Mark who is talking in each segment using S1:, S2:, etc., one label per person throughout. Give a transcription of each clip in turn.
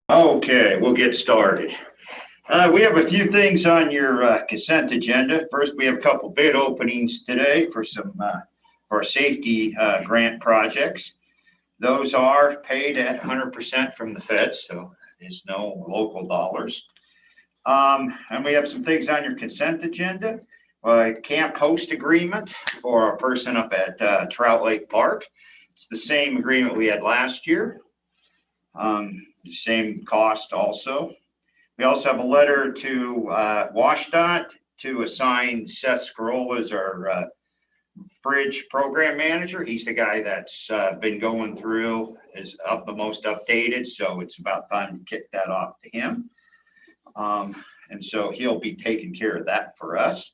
S1: Okay, we'll get started. We have a few things on your consent agenda. First, we have a couple bid openings today for some for safety grant projects. Those are paid at 100% from the feds, so there's no local dollars. And we have some things on your consent agenda. Camp host agreement for a person up at Trout Lake Park. It's the same agreement we had last year. The same cost also. We also have a letter to WashDOT to assign Seth Scroll as our bridge program manager. He's the guy that's been going through, is the most updated, so it's about time to kick that off to him. And so he'll be taking care of that for us.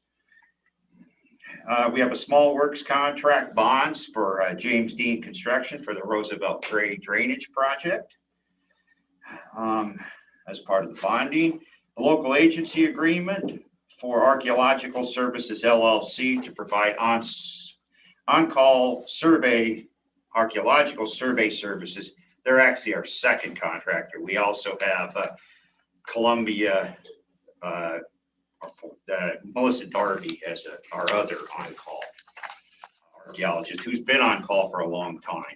S1: We have a small works contract bonds for James Dean Construction for the Roosevelt Grade Drainage Project. As part of the bonding, a local agency agreement for Archaeological Services LLC to provide on-call survey, archaeological survey services. They're actually our second contractor. We also have Columbia, Melissa Darby as our other on-call archaeologist who's been on call for a long time.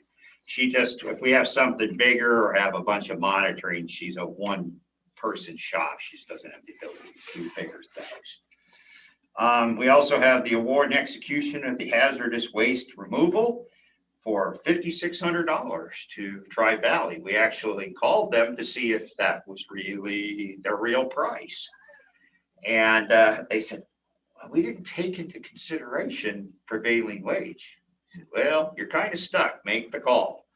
S1: She just, if we have something bigger or have a bunch of monitoring, she's a one-person shop. She just doesn't have the ability to do bigger things. We also have the award and execution of the hazardous waste removal for $5,600 to Tri-Valley. We actually called them to see if that was really the real price. And they said, well, we didn't take into consideration prevailing wage. Well, you're kind of stuck. Make the call.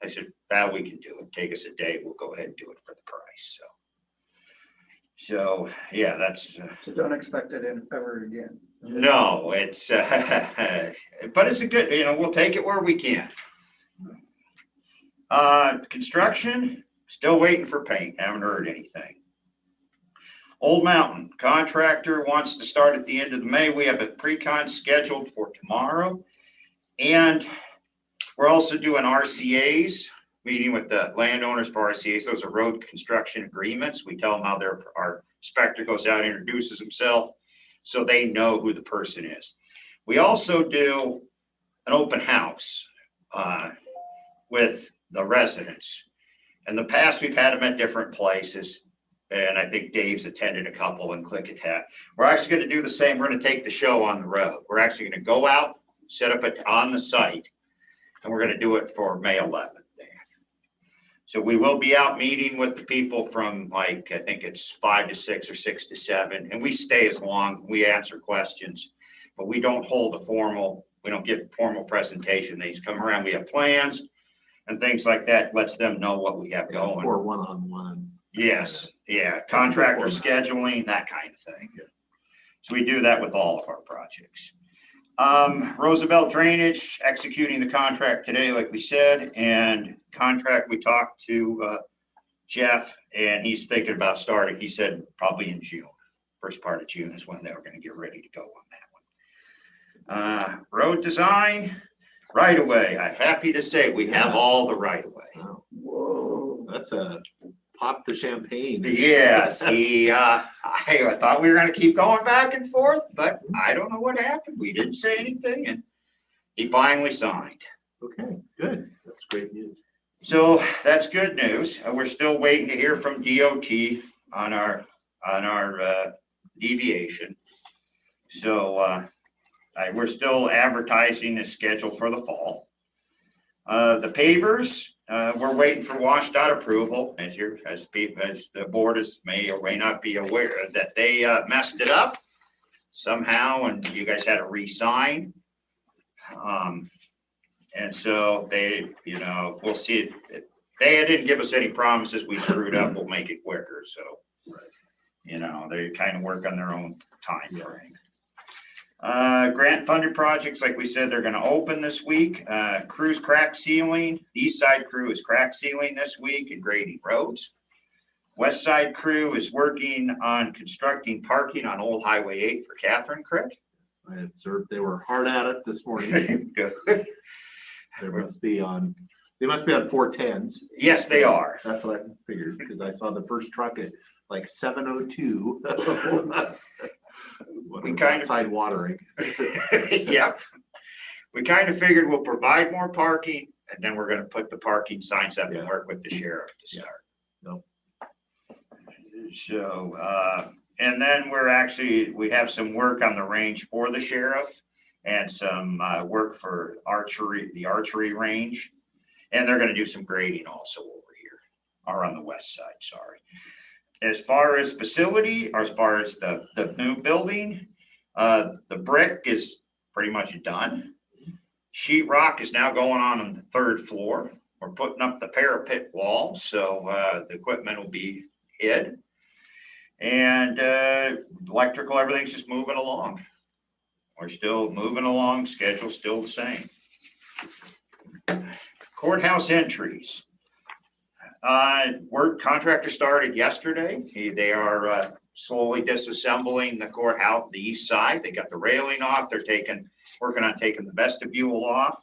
S1: I said, well, we can do it. Take us a day. We'll go ahead and do it for the price. So yeah, that's.
S2: So don't expect it ever again.
S1: No, it's, but it's a good, we'll take it where we can. Construction, still waiting for paint. Haven't heard anything. Old Mountain contractor wants to start at the end of May. We have a pre-con scheduled for tomorrow. And we're also doing RCAs, meeting with the landowners for RCAs. Those are road construction agreements. We tell them how our inspector goes out and introduces himself so they know who the person is. We also do an open house with the residents. In the past, we've had them at different places. And I think Dave's attended a couple in Klickitat. We're actually going to do the same. We're going to take the show on the road. We're actually going to go out, set up it on the site, and we're going to do it for May 11th there. So we will be out meeting with the people from, like, I think it's 5 to 6 or 6 to 7, and we stay as long. We answer questions, but we don't hold we don't give a formal presentation. They just come around. We have plans and things like that. Lets them know what we have going.
S3: Or one-on-one.
S1: Yes, yeah, contractor scheduling, that kind of thing.
S3: Yeah.
S1: So we do that with all of our projects. Roosevelt Drainage, executing the contract today, like we said, and contract, we talked to Jeff, and he's thinking about starting. He said probably in June. First part of June is when they were going to get ready to go on that one. Road design, right away. I'm happy to say we have all the right of way.
S3: Wow. Whoa, that's a pop the champagne.
S1: Yes, I thought we were going to keep going back and forth, but I don't know what happened. We didn't say anything, and he finally signed.
S3: Okay, good. That's great news.
S1: So that's good news. We're still waiting to hear from DOT on our deviation. So we're still advertising the schedule for the fall. The pavers. We're waiting for WashDOT approval, as the board may or may not be aware that they messed it up somehow, and you guys had to re-sign. And so they, we'll see. They didn't give us any promises. We screwed up. We'll make it quicker. So, they kind of work on their own time frame. Grant funded projects, like we said, they're going to open this week. Crew's crack sealing. The east side crew is crack sealing this week and grading roads. West side crew is working on constructing parking on Old Highway 8 for Catherine Creek.
S3: I observed they were hard at it this morning.
S1: Good.
S3: There must be on They must be on 410s.
S1: Yes, they are.
S3: That's what I figured, because I saw the first truck at like 7:02.
S1: We kind of-
S3: outside watering.
S1: Yeah. We kind of figured we'll provide more parking, and then we're gonna put the parking signs up and work with the sheriff to
S3: Yeah.
S1: start.
S3: No.
S1: So, and then we have some work on the range for the sheriff and some work for the archery range. And they're gonna do some grading also over here, or on the west side, sorry. As far as facility, or as far as the new building, the brick is pretty much done. Sheet rock is now going on the 3rd floor. We're putting up the parapet wall, so the equipment will be hid. And electrical, everything's just moving along. We're still moving along, schedule's still the same. Courthouse entries. Work contractor started yesterday. They are slowly disassembling the courthouse, the east side. They got the railing off. They're working on taking the vestibule off.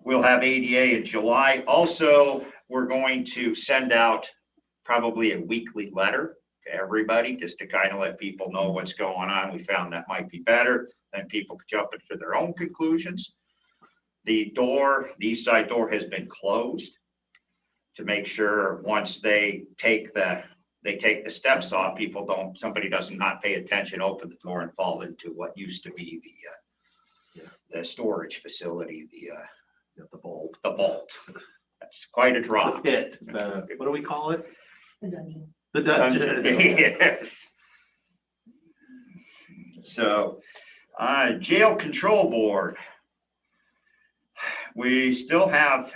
S1: We'll have ADA in July. Also, we're going to send out probably a weekly letter to everybody, just to kind of let people know what's going on. We found that might be better, then people could jump into their own conclusions. The east side door has been closed to make sure once they take the steps off, somebody does not pay attention, open the door and fall into what used to be the storage facility,
S3: The vault.
S1: the vault. That's quite a drop.
S3: Pit. What do we call it?
S4: The dungeon.
S3: The dungeon.
S1: Yes. So, jail control board. We still have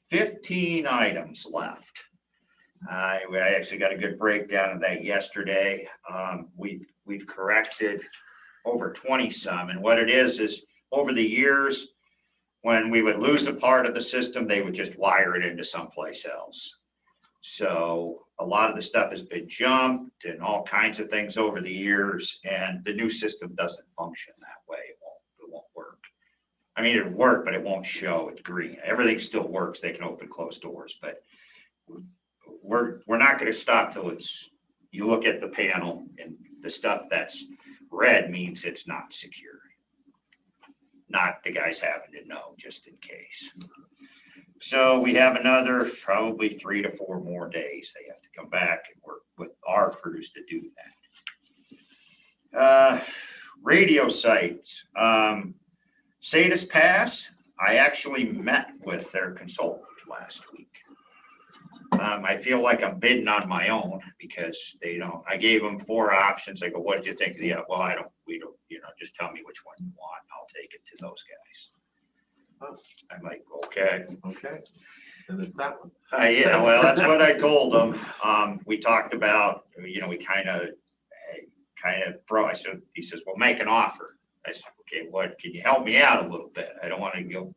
S1: 15 items left. I actually got a good breakdown of that yesterday. We've corrected over 20 some, and what it is over the years, when we would lose a part of the system, they would just wire it into someplace else. So a lot of the stuff has been jumped and all kinds of things over the years, and the new system doesn't function that way. It won't work. I mean, it'll work, but it won't show it green. Everything still works. They can open closed doors, but we're not going to stop till you look at the panel and the stuff that's red means it's not secure. Not the guys having to know, just in case. So we have another probably 3 to 4 more days. They have to come back and work with our crews to do that. Radio sites. Sadis Pass, I actually met with their consultant last week. I feel like I'm bidding on my own because I gave them 4 options. I go, what did you think? Yeah, well, we don't, just tell me which one you want. I'll take it to those guys.
S3: Oh.
S1: I'm like, okay.
S3: Okay. And it's that one.
S1: Yeah, well, that's what I told them. We talked about, we kind of he says, well, make an offer. I said, okay, can you help me out a little bit? I don't want to go.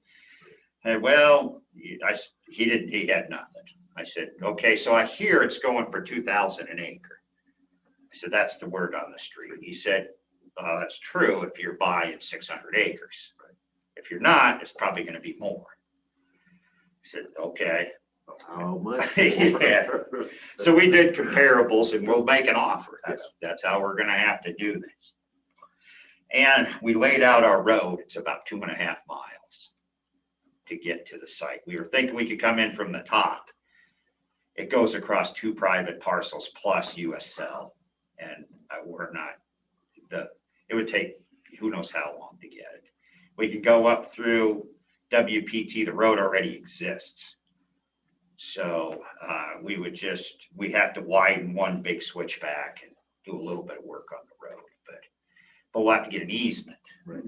S1: Well, he had nothing. I said, okay, so I hear it's going for $2,000 an acre. I said, that's the word on the street. He said, that's true if you're buying 600 acres. If you're not, it's probably going to be more. I said, okay.
S3: How much?
S1: Yeah. So we did comparables and we'll make an offer. That's how we're going to have to do this. And we laid out our road. It's about 2.5 miles to get to the site. We were thinking we could come in from the top. It goes across 2 private parcels plus US Cell. And it would take who knows how long to get it. We could go up through WPT. The road already exists. So we have to widen one big switchback and do a little bit of work on the road, but we'll have to get an easement,
S3: Right.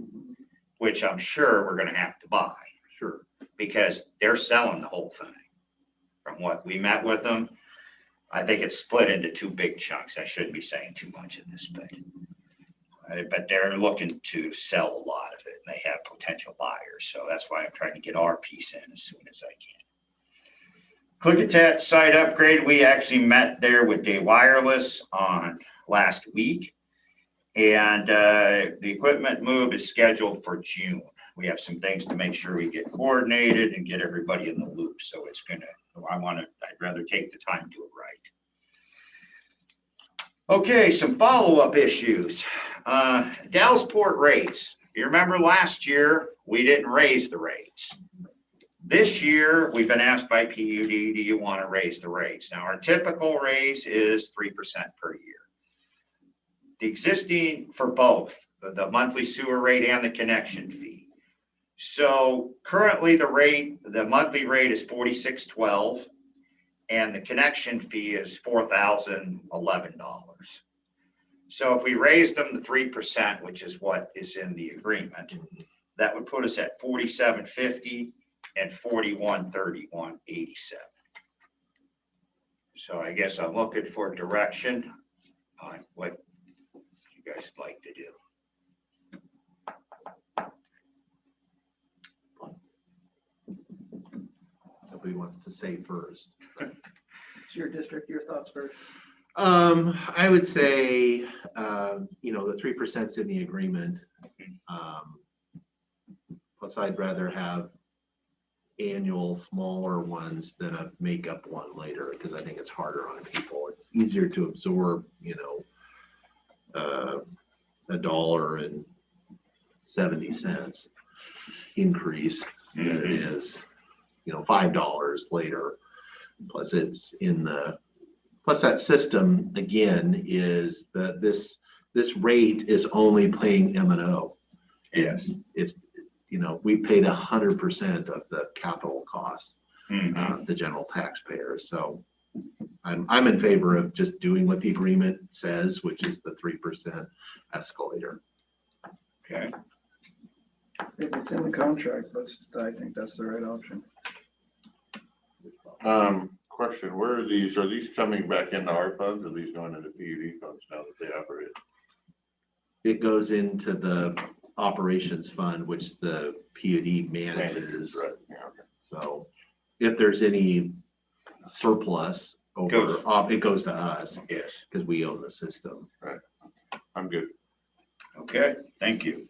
S1: which I'm sure we're going to have to buy.
S3: Sure.
S1: Because they're selling the whole thing. From what we met with them, I think it's split into 2 big chunks. I shouldn't be saying too much in this, but they're looking to sell a lot of it, and they have potential buyers. So that's why I'm trying to get our piece in as soon as I can. Klickitat site upgrade. We actually met there with Day Wireless on last week, and the equipment move is scheduled for June. we have some things to make sure we get coordinated and get everybody in the loop. So it's I'd rather take the time to do it right. Okay, some follow-up issues. Dallas Port rates. You remember last year, we didn't raise the rates. This year, we've been asked by PUD, do you want to raise the rates? Now, our typical raise is 3% per year. The existing for both, the monthly sewer rate and the connection fee. So currently the monthly rate is $46.12 and the connection fee is $4,011. So if we raised them to 3%, which is what is in the agreement, that would put us at $47.50 and $41.31.87. So I guess I'm looking for direction on what you guys would like to do.
S3: Nobody wants to say first.
S2: It's your district, your thoughts first.
S3: I would say, the 3%'s in the agreement. Plus I'd rather have annual smaller ones than a makeup one later, because I think it's harder on people. It's easier to absorb, $1.70 increase than it is, $5 later. Plus it's plus that system again is that this rate is only paying M&O.
S1: Yes.
S3: It's, we paid 100% of the capital costs, the general taxpayers. So I'm in favor of just doing what the agreement says, which is the 3% escalator.
S1: Okay.
S2: If it's in the contract, I think that's the right option.
S4: Question, where are these coming back into our funds, or are these going into PUD funds now that they operate?
S3: It goes into the operations fund, which the PUD manages.
S4: Right. Yeah, okay.
S3: So if there's any surplus over, it goes to us.
S1: Yes.
S3: Because we own the system.
S4: Right. I'm good.
S1: Okay, thank you.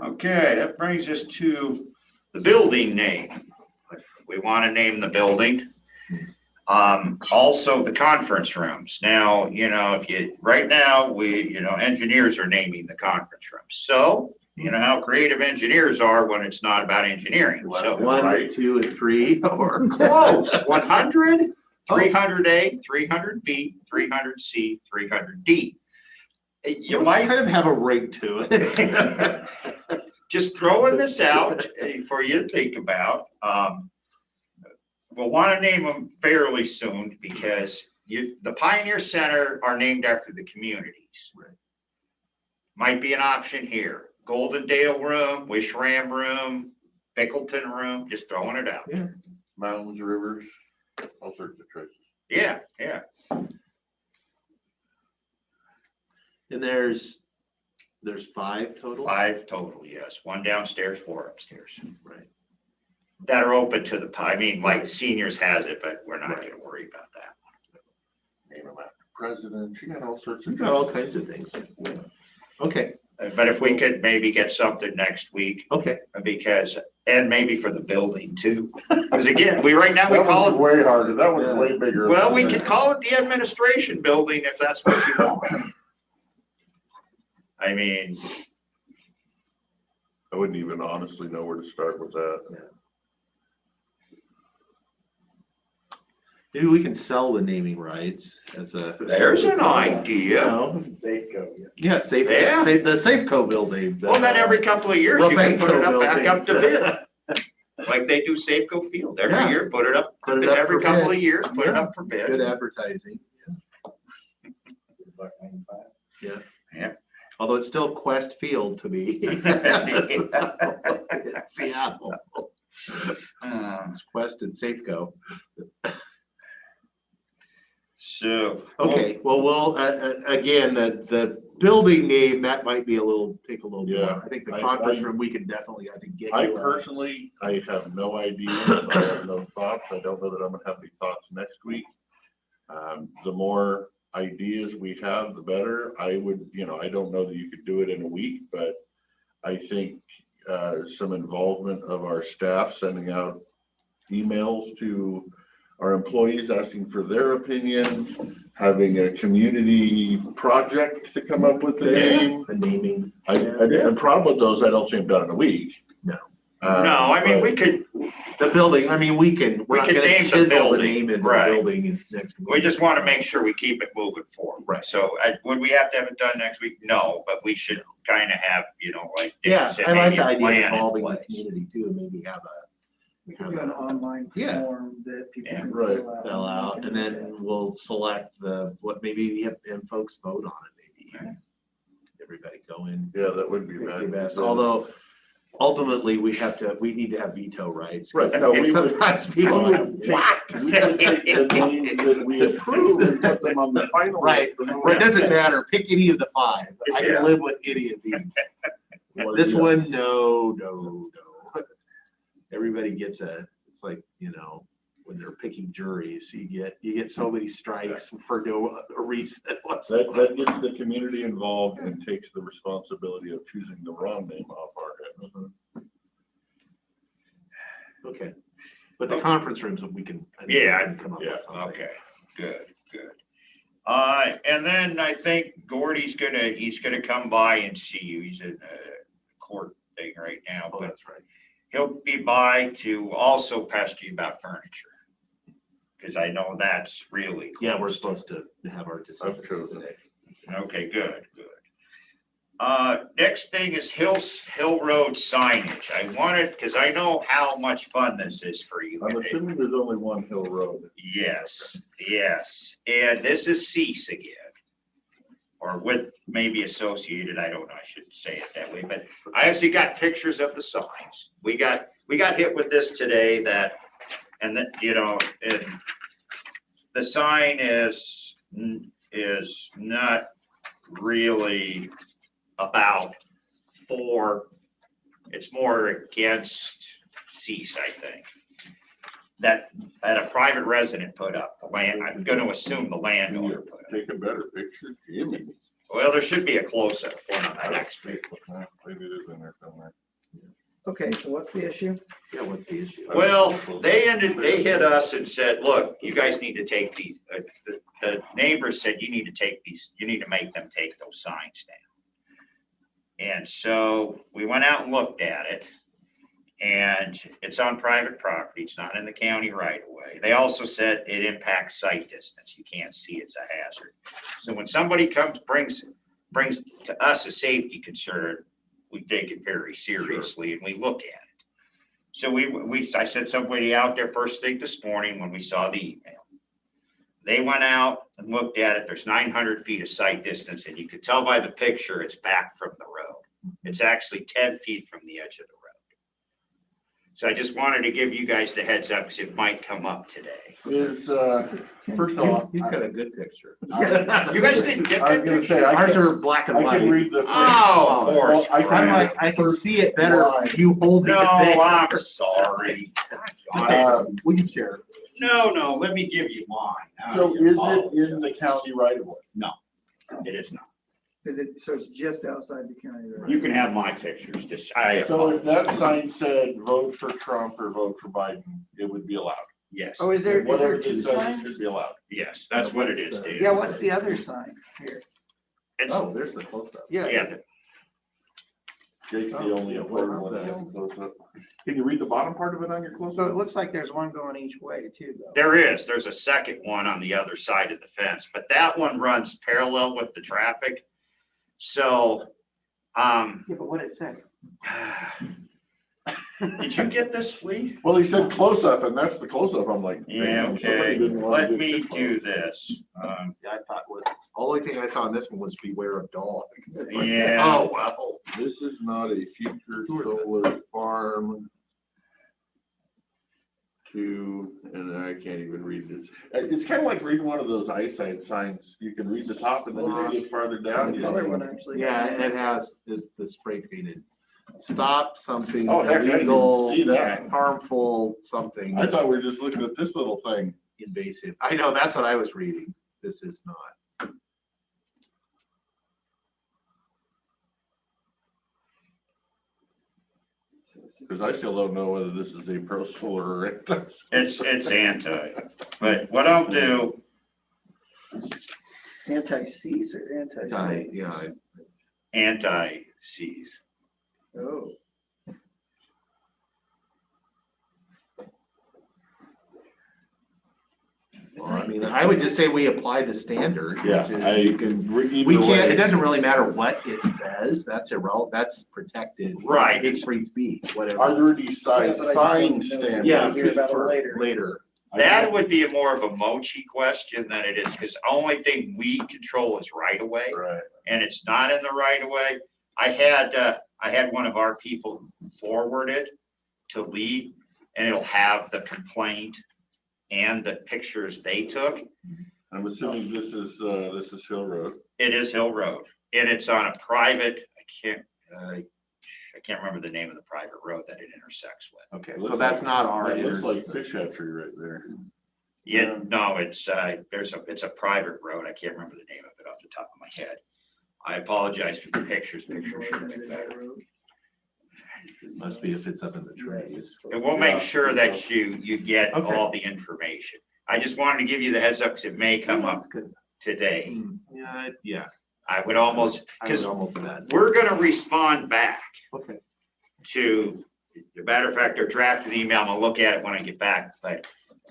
S1: Okay, that brings us to the building name. We want to name the building. Also the conference rooms. Now, right now engineers are naming the conference rooms. So, you know how creative engineers are when it's not about engineering. So
S3: 1, 2, and 3, or
S1: close. 100, 300A, 300B, 300C, 300D. You might
S3: kind of have a ring to it.
S1: just throwing this out for you to think about. We'll want to name them fairly soon because the Pioneer Center are named after the communities.
S3: Right.
S1: Might be an option here. Golden Dale Room, Wishram Room, Pickleton Room, just throwing it out.
S3: Yeah.
S4: Mountains, rivers, all sorts of choices.
S1: Yeah.
S3: And there's 5 total?
S1: 5 total, yes. 1 downstairs, 4 upstairs.
S3: Right.
S1: That are open to like seniors has it, but we're not going to worry about that.
S4: Name them after presidents. You got all sorts of.
S3: We've got all kinds of things. Okay.
S1: But if we could maybe get something next week,
S3: Okay.
S1: and maybe for the building too. Because again, right now we
S4: That
S1: call
S4: one's
S1: it,
S4: way harder. That one's way bigger.
S1: well, we could call it the administration building if that's what you want. I mean,
S4: I wouldn't even honestly know where to start with that.
S3: Maybe we can sell the naming rights as a.
S1: there's an idea.
S3: Safeco. Yeah, Safe.
S1: Yeah.
S3: The Safeco building.
S1: Well, then every couple of years you can put it up back up to bid.
S3: building.
S1: Like they do Safeco Field every
S3: Yeah.
S1: year, put it up every
S3: for
S1: couple
S3: bid.
S1: of years, put it
S3: Yeah.
S1: up for bid.
S3: Good advertising. Yeah.
S1: Yeah.
S3: Although it's still Quest Field to me. Seattle. It's Quest and Safeco.
S1: So.
S3: Okay, well, we'll, again, the building name, that might be take a little
S4: Yeah.
S3: more. I think the
S4: I
S3: conference room, we can definitely, I think, get
S4: I
S3: you.
S4: personally, I have no idea. I have no thoughts. I don't know that I'm gonna have any thoughts next week. The more ideas we have, the better. I would, I don't know that you could do it in a week, but I think some involvement of our staff, sending out emails to our employees asking for their opinion, having a community project to come up with the name.
S3: The naming.
S4: And problem with those, I don't see them done in a week.
S3: No.
S1: No, I mean,
S4: But
S1: we could,
S3: The building, I mean, we're not
S1: can
S3: gonna
S1: name the
S3: chisel the
S1: building,
S3: name into the
S1: right.
S3: building next week.
S1: we just want to make sure we keep it moving forward.
S3: Right.
S1: So would we have to have it done next week? No, but we should kind of have, like Dick
S3: Yeah,
S1: said,
S3: I like
S1: maybe
S3: the
S1: a
S3: idea
S1: plan
S3: of
S1: in
S3: involving the
S1: place.
S3: community too, and maybe have
S2: We could do an online
S3: Yeah.
S2: form that people
S1: Yeah.
S2: can
S4: Right.
S3: fill out, and then we'll select maybe have folks vote on it, maybe. Everybody go in.
S4: Yeah, that would be
S3: pick your
S4: bad.
S3: best. Although ultimately, we need to have veto rights.
S4: Right, no,
S3: And
S4: we would-
S3: sometimes people are like,
S4: would take-
S3: what?
S4: We would take the names that we approve and put them on the final.
S3: Right,
S4: list.
S3: well, it doesn't matter, pick any of the 5, I
S1: Yeah.
S3: can live with any of these. This
S4: Yeah.
S3: one, no. Everybody gets it's like, when they're picking juries, you get so many strikes for no reason
S4: That
S3: whatsoever.
S4: gets the community involved and takes the responsibility of choosing the wrong name off our head.
S3: Okay, but the conference rooms, we can. I think
S1: Yeah,
S3: we can come up with
S4: yeah,
S3: something.
S1: Okay, good. And then I think Gordy's he's gonna come by and see you. He's in a court thing right now,
S3: Oh,
S1: but
S3: that's right.
S1: he'll be by to also pester you about furniture. Because I know that's really.
S3: Yeah, we're
S1: close.
S3: supposed to have our decisions
S4: chosen.
S3: today.
S1: Okay, good. Next thing is Hill Road signage. I wanted, because I know how much fun this is for you.
S4: I'm assuming there's only one Hill Road.
S1: Yes. And this is Cease again. Or with maybe associated, I don't know, I shouldn't say it that way, but I actually got pictures of the signs. We got hit with this today and the sign is not really about it's more against Cease, I think. That a private resident put up, I'm gonna assume the landowner put up.
S4: Take a better picture, Jimmy.
S1: Well, there should be a close-up one on that next page.
S4: Maybe it is in there somewhere.
S2: Okay, so what's the issue?
S3: Yeah, what's the issue?
S1: Well, they hit us and said, look, you guys need to take these, the neighbors said, you need to make them take those signs down. And so we went out and looked at it, and it's on private property. It's not in the county right away. They also said it impacts sight distance. You can't see, it's a hazard. So when somebody brings to us a safety concern, we take it very seriously and we look at it. So I sent somebody out there first thing this morning when we saw the email. They went out and looked at it. There's 900 feet of sight distance, and you could tell by the picture it's back from the road. It's actually 10 feet from the edge of the road. So I just wanted to give you guys the heads up because it might come up today.
S4: Is, first of all,
S3: He's got a good picture.
S1: You guys didn't get
S4: I
S1: that
S4: was gonna
S1: picture?
S4: say, I
S3: Ours
S4: can,
S3: are black and
S4: I
S3: white.
S4: can read the.
S1: Oh, of course.
S4: Well,
S3: I'm like, I can see it better.
S4: Why?
S3: You holding
S1: No,
S3: it bigger.
S1: I'm sorry.
S3: We can share.
S1: No, let me give you mine.
S4: So is it in the county right of way?
S1: It is not.
S2: So it's just outside the county, right?
S1: You can have my pictures.
S4: So if that sign said vote for Trump or vote for Biden, it would be allowed.
S1: Yes,
S2: Oh, is there
S4: Whatever it
S2: two
S4: says, it
S2: signs?
S4: should be allowed.
S1: yes, that's what it is, Dave.
S2: Yeah, what's the other sign here?
S1: It's,
S3: Oh, there's the close-up.
S1: yeah,
S4: Jake's the only important one that has a close-up. Can you read the bottom part of it on your
S2: So
S4: close-up?
S2: it looks like there's one going each way too, though.
S1: there's a second one on the other side of the fence, but that one runs parallel with the traffic. So,
S2: Yeah, but what it said.
S1: did you get this, Lee?
S4: Well, he said close-up, and that's the close-up. I'm like,
S1: Yeah,
S4: man, somebody
S1: okay,
S4: didn't want to
S1: let me
S4: get
S1: do
S4: close.
S1: this.
S3: Yeah, I thought only thing I saw in this one was beware of dog. It's like,
S1: Yeah.
S3: Oh, well.
S4: This is not a future solar farm and I can't even read this. It's kind of like reading one of those eyesight signs. You can read the top and then you get farther down.
S2: The color one actually.
S3: Yeah, it has the spray painted, stop something
S4: Oh, heck, I didn't
S3: illegal,
S4: see that.
S3: harmful, something
S4: I thought we were just looking at this little thing.
S3: invasive. I know, that's what I was reading. This is not.
S4: Because I still don't know whether this is a pro solar or
S1: It's anti, but what I'll do,
S2: Anti-seize or anti?
S3: Yeah,
S1: anti-seize.
S2: Oh,
S3: well, I mean, I would just say we apply the standard.
S4: Yeah,
S3: which is
S4: I
S3: you can,
S4: can.
S3: we can't, it doesn't really matter what it says, that's irrelevant, that's protected.
S1: Right.
S3: It's free speech, whatever.
S4: Are there any sign
S2: Yeah, but I just
S4: standards?
S2: wanted to know.
S3: Yeah,
S2: Hear
S3: just
S2: about it
S3: for
S2: later.
S3: later.
S1: That would be more of a mochi question than it is, because the only thing we control is right of way,
S4: Right.
S1: and it's not in the right of way. I had one of our people forward it to Lee, and it'll have the complaint and the pictures they took.
S4: I'm assuming this is Hill Road.
S1: It is Hill Road, and it's on a private, I can't remember the name of the private road that it intersects with.
S3: Okay, so that's not our.
S4: It looks like fish hatchery right there.
S1: Yeah, no, it's a private road. I can't remember the name of it off the top of my head. I apologize for the pictures. Pictures should be better.
S3: Must be if it's up in the trees.
S1: And we'll make sure that you get all the information. I just wanted to give you the heads up because it may come up
S3: That's good.
S1: today.
S3: Yeah,
S1: I would almost,
S3: I would
S1: because
S3: almost bet.
S1: we're gonna respond back
S3: Okay.
S1: to, as a matter of fact, they're drafting the email. I'm gonna look at it when I get back, but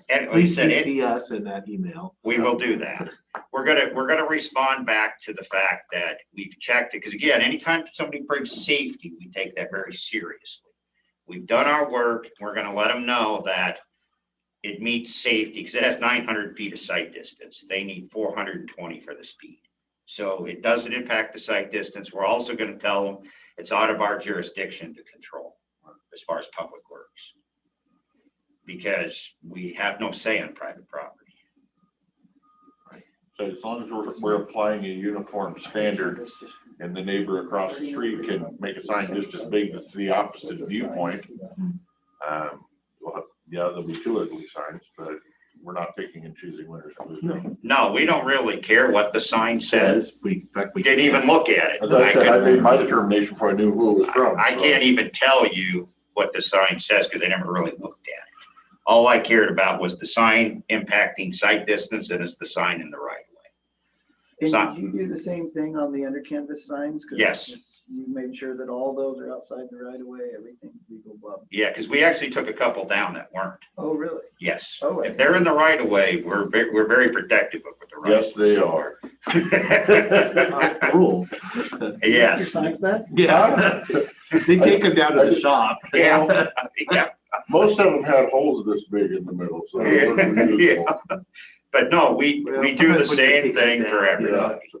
S1: and like I
S3: Please
S1: said,
S3: see us in that email.
S1: we will do that. We're gonna respond back to the fact that we've checked it, because again, anytime somebody brings safety, we take that very seriously. We've done our work. We're gonna let them know that it meets safety, because it has 900 feet of sight distance. They need 420 for the speed. So it doesn't impact the sight distance. We're also gonna tell them it's out of our jurisdiction to control as far as public works, because we have no say on private property.
S4: So as long as we're applying a uniform standard and the neighbor across the street can make a sign just as big as the opposite viewpoint. Well, yeah, there'll be two ugly signs, but we're not picking and choosing winners and losers.
S1: No, we don't really care what the sign says.
S3: In fact,
S1: We didn't even look at it.
S4: As I said, I made my determination before I knew who it was from.
S1: I
S4: so.
S1: can't even tell you what the sign says because I never really looked at it. All I cared about was the sign impacting sight distance, and it's the sign in the right of way.
S2: And did you do the same thing on the under canvas signs? 'Cause
S1: Yes.
S2: You made sure that all those are outside the right of way, everything's legal above.
S1: Yeah, because we actually took a couple down that weren't.
S2: Oh, really?
S1: Yes.
S2: Oh,
S1: If they're in the right of way, we're very protective of the right.
S4: Yes, they are.
S3: rules.
S2: Your
S1: Yes.
S2: signs back?
S3: Yeah. They take them down to the shop.
S1: Yeah. Yeah.
S4: Most of them had holes this big in the middle, so. it wasn't usable.
S1: But no, we do the same thing for everybody.
S4: Yeah.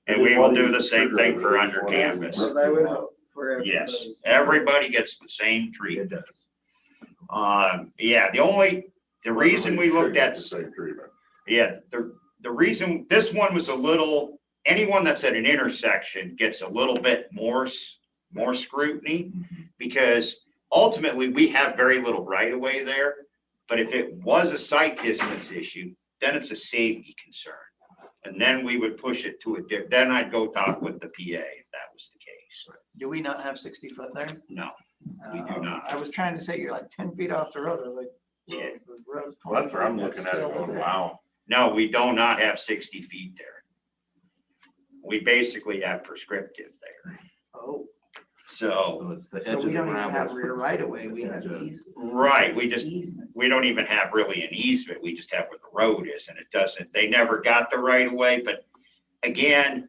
S1: And we will do the same thing for under canvas.
S2: As I would hope for everybody.
S1: Yes, everybody gets the same
S3: It
S1: treatment.
S3: does.
S1: Yeah, the reason we looked at,
S4: The same treatment.
S1: yeah, the reason, this one was a little, anyone that's at an intersection gets a little bit more scrutiny, because ultimately we have very little right of way there. But if it was a sight distance issue, then it's a safety concern. And then we would push it to then I'd go talk with the PA if that was the case.
S5: Do we not have 60 foot there?
S1: No, we do not.
S5: I was trying to say you're like 10 feet off the road. I was like,
S1: Yeah.
S5: the road's
S4: Well, that's where I'm
S5: 20
S4: looking
S5: feet,
S4: at it
S5: that's
S4: going,
S5: still
S4: wow.
S1: No, we do not have 60 feet there. We basically have prescriptive there.
S5: Oh,
S1: So,
S3: So it's the
S5: so
S3: edge of
S5: we
S3: the
S5: don't even have
S3: gravel.
S5: rear right away. We have
S1: right, we
S5: easement.
S1: don't even have really an easement. We just have where the road is, and they never got the right of way. But again,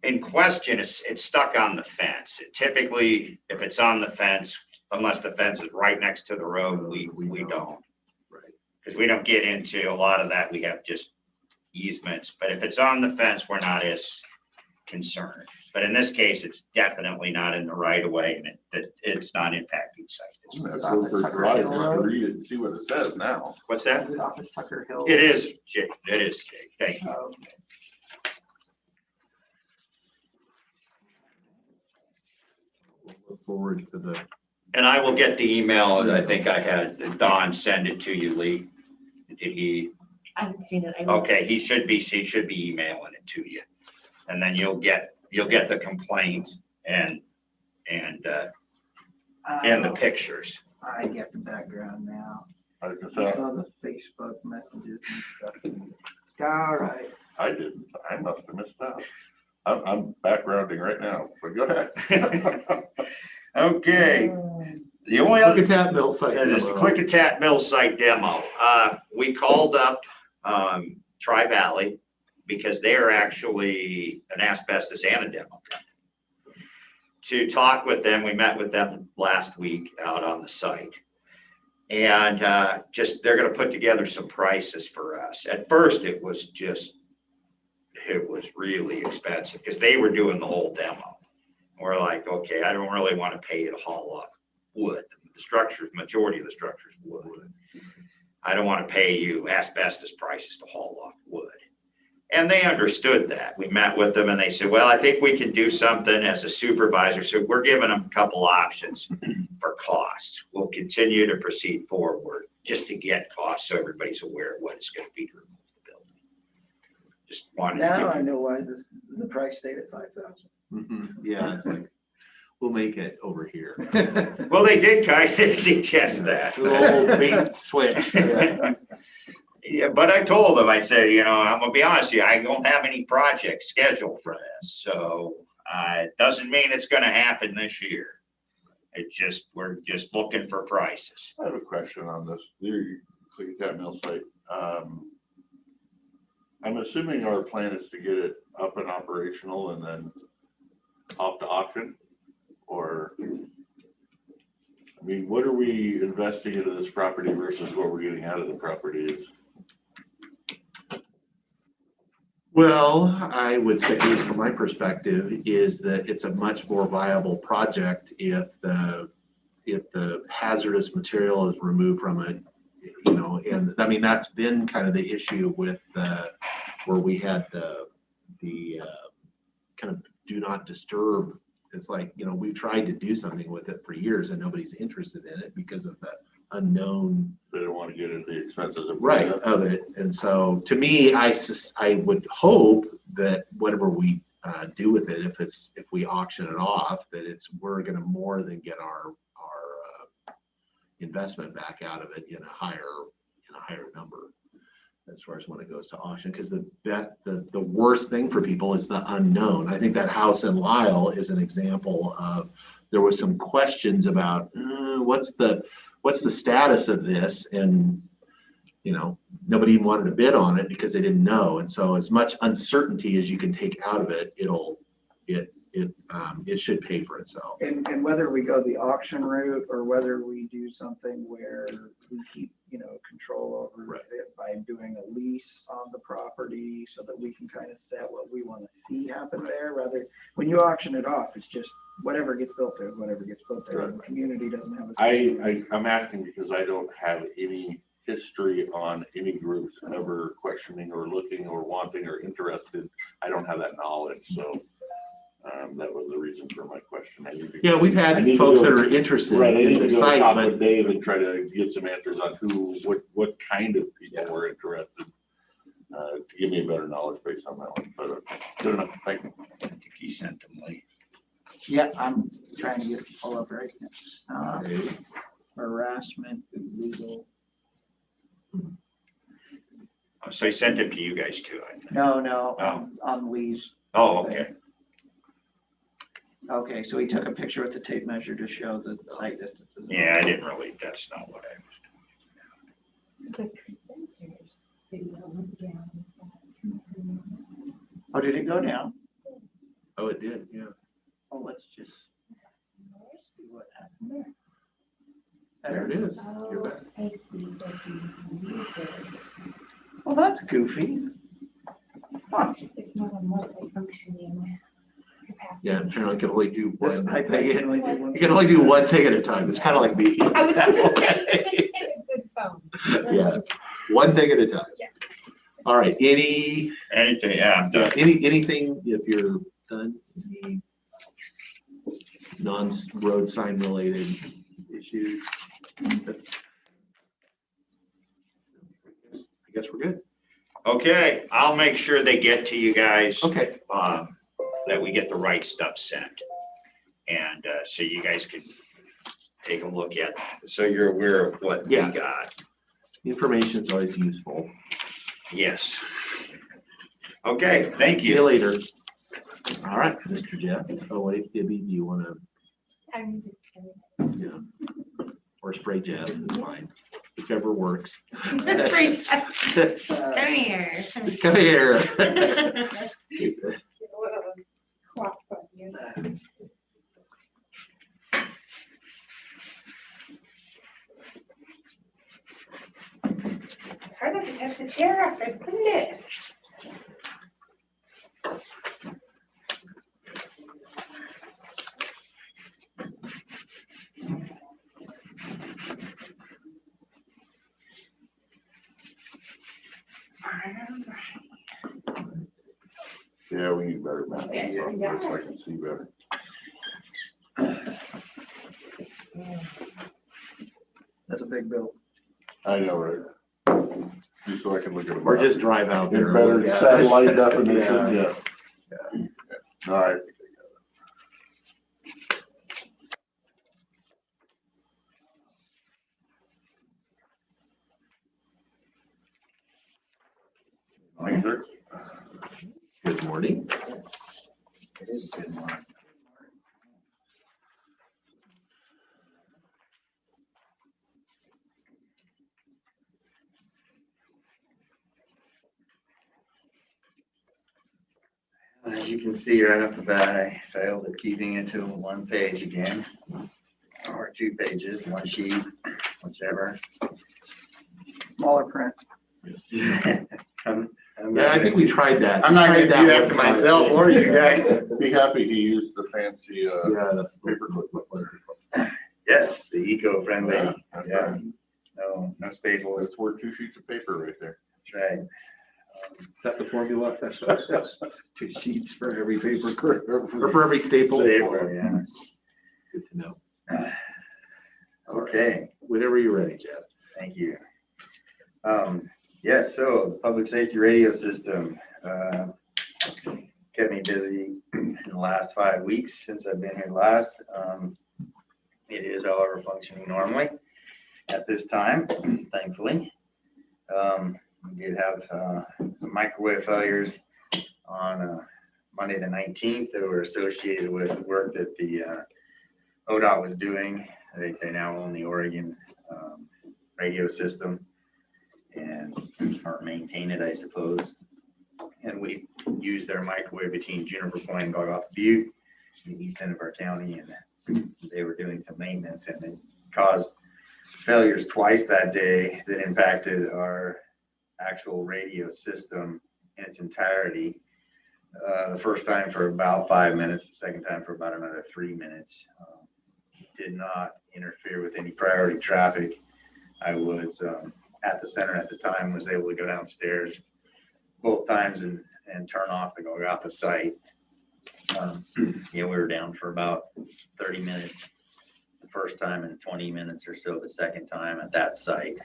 S1: in question, it's stuck on the fence. Typically, if it's on the fence, unless the fence is right next to the road, we don't.
S3: Right.
S1: Because we don't get into a lot of that. We have just easements. But if it's on the fence, we're not as concerned. But in this case, it's definitely not in the right of way, and it's not impacting sight distance.
S4: That's so for drivers to read it and see what it says now.
S1: What's that?
S5: Is it off of Tucker Hill?
S1: It is, Jake. It is, Jake. Thank you.
S5: Oh,
S3: We'll look forward to the,
S1: And I will get the email, and I think I had Don send it to you, Lee. Did he?
S6: I haven't seen it. I will.
S1: Okay, he should be emailing it to you. And then you'll get the complaint and in the pictures.
S2: I get the background now.
S4: I was
S2: I
S4: gonna say,
S2: saw the Facebook messages and stuff. All right.
S4: I didn't, I must have missed out. I'm backgrounding right now, but go ahead.
S1: Okay, the only other
S3: Klickitat mill site.
S1: There's a Klickitat mill site demo. We called up Tri-Valley because they are actually an asbestos and a demo company. To talk with them, we met with them last week out on the site. And they're gonna put together some prices for us. At first, it was really expensive because they were doing the whole demo. We're like, okay, I don't really want to pay you to haul off wood. The majority of the structure is wood. I don't want to pay you asbestos prices to haul off wood. And they understood that. We met with them and they said, well, I think we can do something as a supervisor. So we're giving them a couple options for cost. We'll continue to proceed forward just to get costs so everybody's aware of what it's going to be to remove the building. Just wanted to
S2: Now I
S1: give
S2: know why the price stayed at 5,000.
S3: Yeah, it's like, we'll make it over here.
S1: Well, they did kind of suggest that.
S3: A little bait switch. Yeah.
S1: Yeah, but I told them, I said, I'm gonna be honest with you, I don't have any projects scheduled for this, so it doesn't mean it's gonna happen this year. We're just looking for prices.
S4: I have a question on this, the Klickitat mill site. I'm assuming our plan is to get it up and operational and then off to auction? Or, I mean, what are we investing into this property versus what we're getting out of the property?
S3: Well, I would say, at least from my perspective, is that it's a much more viable project if the hazardous material is removed from it, and I mean, that's been kind of the issue with where we had the kind of do not disturb. It's like, we've tried to do something with it for years and nobody's interested in it because of the unknown.
S4: They don't want to get into the expenses of
S3: Of it. And so to me, I would hope that whatever we do with it, if we auction it off, that we're going to more than get our investment back out of it in a higher number as far as when it goes to auction. Because the worst thing for people is the unknown. I think that house in Lyle is an example of, there was some questions about what's the status of this, and nobody even wanted to bid on it because they didn't know. And so as much uncertainty as you can take out of it, it should pay for itself.
S2: And whether we go the auction route or whether we do something where we keep, control over it by doing a lease on the property so that we can kind of set what we want to see happen there. Rather, when you auction it off, it's just whatever gets built there, whatever gets built there. The community doesn't have a.
S4: I'm asking because I don't have any history on any groups ever questioning or looking or wanting or interested. I don't have that knowledge, so that was the reason for my question.
S3: Yeah, we've had folks that are interested in the site,
S4: talk
S3: but
S4: with Dave and try to get some answers on what kind of people were interested, to give me a better knowledge base on that one. But good enough. Thank you.
S1: I think he sent them late.
S2: Yeah, I'm trying to get it all up right now. Harassment, legal.
S1: So he sent it to you guys too, I think.
S2: No,
S1: Oh.
S2: on Lee's.
S1: Oh, okay.
S2: Okay, so he took a picture with the tape measure to show the site distances.
S1: Yeah, that's not what I was doing.
S2: Oh, did it go down?
S3: oh, it did, yeah.
S2: Oh, let's just see what happened there.
S3: There it is. You're back.
S2: Well, that's goofy. Huh.
S6: It's not a multi-functioning capacity.
S3: Yeah, apparently I can only do
S2: This
S3: one
S2: iPad
S3: thing.
S2: can only do one
S3: You can only do one thing at a time. It's kind of like me.
S6: I was gonna say, let's get a good phone.
S3: Yeah. One thing at a time.
S6: Yeah.
S3: All right, anything,
S1: Anything, yeah, I'm done.
S3: anything, if you're done, any non-road sign related issues? I guess we're good.
S1: Okay, I'll make sure they get to you guys.
S3: Okay.
S1: That we get the right stuff sent. And so you guys can take a look at, so you're aware of what we
S3: Yeah.
S1: got.
S3: Information's always useful.
S1: Yes. Okay, thank
S3: See you
S1: you.
S3: later. All right, Mr. Jeff. Oh, wait, Debbie, do you want to,
S6: I'm just kidding.
S3: or spray Jeff, is fine. Whichever works.
S6: That's right. Come here.
S3: Come here.
S6: Clock on you. It's hard not to touch the chair after I put it in.
S4: Yeah, we need better maps.
S6: Okay,
S4: So
S6: yeah.
S4: I can see better.
S2: That's a big bill.
S4: I know, right? Just so I can look at it.
S3: Or just drive out there.
S4: In
S3: and
S4: better
S3: look at it.
S4: satellite definition,
S3: Yeah.
S4: yeah. All right.
S3: Good morning.
S2: It is good morning.
S7: As you can see right off the bat, I failed at keeping it to one page again, or 2 pages, one sheet, whichever.
S2: Smaller print.
S3: Yeah, I think we tried that.
S7: I'm not
S3: We
S7: gonna
S3: tried
S7: do
S3: that
S7: that to
S3: one time.
S7: myself or you guys.
S4: Be happy he used the fancy,
S3: Yeah, the
S4: paperclip.
S7: Yes, the eco-friendly,
S4: Yeah, that's
S7: yeah,
S4: right.
S7: no staples,
S4: That's worth 2 sheets of paper right there.
S7: that's right.
S3: Is that the formula? 2 sheets for every paper clip, or
S4: Or
S3: for every staple?
S7: Staple, yeah.
S3: Good to know.
S7: Okay,
S3: Whenever you're ready, Jeff.
S7: thank you. Yes, so the public safety radio system, kept me busy in the last 5 weeks since I've been here last. It is, however, functioning normally at this time, thankfully. We did have some microwave failures on Monday the 19th that were associated with work that the ODOT was doing. They now own the Oregon radio system and or maintain it, I suppose. And we use their microwave between Juniper Point and Golgotha Butte in the east end of our county, and they were doing some maintenance, and it caused failures twice that day that impacted our actual radio system in its entirety. The first time for about 5 minutes, the second time for about another 3 minutes. Did not interfere with any priority traffic. I was at the center at the time, was able to go downstairs both times and turn off the Golgotha site. We were down for about 30 minutes the first time and 20 minutes or so the second time at that site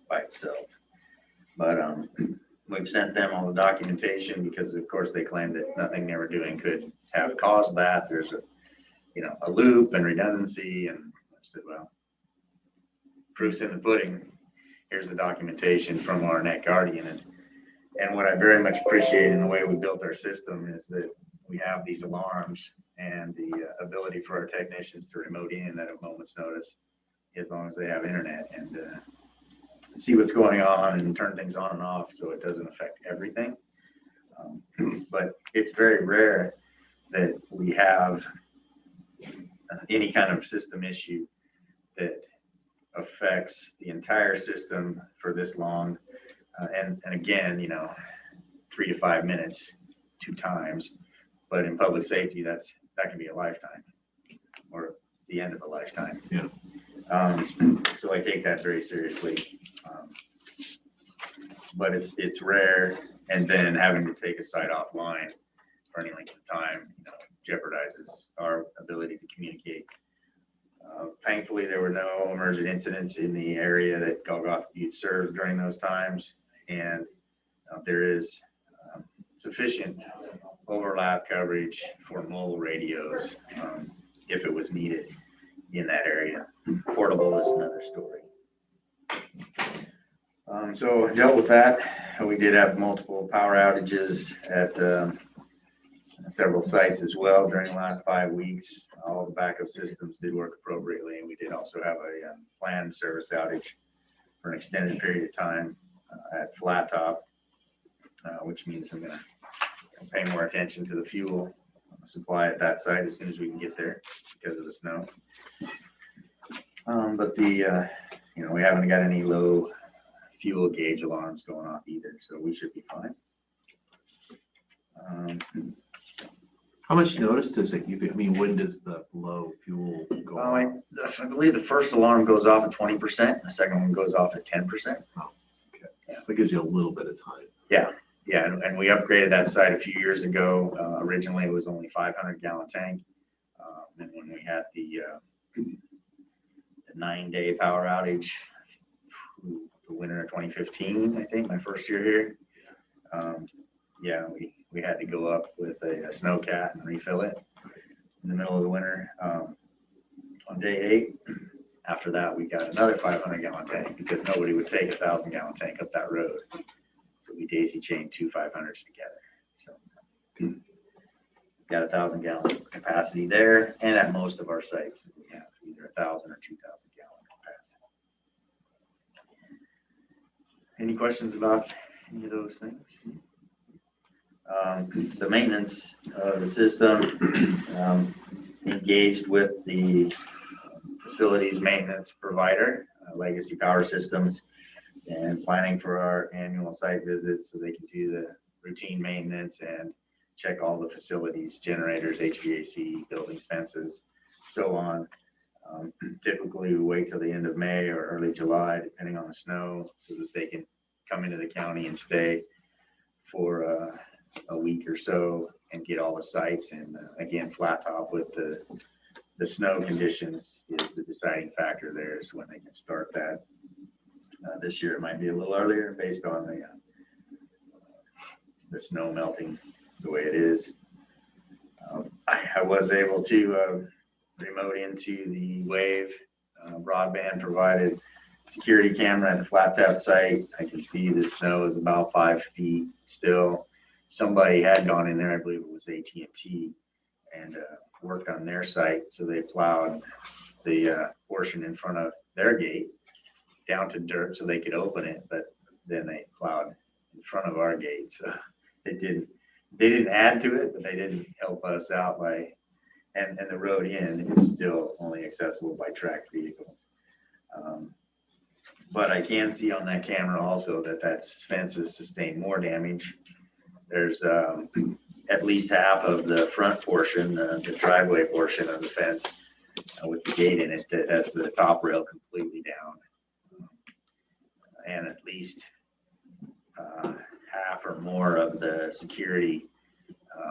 S7: by itself. But we've sent them all the documentation because of course they claimed that nothing they were doing could have caused that. There's a loop and redundancy, and I said, well, proof's in the pudding. Here's the documentation from our net guardian. And what I very much appreciate in the way we built our system is that we have these alarms and the ability for our technicians to remote in at a moment's notice, as long as they have internet, and see what's going on and turn things on and off so it doesn't affect everything. But it's very rare that we have any kind of system issue that affects the entire system for this long. And again, 3 to 5 minutes 2 times, but in public safety, that can be a lifetime or the end of a lifetime.
S3: Yeah.
S7: So I take that very seriously. But it's rare, and then having to take a site offline for any length of time, jeopardizes our ability to communicate. Thankfully, there were no emergent incidents in the area that Golgotha Butte served during those times, and there is sufficient overlap coverage for mobile radios if it was needed. in that area. Portable is another story. So dealt with that. We did have multiple power outages at several sites as well during the last 5 weeks. All the backup systems did work appropriately, and we did also have a planned service outage for an extended period of time at Flat Top, which means I'm going to pay more attention to the fuel supply at that site as soon as we can get there because of the snow. But the we haven't got any low fuel gauge alarms going off either, so we should be fine.
S3: How much notice does it give you? I mean, when does the low fuel go off?
S7: I believe the first alarm goes off at 20%, the second one goes off at 10%.
S3: Okay. That gives you a little bit of time.
S7: Yeah, and we upgraded that site a few years ago. Originally, it was only 500-gallon tank. And when we had the 9-day power outage, the winter of 2015, I think, my first year here, we had to go up with a snowcat and refill it in the middle of the winter. On day 8, after that, we got another 500-gallon tank because nobody would take a 1,000-gallon tank up that road. So we daisy chained 2 500s together. So got a 1,000-gallon capacity there, and at most of our sites, we have either 1,000 or 2,000-gallon capacity. Any questions about any of those things? The maintenance of the system, engaged with the facilities maintenance provider, Legacy Power Systems, and planning for our annual site visits so they can do the routine maintenance and check all the facilities, generators, HVAC, buildings, fences, so on. Typically, we wait till the end of May or early July, depending on the snow, so that they can come into the county and stay for a week or so and get all the sites. And again, Flat Top with the snow conditions is the deciding factor there is when they can start that. This year it might be a little earlier based on the snow melting the way it is. I was able to remote into the Wave broadband provided security camera at the Flat Top site. I can see the snow is about 5 feet still. Somebody had gone in there, I believe it was AT&T, and worked on their site. So they plowed the portion in front of their gate down to dirt so they could open it, but then they plowed in front of our gate. So they didn't add to it, but they didn't help us out by, and the road in is still only accessible by tracked vehicles. But I can see on that camera also that fence has sustained more damage. There's at least half of the front portion, the driveway portion of the fence with the gate in it that has the top rail completely down. And at least half or more of the security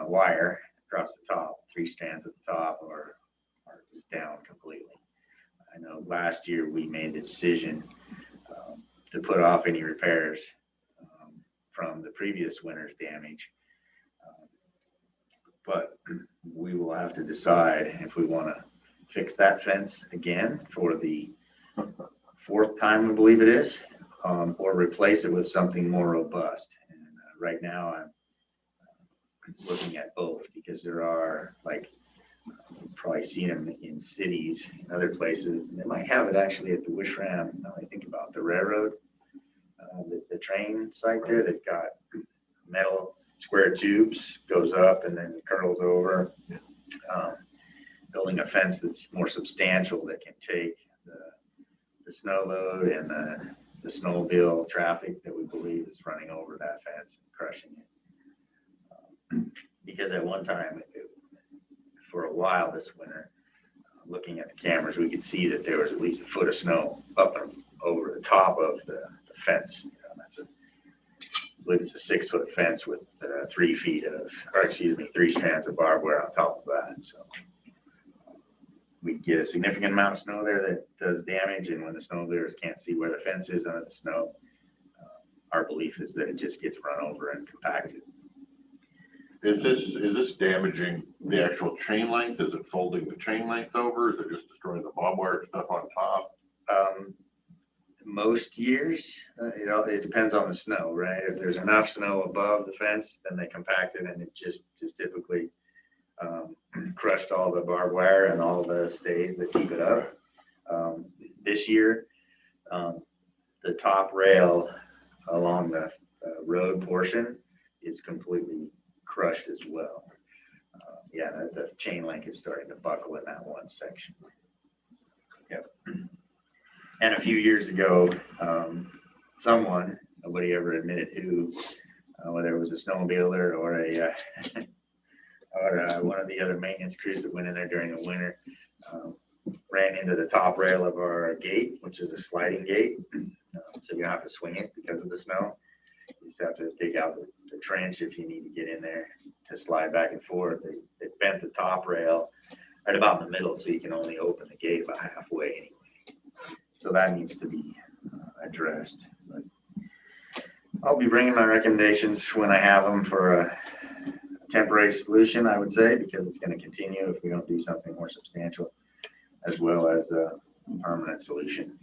S7: wire across the top, 3 strands at the top are just down completely. I know last year we made the decision to put off any repairs from the previous winter's damage. But we will have to decide if we want to fix that fence again for the 4th time, I believe it is, or replace it with something more robust. And right now I'm looking at both because there are, like, you've probably seen them in cities, in other places. They might have it actually at the Wish Ram. Now I think about the railroad, the train site there. They've got metal square tubes, goes up and then curls over. Building a fence that's more substantial that can take the snow load and the snowmobile traffic that we believe is running over that fence and crushing it. Because at one time, for a while this winter, looking at the cameras, we could see that there was at least a foot of snow up and over the top of the fence. You know, I believe it's a 6-foot fence with 3 strands of barbed wire on top of that. So we get a significant amount of snow there that does damage, and when the snowmobilers can't see where the fence is under the snow, our belief is that it just gets run over and compacted.
S4: Is this damaging the actual chain length? Is it folding the chain length over? Is it just destroying the barbed wire stuff on top?
S7: Most years, it depends on the snow, right? If there's enough snow above the fence, then they compact it and it just typically crushed all the barbed wire and all the stays that keep it up. This year, the top rail along the road portion is completely crushed as well. Yeah, the chain link is starting to buckle in that one section. Yep. And a few years ago, someone, nobody ever admitted who, whether it was a snowmobiler or one of the other maintenance crews that went in there during the winter, ran into the top rail of our gate, which is a sliding gate. So you don't have to swing it because of the snow. You just have to dig out the trench if you need to get in there to slide back and forth. They bent the top rail right about in the middle, so you can only open the gate about halfway anyway. So that needs to be addressed. But I'll be bringing my recommendations when I have them for a temporary solution, I would say, because it's going to continue if we don't do something more substantial, as well as a permanent solution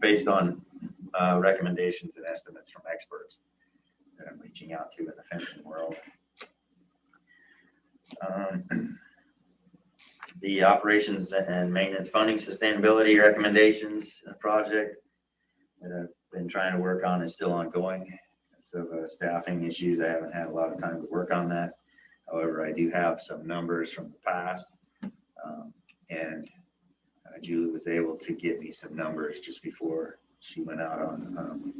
S7: based on recommendations and estimates from experts that I'm reaching out to in the fencing world. The operations and maintenance funding sustainability recommendations project that I've been trying to work on is still ongoing. So staffing issues, I haven't had a lot of time to work on that. However, I do have some numbers from the past, and Julie was able to give me some numbers just before she went out on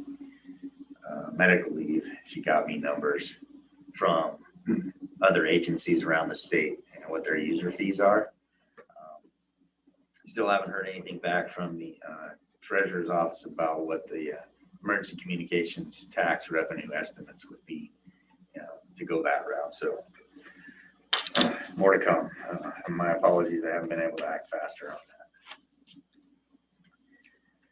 S7: medical leave. She got me numbers from other agencies around the state and what their user fees are. Still haven't heard anything back from the treasurer's office about what the emergency communications tax revenue estimates would be, to go that route. So more to come. My apologies, I haven't been able to act faster on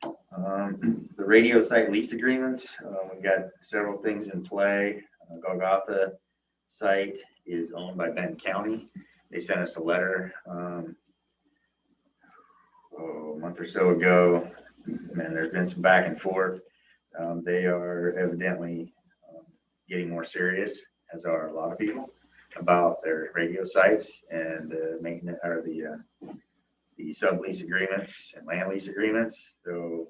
S7: that. The radio site lease agreements, we've got several things in play. Golgotha site is owned by Benton County. They sent us a letter a month or so ago, and there's been some back and forth. They are evidently getting more serious, as are a lot of people, about their radio sites and the maintenance or the sublease agreements and land lease agreements. So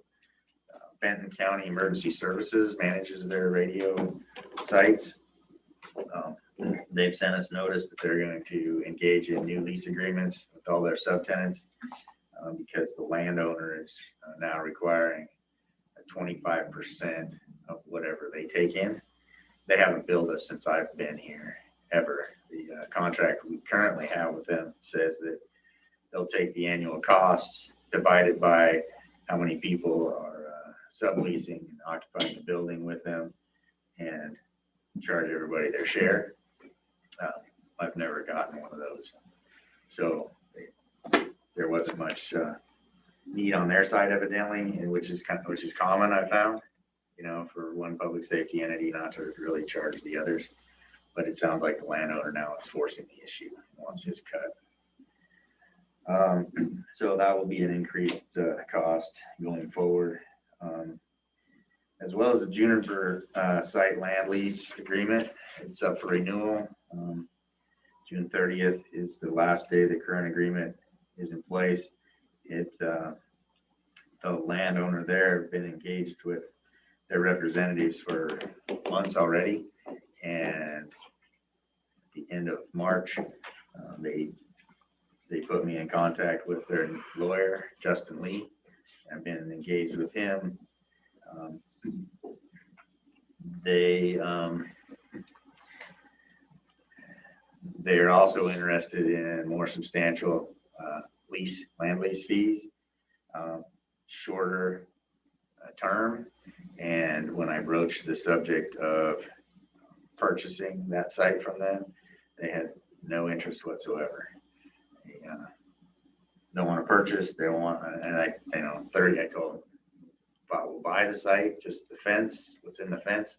S7: Benton County Emergency Services manages their radio sites. They've sent us notice that they're going to engage in new lease agreements with all their subtenants because the landowner is now requiring 25% of whatever they take in. They haven't billed us since I've been here ever. The contract we currently have with them says that they'll take the annual costs divided by how many people are subleasing and occupying the building with them and charge everybody their share. I've never gotten one of those. So there wasn't much need on their side evidently, which is common, I found, for one public safety entity not to really charge the others. But it sounds like the landowner now is forcing the issue and wants his cut. So that will be an increased cost going forward. As well as the Juniper site land lease agreement. It's up for renewal. June 30th is the last day the current agreement is in place. The landowner there have been engaged with their representatives for months already. And at the end of March, they put me in contact with their lawyer, Justin Lee. I've been engaged with him. They're also interested in more substantial land lease fees, shorter term. And when I broached the subject of purchasing that site from them, they had no interest whatsoever. They don't want to purchase. They want, and I told them, we'll buy the site, just the fence, what's in the fence.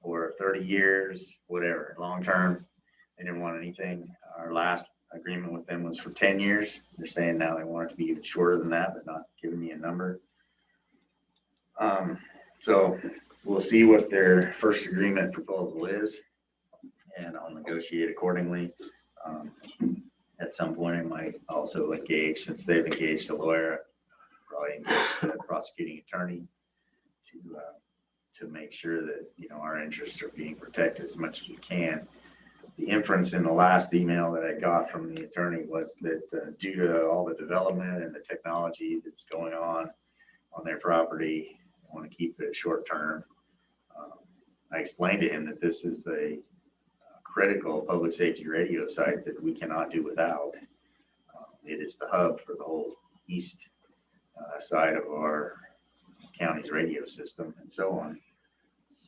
S7: or 30 years, whatever, long term. They didn't want anything. Our last agreement with them was for 10 years. They're saying now they want it to be even shorter than that, but not giving me a number. So we'll see what their first agreement proposal is, and I'll negotiate accordingly. At some point, I might also engage, since they've engaged a lawyer, probably engage a prosecuting attorney to make sure that, you know, our interests are being protected as much as we can. The inference in the last email that I got from the attorney was that due to all the development and the technology that's going on their property, they want to keep it short term. I explained to him that this is a critical public safety radio site that we cannot do without. It is the hub for the whole east side of our county's radio system and so on.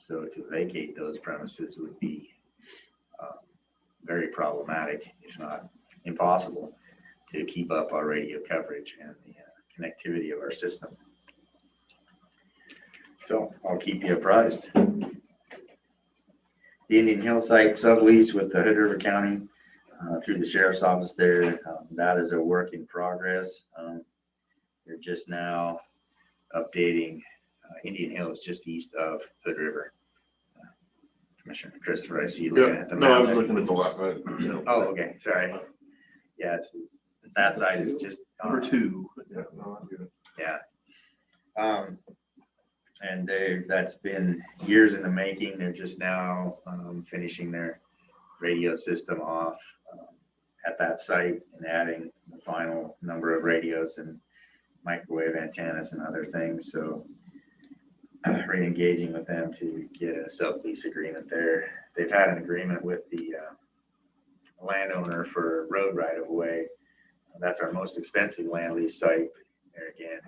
S7: So to vacate those premises would be very problematic, if not impossible, to keep up our radio coverage and the connectivity of our system. So I'll keep you apprised. The Indian Hill site sublease with the Hood River County through the sheriff's office there, that is a work in progress. They're just now updating. Indian Hill is just east of Hood River. Commissioner Christopher, I see you looking at the map.
S4: No, I was looking at the lot, you know.
S7: Oh, okay, sorry. Yeah, it's that side is just.
S3: Number 2.
S4: Yeah, no, I'm good.
S7: Yeah. And that's been years in the making. They're just now finishing their radio system off at that site and adding the final number of radios and microwave antennas and other things. So re-engaging with them to get a sublease agreement there. They've had an agreement with the landowner for road right of way. That's our most expensive land lease site. There again,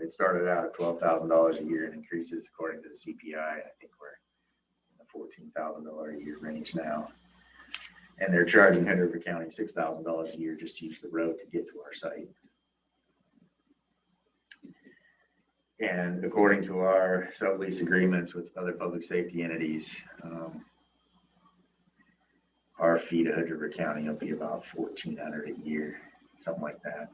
S7: it started out at $12,000 a year and increases according to the CPI. I think we're in the $14,000 a year range now. And they're charging Hood River County $6,000 a year just to use the road to get to our site. And according to our sublease agreements with other public safety entities, our fee to Hood River County will be about $1,400 a year, something like that.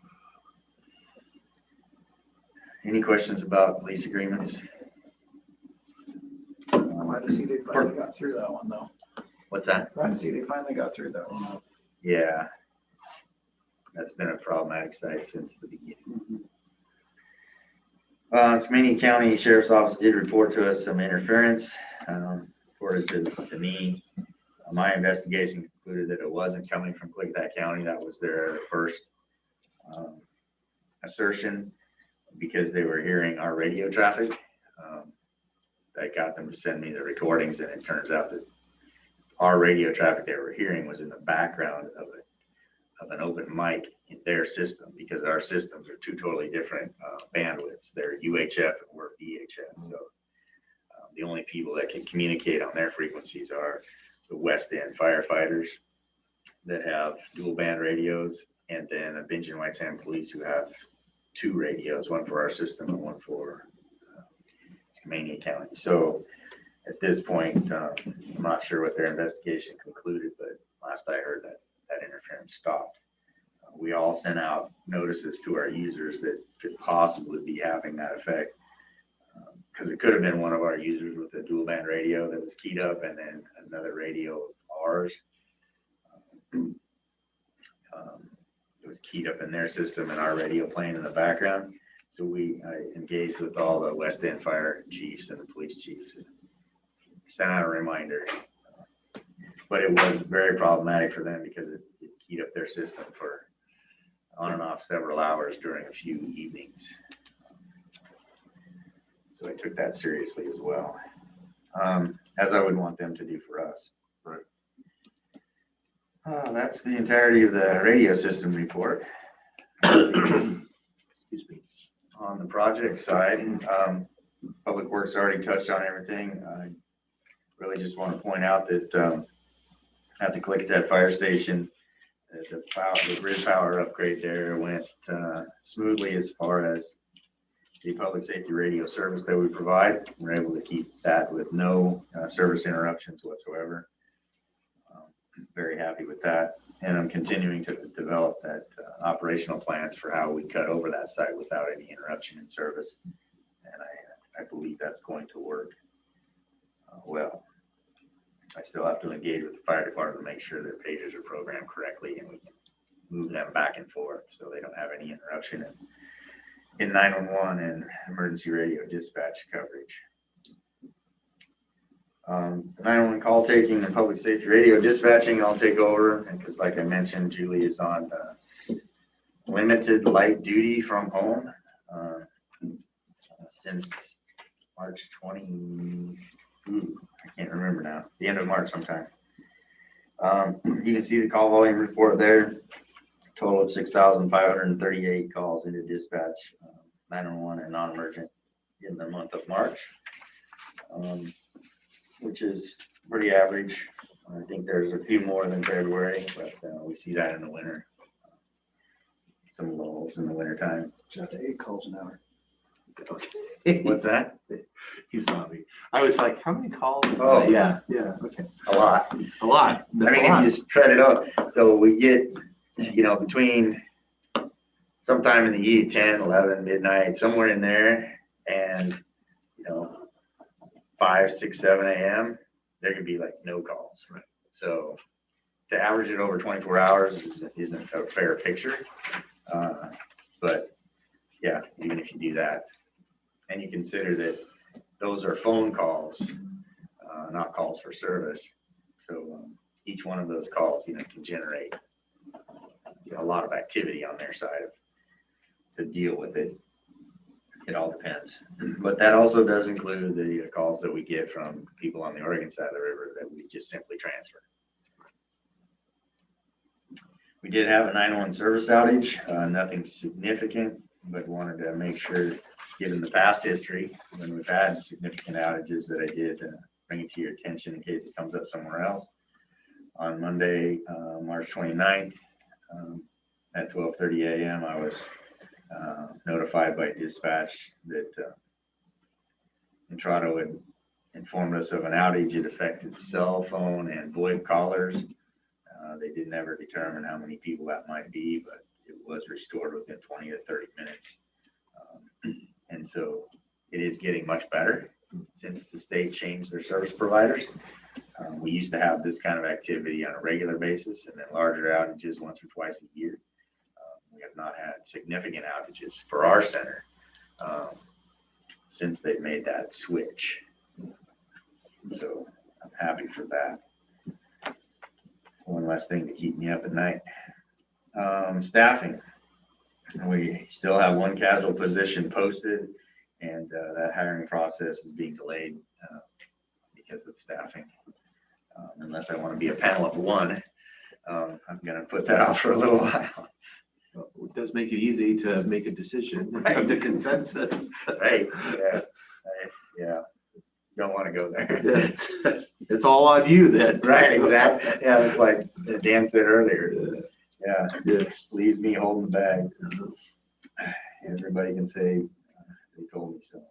S7: Any questions about lease agreements?
S2: I'm glad to see they finally got through that one though.
S7: What's that?
S2: Glad to see they finally got through that one.
S7: Yeah, that's been a problematic site since the beginning. Skamania County Sheriff's Office did report to us some interference, reported to me. My investigation concluded that it wasn't coming from Klickitat County. That was their first assertion, because they were hearing our radio traffic. That got them to send me the recordings, and it turns out that our radio traffic they were hearing was in the background of an open mic in their system, because our systems are two totally different bandwidths. They're UHF and we're VHF. So the only people that can communicate on their frequencies are the West End firefighters that have dual band radios, and then a Bingen White Sand Police who have 2 radios, one for our system and one for Skamania County. So at this point, I'm not sure what their investigation concluded, but last I heard that interference stopped. We all sent out notices to our users that could possibly be having that effect, because it could have been one of our users with a dual band radio that was keyed up, and then another radio of ours it was keyed up in their system and our radio playing in the background. So I engaged with all the West End fire chiefs and the police chiefs and sent out a reminder. But it was very problematic for them because it keyed up their system for on and off several hours during a few evenings. So I took that seriously as well, as I would want them to do for us.
S4: Right.
S7: That's the entirety of the radio system report.
S3: Excuse me.
S7: On the project side, Public Works already touched on everything. I really just want to point out that at the Klickitat Fire Station, the grid power upgrade there went smoothly as far as the public safety radio service that we provide. We're able to keep that with no service interruptions whatsoever. Very happy with that. And I'm continuing to develop that operational plans for how we cut over that site without any interruption in service. And I believe that's going to work well. I still have to engage with the fire department to make sure their pages are programmed correctly and we can move them back and forth so they don't have any interruption in 911 and emergency radio dispatch coverage. 911 call taking and public safety radio dispatching, I'll take over because like I mentioned, Julie is on limited light duty from home since March 20, I can't remember now, the end of March sometime. You can see the call volume report there, total of 6,538 calls into dispatch, 911 and non-emergent in the month of March. Which is pretty average. I think there's a few more than February, but we see that in the winter. Some lulls in the winter time.
S2: Up to 8 calls an hour.
S3: Okay.
S7: What's that?
S3: He saw me. I was like, how many calls?
S7: Oh.
S3: Yeah, okay.
S7: A lot.
S3: A lot.
S7: I
S3: That's
S7: mean,
S3: a lot.
S7: if you just spread it out. So we get, between sometime in the evening, 10, 11, midnight, somewhere in there, and, 5, 6, 7 a.m., there could be like no calls.
S3: Right.
S7: So to average it over 24 hours isn't a fair picture. But yeah, even if you do that, and you consider that those are phone calls, not calls for service. So each one of those calls, can generate a lot of activity on their side to deal with it. It all depends. But that also does include the calls that we get from people on the Oregon side of the river that we just simply transfer. We did have a 911 service outage, nothing significant, but wanted to make sure, given the past history, when we've had significant outages, that I did bring it to your attention in case it comes up somewhere else. On Monday, March 29th, at 12:30 a.m., I was notified by dispatch that Entrado had informed us of an outage. It affected cell phone and VoIP callers. They didn't ever determine how many people that might be, but it was restored within 20 to 30 minutes. And so it is getting much better since the state changed their service providers. We used to have this kind of activity on a regular basis and then larger outages once or twice a year. We have not had significant outages for our center since they've made that switch. So I'm happy for that. One less thing to keep me up at night. Staffing. We still have one casual position posted, and that hiring process is being delayed because of staffing. Unless I want to be a panel of one, I'm going to put that off for a little while.
S3: It does make it easy to make a decision and come to consensus.
S7: Right. Yeah. Don't want to go there.
S3: It's all on you then.
S7: Right, exactly. Yeah, it's like Dan said earlier. Yeah, leaves me holding the bag. Everybody can say they told me so.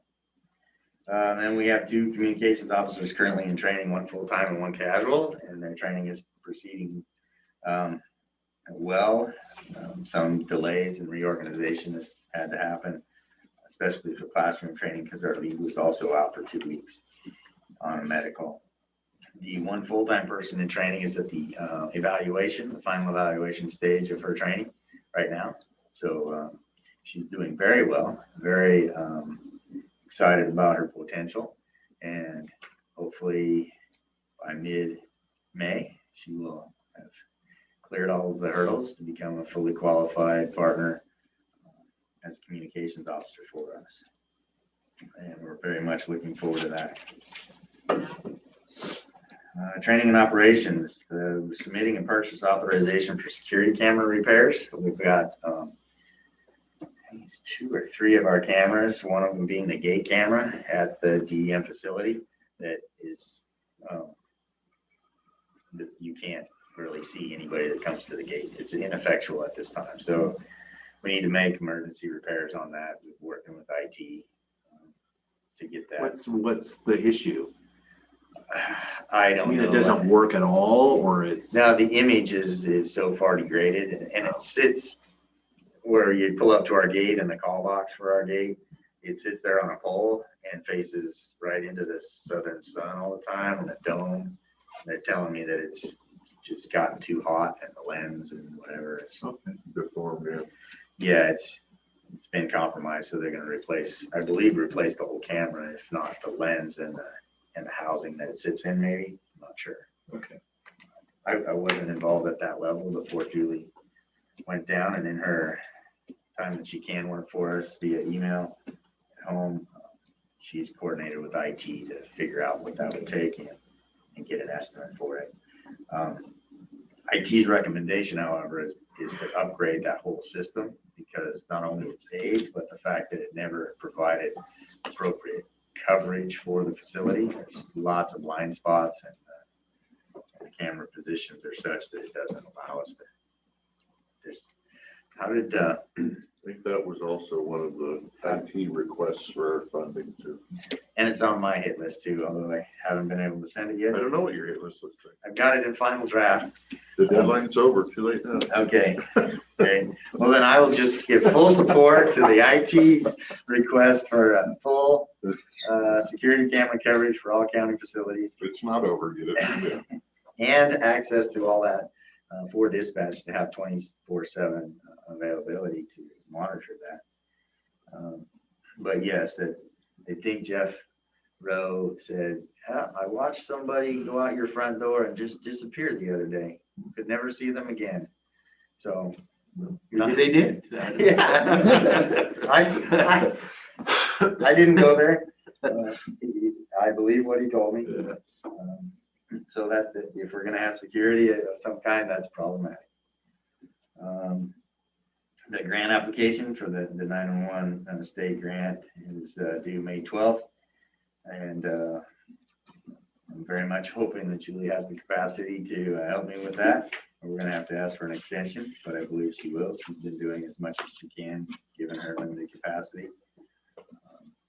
S7: Then we have 2 communications officers currently in training, one full-time and one casual, and their training is proceeding well. Some delays and reorganization has had to happen, especially for classroom training because our lead was also out for 2 weeks on a medical. The one full-time person in training is at the the final evaluation stage of her training right now. So she's doing very well, very excited about her potential, and hopefully by mid-May, she will have cleared all of the hurdles to become a fully qualified partner as a communications officer for us. And we're very much looking forward to that. Training and operations, submitting a purchase authorization for security camera repairs. We've got I think it's 2 or 3 of our cameras, one of them being the gate camera at the DEM facility that is, that you can't really see anybody that comes to the gate. It's ineffectual at this time. So we need to make emergency repairs on that, working with IT to get that.
S3: What's the issue?
S7: I
S3: I
S7: don't
S3: mean,
S7: know.
S3: it doesn't work at all, or it's?
S7: Now, the image is so far degraded, and it sits where you pull up to our gate and the call box for our gate. It sits there on a pole and faces right into the southern sun all the time and the dome. They're telling me that it's just gotten too hot and the lens and whatever.
S4: Deformed, yeah.
S7: Yeah, it's been compromised, so they're gonna replace the whole camera, if not the lens and the housing that it sits in, maybe. I'm not sure.
S3: Okay.
S7: I wasn't involved at that level before Julie went down, and in her time that she can work for us via email at home, she's coordinated with IT to figure out what that would take and get an estimate for it. IT's recommendation, however, is to upgrade that whole system, because not only its age, but the fact that it never provided appropriate coverage for the facility. There's lots of blind spots, and the camera positions are such that it doesn't allow us to. How did
S4: I think that was also one of the IT requests for our funding too.
S7: and it's on my hit list too, although I haven't been able to send it
S4: I
S7: yet.
S4: don't know what your hit list looks like.
S7: I've got it in final draft.
S4: The deadline's over, too late now.
S7: Okay. Okay. Well, then I will just give full support to the IT request for full security camera coverage for all county facilities
S4: It's not over, get it?
S7: and access to all that for dispatch to have 24/7 availability to monitor that. But yes, that I think Jeff Rowe said, yeah, I watched somebody go out your front door and just disappeared the other day. Could never see them again. So.
S5: Maybe they did.
S7: Yeah. I didn't go there. I believe what he told me. So that if we're gonna have security of some kind, that's problematic. The grant application for the 911 state grant is due May 12th. And I'm very much hoping that Julie has the capacity to help me with that. We're gonna have to ask for an extension, but I believe she will. She's been doing as much as she can, given her limited capacity.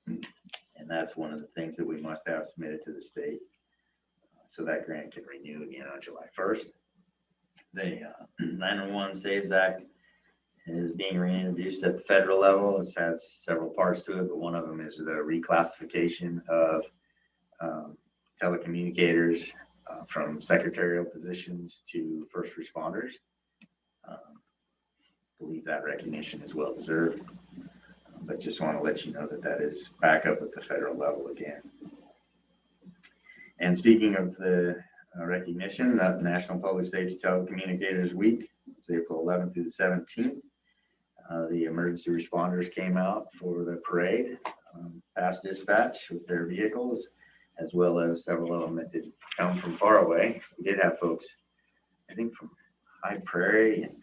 S7: And that's one of the things that we must have submitted to the state. So that grant can renew again on July 1st. The 911 Saves Act is being reintroduced at the federal level. It has several parts to it, but one of them is the reclassification of telecommunicators from secretarial positions to first responders. I believe that recognition is well deserved, but just want to let you know that that is back up at the federal level again. And speaking of the recognition, the National Public Safety Telecommunicators Week is April 11th through the 17th. The emergency responders came out for the parade, past dispatch with their vehicles, as well as several of them that did come from far away. We did have folks, I think from High Prairie and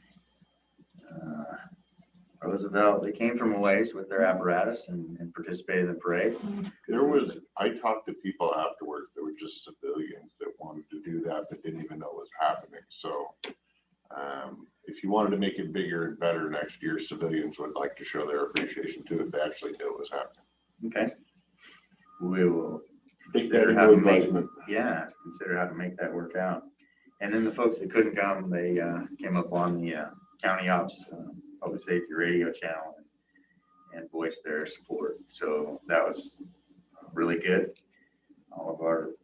S7: Roosevelt. They came from a ways with their apparatus and participated in the parade.
S4: I talked to people afterwards, there were just civilians that wanted to do that didn't even know it was happening. So if you wanted to make it bigger and better next year, civilians would like to show their appreciation too if they actually knew it was happening.
S7: Okay. We will
S4: Take that
S7: consider
S4: into
S7: how to make,
S4: advisement.
S7: consider how to make that work out. And then the folks that couldn't come, they came up on the County Ops Public Safety Radio channel and voiced their support. So that was really good. All of our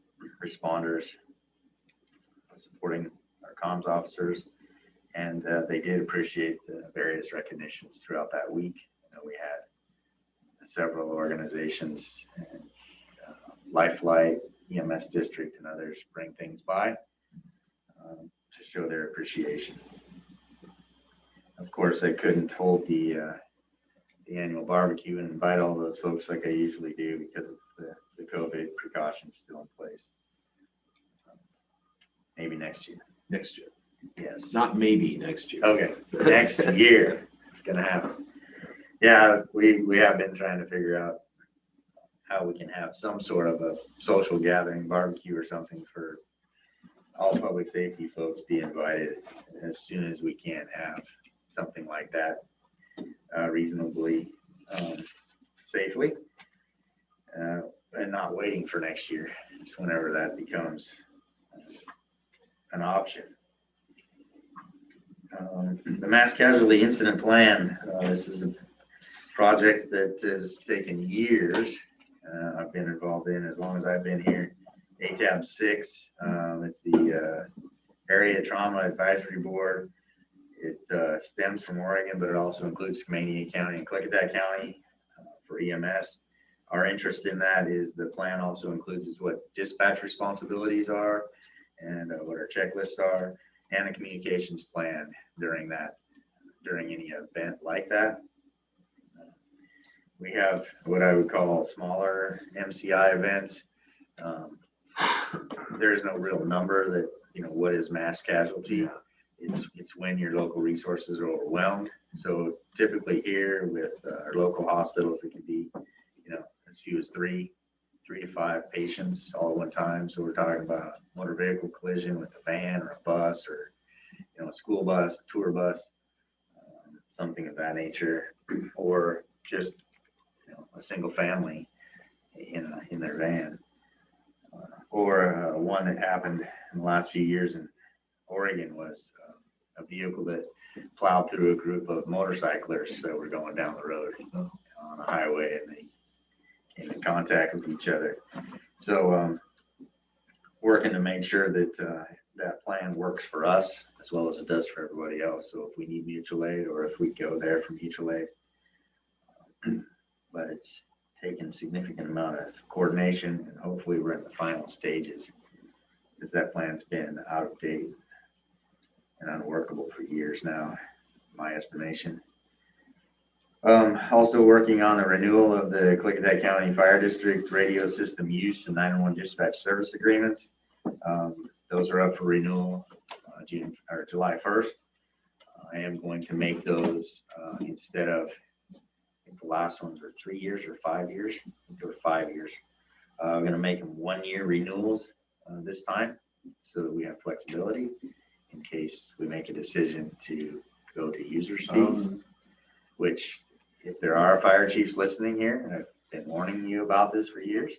S7: responders supporting our comms officers, and they did appreciate the various recognitions throughout that week. We had several organizations, and, Lifelight, EMS District, and others bring things by to show their appreciation. Of course, I couldn't hold the annual barbecue and invite all those folks like I usually do because of the COVID precautions still in place. Maybe next year.
S3: Next year.
S7: Yes.
S3: Not maybe next year.
S7: Okay. Next year it's gonna happen. Yeah, we have been trying to figure out how we can have some sort of a social gathering barbecue or something for all public safety folks be invited as soon as we can have something like that. reasonably safely, and not waiting for next year, just whenever that becomes an option. The mass casualty incident plan, this is a project that has taken years. I've been involved in as long as I've been here. ATAB 6, it's the Area Trauma Advisory Board. It stems from Oregon, but it also includes Skamania County and Klickitat County for EMS. Our interest in that is the plan also includes is what dispatch responsibilities are and what our checklists are, and a communications plan during any event like that. We have what I would call smaller MCI events. There is no real number that, what is mass casualty. It's when your local resources are overwhelmed. So typically here with our local hospitals, it can be, as few as three to five patients all at one time. So we're talking about a motor vehicle collision with a van or a bus or, a school bus, a tour bus, something of that nature, or just, a single family in their van, or one that happened in the last few years in Oregon was a vehicle that plowed through a group of motorcyclists that were going down the road on a highway, and they came in contact with each other. So working to make sure that that plan works for us as well as it does for everybody else. So if we need mutual aid or if we go there for mutual aid, but it's taken a significant amount of coordination, and hopefully we're in the final stages because that plan's been out of date and unworkable for years now, my estimation. Also working on the renewal of the Klickitat County Fire District radio system use and 911 dispatch service agreements. Those are up for renewal July 1st. I am going to make those instead of, I think the last ones were 3 years or 5 years. I think they were 5 years. I'm going to make them 1 year renewals this time so that we have flexibility in case we make a decision to go to user fees, which if there are fire chiefs listening here, and I've been warning you about this for years,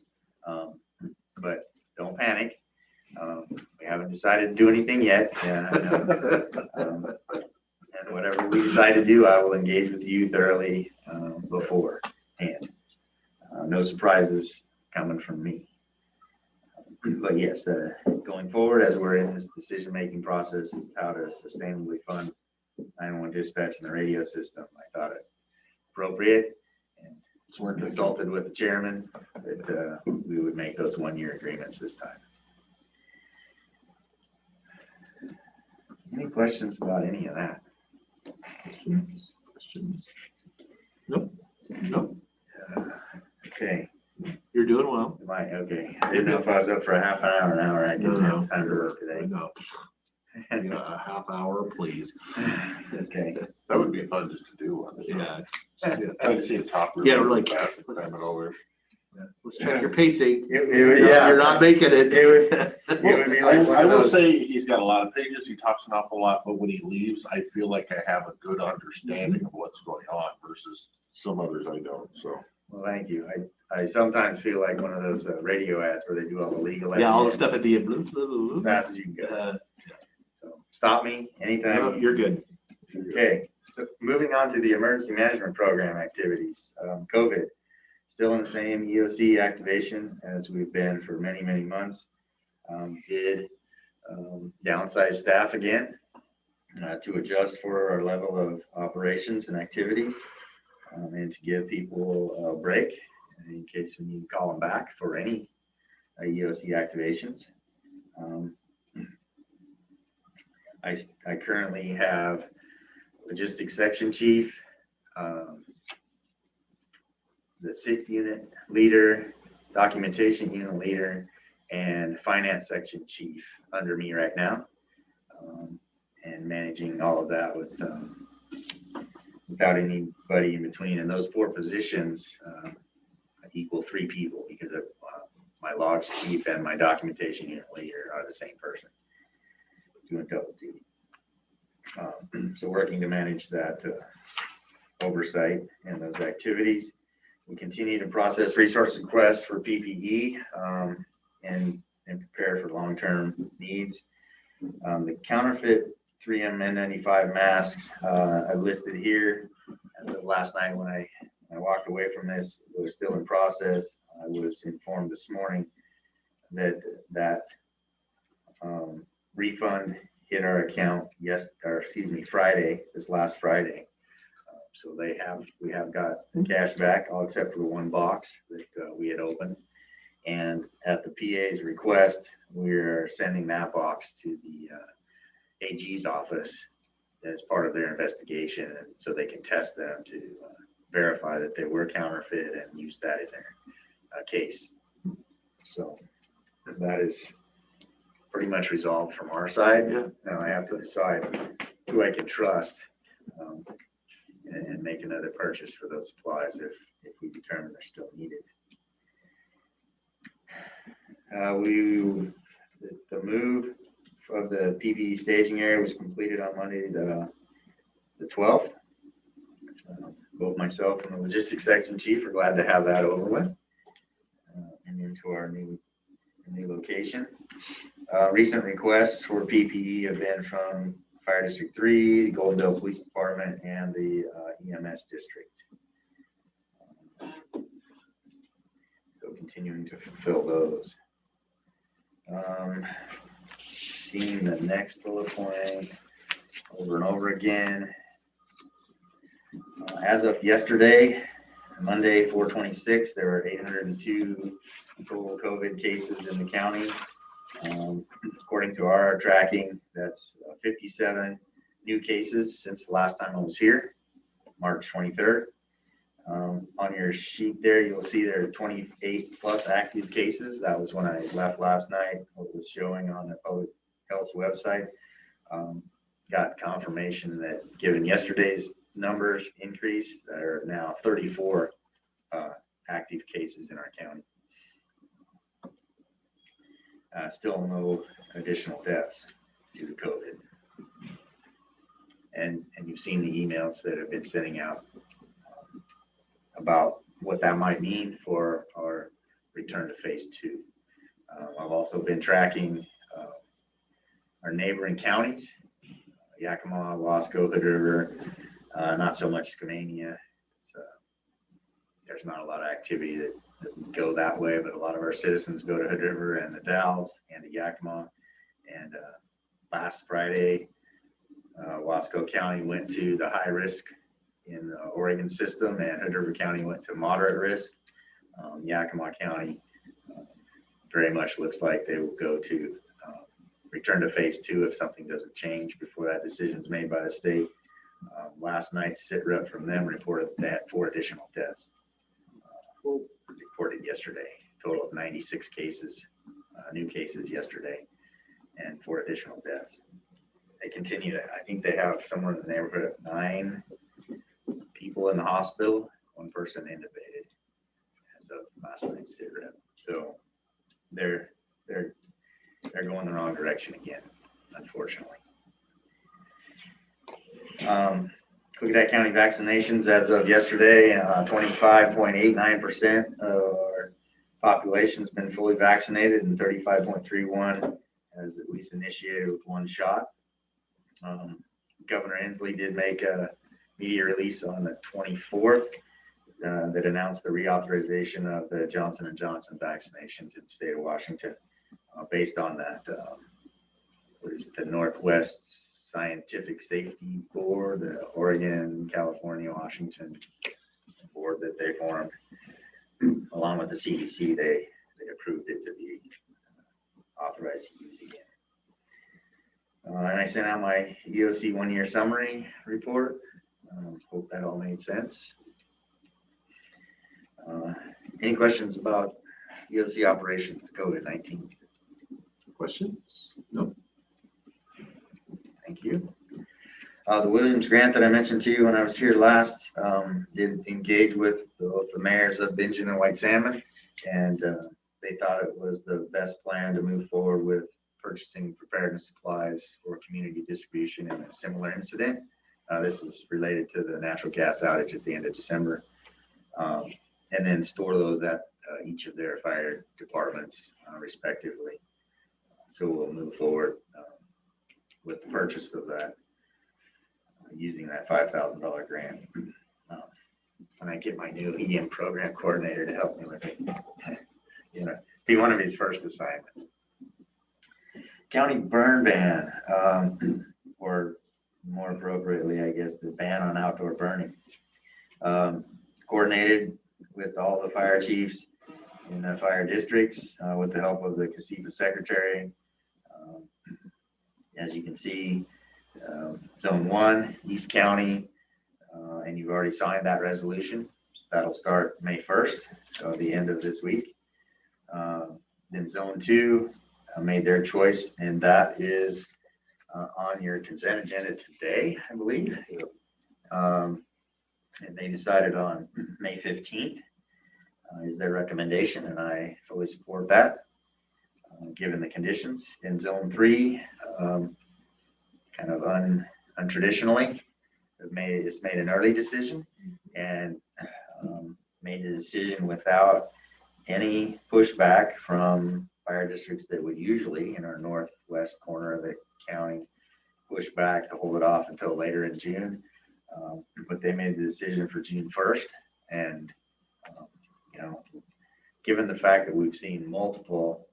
S7: but don't panic. We haven't decided to do anything yet. And whatever we decide to do, I will engage with you thoroughly beforehand. No surprises coming from me. But yes, going forward, as we're in this decision-making process, is how to sustainably fund 911 dispatch and the radio system. I thought it appropriate, and we're consulted with the chairman that we would make those 1 year agreements this time. Any questions about any of that?
S3: Questions? Nope.
S7: Okay.
S3: You're doing well.
S7: Am I okay? I didn't know if I was up for a half an hour. I didn't have time to work today.
S3: No. A half hour, please.
S7: Okay.
S4: That would be fun just to do one.
S3: Yeah.
S4: I'd see a top.
S3: Yeah, we're like,
S4: Time it over.
S3: Let's check your pacing.
S7: Yeah.
S3: You're not making it.
S7: It would be like one
S4: I
S7: of
S4: will
S7: those.
S4: say he's got a lot of pages. He talks an awful lot, but when he leaves, I feel like I have a good understanding of what's going on versus some others I don't. So.
S7: Well, thank you. I sometimes feel like one of those radio ads where they do all the legal.
S3: Yeah, all the
S7: ads
S3: stuff at the end.
S7: as fast as you can go. So stop me anytime.
S3: No, you're good.
S7: Okay, so moving on to the emergency management program activities. COVID, still in the same EOC activation as we've been for many, many months. Did downsize staff again to adjust for our level of operations and activities, and to give people a break in case we need to call them back for any EOC activations. I currently have logistics section chief, the SIC unit leader, documentation unit leader, and finance section chief under me right now, and managing all of that with without anybody in between. And those 4 positions equal 3 people because of my logs chief and my documentation unit leader are the same person doing double duty. So working to manage that oversight in those activities. We continue to process resource requests for PPE and prepare for long-term needs. The counterfeit 3M N95 masks I've listed here. As of last night when I walked away from this, it was still in process. I was informed this morning that refund hit our account Friday, this last Friday. So we have got the cash back, all except for the one box that we had opened. And at the PA's request, we're sending that box to the AG's office as part of their investigation, and so they can test them to verify that they were counterfeit and use that in their case. So that is pretty much resolved from our side.
S5: Yeah.
S7: Now I have to decide who I can trust and make another purchase for those supplies if we determine they're still needed. The move of the PPE staging area was completed on Monday, the 12th. Both myself and the logistics section chief are glad to have that over with and into our new location. Recent requests for PPE have been from Fire District 3, the Goldendale Police Department, and the EMS district. So continuing to fulfill those. Seeing the next bullet point over and over again. As of yesterday, Monday, 4/26, there were 802 total COVID cases in the county. According to our tracking, that's 57 new cases since the last time I was here, March 23rd. On your sheet there, you'll see there are 28 plus active cases. That was when I left last night. What was showing on the public health website. Got confirmation that given yesterday's numbers increased, there are now 34 active cases in our county. Still no additional deaths due to COVID. And you've seen the emails that have been sending out about what that might mean for our return to phase 2. I've also been tracking our neighboring counties, Yakima, Wasco, Hood River, not so much Skamania. There's not a lot of activity that would go that way, but a lot of our citizens go to Hood River and the Dalles and to Yakima. And last Friday, Wasco County went to the high risk in the Oregon system, and Hood River County went to moderate risk. Yakima County very much looks like they will go to return to phase 2 if something doesn't change before that decision is made by the state. Last night's sit rep from them reported that 4 additional deaths reported yesterday. Total of 96 cases, new cases yesterday, and 4 additional deaths. They continue to, I think they have somewhere in the neighborhood of 9 people in the hospital, 1 person intubated as of last night's sit rep. So they're going the wrong direction again, unfortunately. Klickitat County vaccinations as of yesterday, 25.89% of our population has been fully vaccinated, and 35.31% has at least initiated with 1 shot. Governor Inslee did make a media release on the 24th that announced the reauthorization of the Johnson & Johnson vaccinations in the state of Washington based on that, the Northwest Scientific Safety Board, the Oregon, California, Washington board that they formed, along with the CDC, they approved it to be authorized to use again. And I sent out my EOC 1-year summary report. Hope that all made sense. Any questions about EOC operations, COVID-19?
S3: Questions? No.
S7: Thank you. The Williams grant that I mentioned to you when I was here last, did engage with both the mayors of Bingen and White Salmon, and they thought it was the best plan to move forward with purchasing preparedness supplies for community distribution in a similar incident. This is related to the natural gas outage at the end of December. And then store those at each of their fire departments respectively. So we'll move forward with the purchase of that, using that $5,000 grant. When I get my new EM program coordinator to help me with it, you know, be one of his first assignments. County burn ban, or more appropriately, I guess, the ban on outdoor burning. Coordinated with all the fire chiefs in the fire districts with the help of the KC secretary. As you can see, Zone 1, East County, and you've already signed that resolution. So that'll start May 1st, so the end of this week. Then Zone 2 made their choice, and that is on your consent agenda today, I believe. And they decided on May 15th is their recommendation, and I fully support that, given the conditions. In Zone 3, kind of untraditionally, it's made an early decision and made a decision without any pushback from fire districts that would usually, in our northwest corner of the county, push back to hold it off until later in June. But they made the decision for June 1st. And, you know, given the fact that we've seen multiple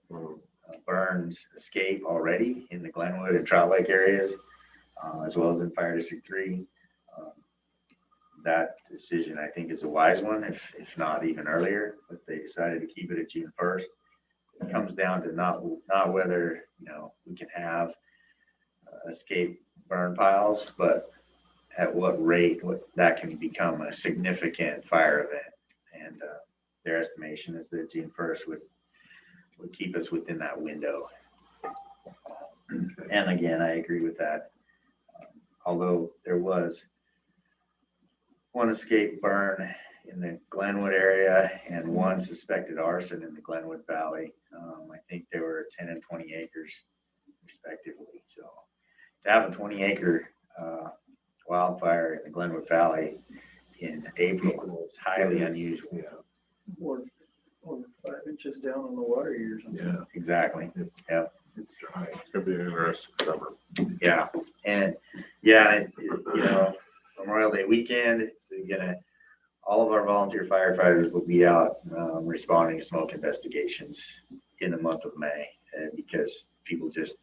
S7: burns escape already in the Glenwood and Trout Lake areas, as well as in Fire District 3, that decision I think is a wise one, if not even earlier. But they decided to keep it at June 1st. It comes down to not whether, you know, we can have escape burn piles, but at what rate that can become a significant fire event. And their estimation is that June 1st would keep us within that window. And again, I agree with that. Although there was one escape burn in the Glenwood area and one suspected arson in the Glenwood Valley. I think they were 10 and 20 acres respectively. So to have a 20-acre wildfire in the Glenwood Valley in April is highly unusual.
S3: Yeah.
S2: Or 5 inches down on the water years.
S3: Yeah.
S7: Exactly.
S3: It's dry.
S4: It's gonna be an interesting summer.
S7: Yeah. And yeah, you know, Memorial Day weekend, it's all of our volunteer firefighters will be out responding to smoke investigations in the month of May, because people just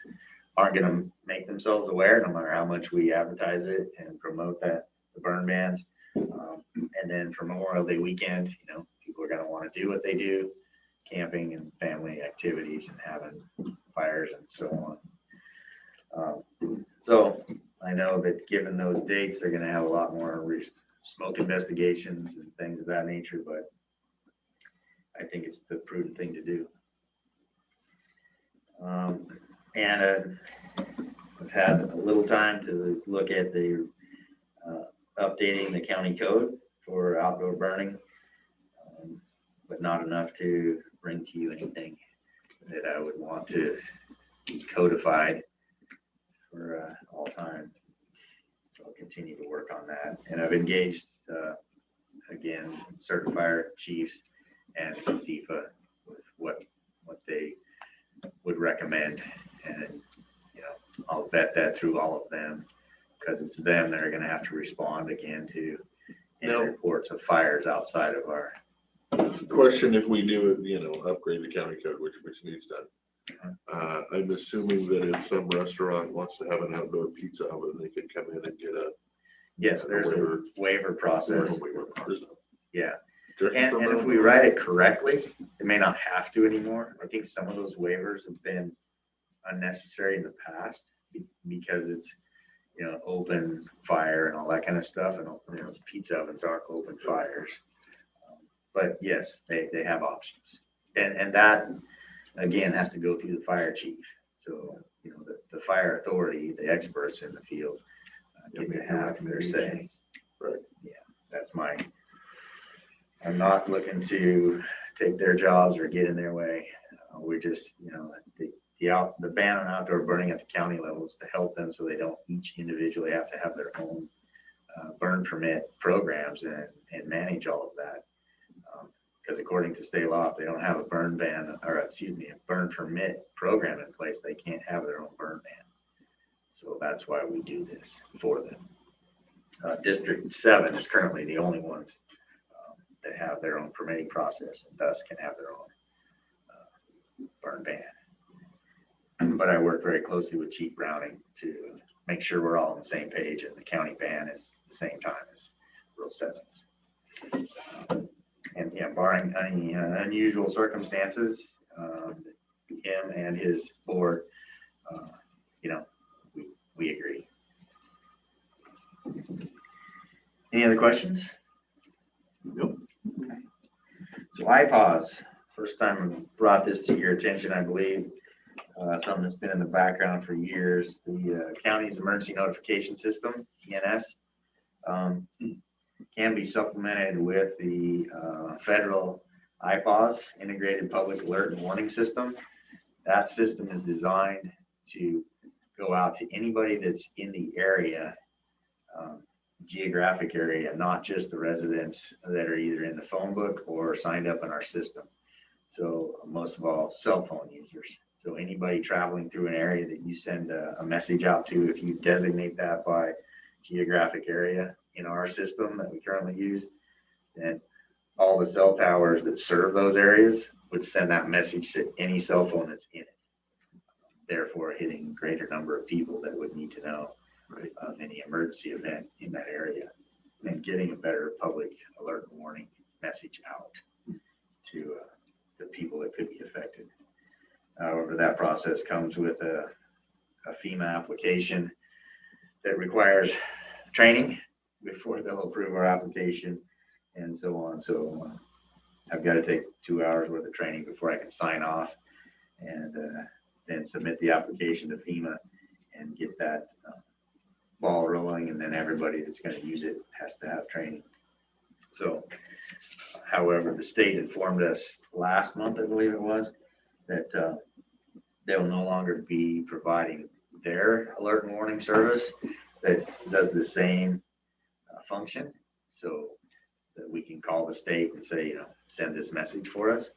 S7: aren't going to make themselves aware, no matter how much we advertise it and promote the burn bans. And then for Memorial Day weekend, you know, people are going to want to do what they do, camping and family activities and having fires and so on. So I know that given those dates, they're going to have a lot more smoke investigations and things of that nature, but I think it's the prudent thing to do. And I've had a little time to look at the updating the county code for outdoor burning, but not enough to bring to you anything that I would want to be codified for all time. So I'll continue to work on that. And I've engaged, again, certain fire chiefs and CFA with what they would recommend. And, you know, I'll vet that through all of them, because it's them that are going to have to respond again to any reports of fires outside of our.
S4: Question, if we do, you know, upgrade the county code, which needs done. I'm assuming that if some restaurant wants to have an outdoor pizza oven, they can come in and get a.
S7: Yes, there's a waiver process. Yeah. And if we write it correctly, it may not have to anymore. I think some of those waivers have been unnecessary in the past because it's, you know, open fire and all that kind of stuff. And, you know, pizza ovens aren't open fires. But yes, they have options. And that, again, has to go through the fire chief. So, you know, the fire authority, the experts in the field, get to have their say.
S4: Right.
S7: Yeah, that's I'm not looking to take their jobs or get in their way. We're just, you know, the ban on outdoor burning at the county level is to help them so they don't each individually have to have their own burn permit programs and manage all of that. Because according to state law, if they don't have a burn ban, or excuse me, a burn permit program in place, they can't have their own burn ban. So that's why we do this for them. District 7 is currently the only ones that have their own permitting process and thus can have their own burn ban. But I work very closely with Chief Browning to make sure we're all on the same page and the county ban is the same time as Rural 7's. And yeah, barring any unusual circumstances, him and his board, we agree. Any other questions?
S3: Nope.
S7: Okay. So iPause, first time I brought this to your attention, I believe, something that's been in the background for years. The county's emergency notification system, ENS, can be supplemented with the federal IPAWS, Integrated Public Alert and Warning System. That system is designed to go out to anybody that's in the area, geographic area, not just the residents that are either in the phone book or signed up in our system. So most of all, cell phone users. So anybody traveling through an area that you send a message out to, if you designate that by geographic area in our system that we currently use, then all the cell towers that serve those areas would send that message to any cell phone that's in it, therefore hitting a greater number of people that would need to know any emergency event in that area and getting a better public alert and warning message out to the people that could be affected. However, that process comes with a FEMA application that requires training before they'll approve our application and so on. So I've got to take 2 hours worth of training before I can sign off and then submit the application to FEMA and get that ball rolling. And then everybody that's going to use it has to have training. So, however, the state informed us last month, I believe it was, that they'll no longer be providing their alert and warning service that does the same function. So that we can call the state and say, send this message for us.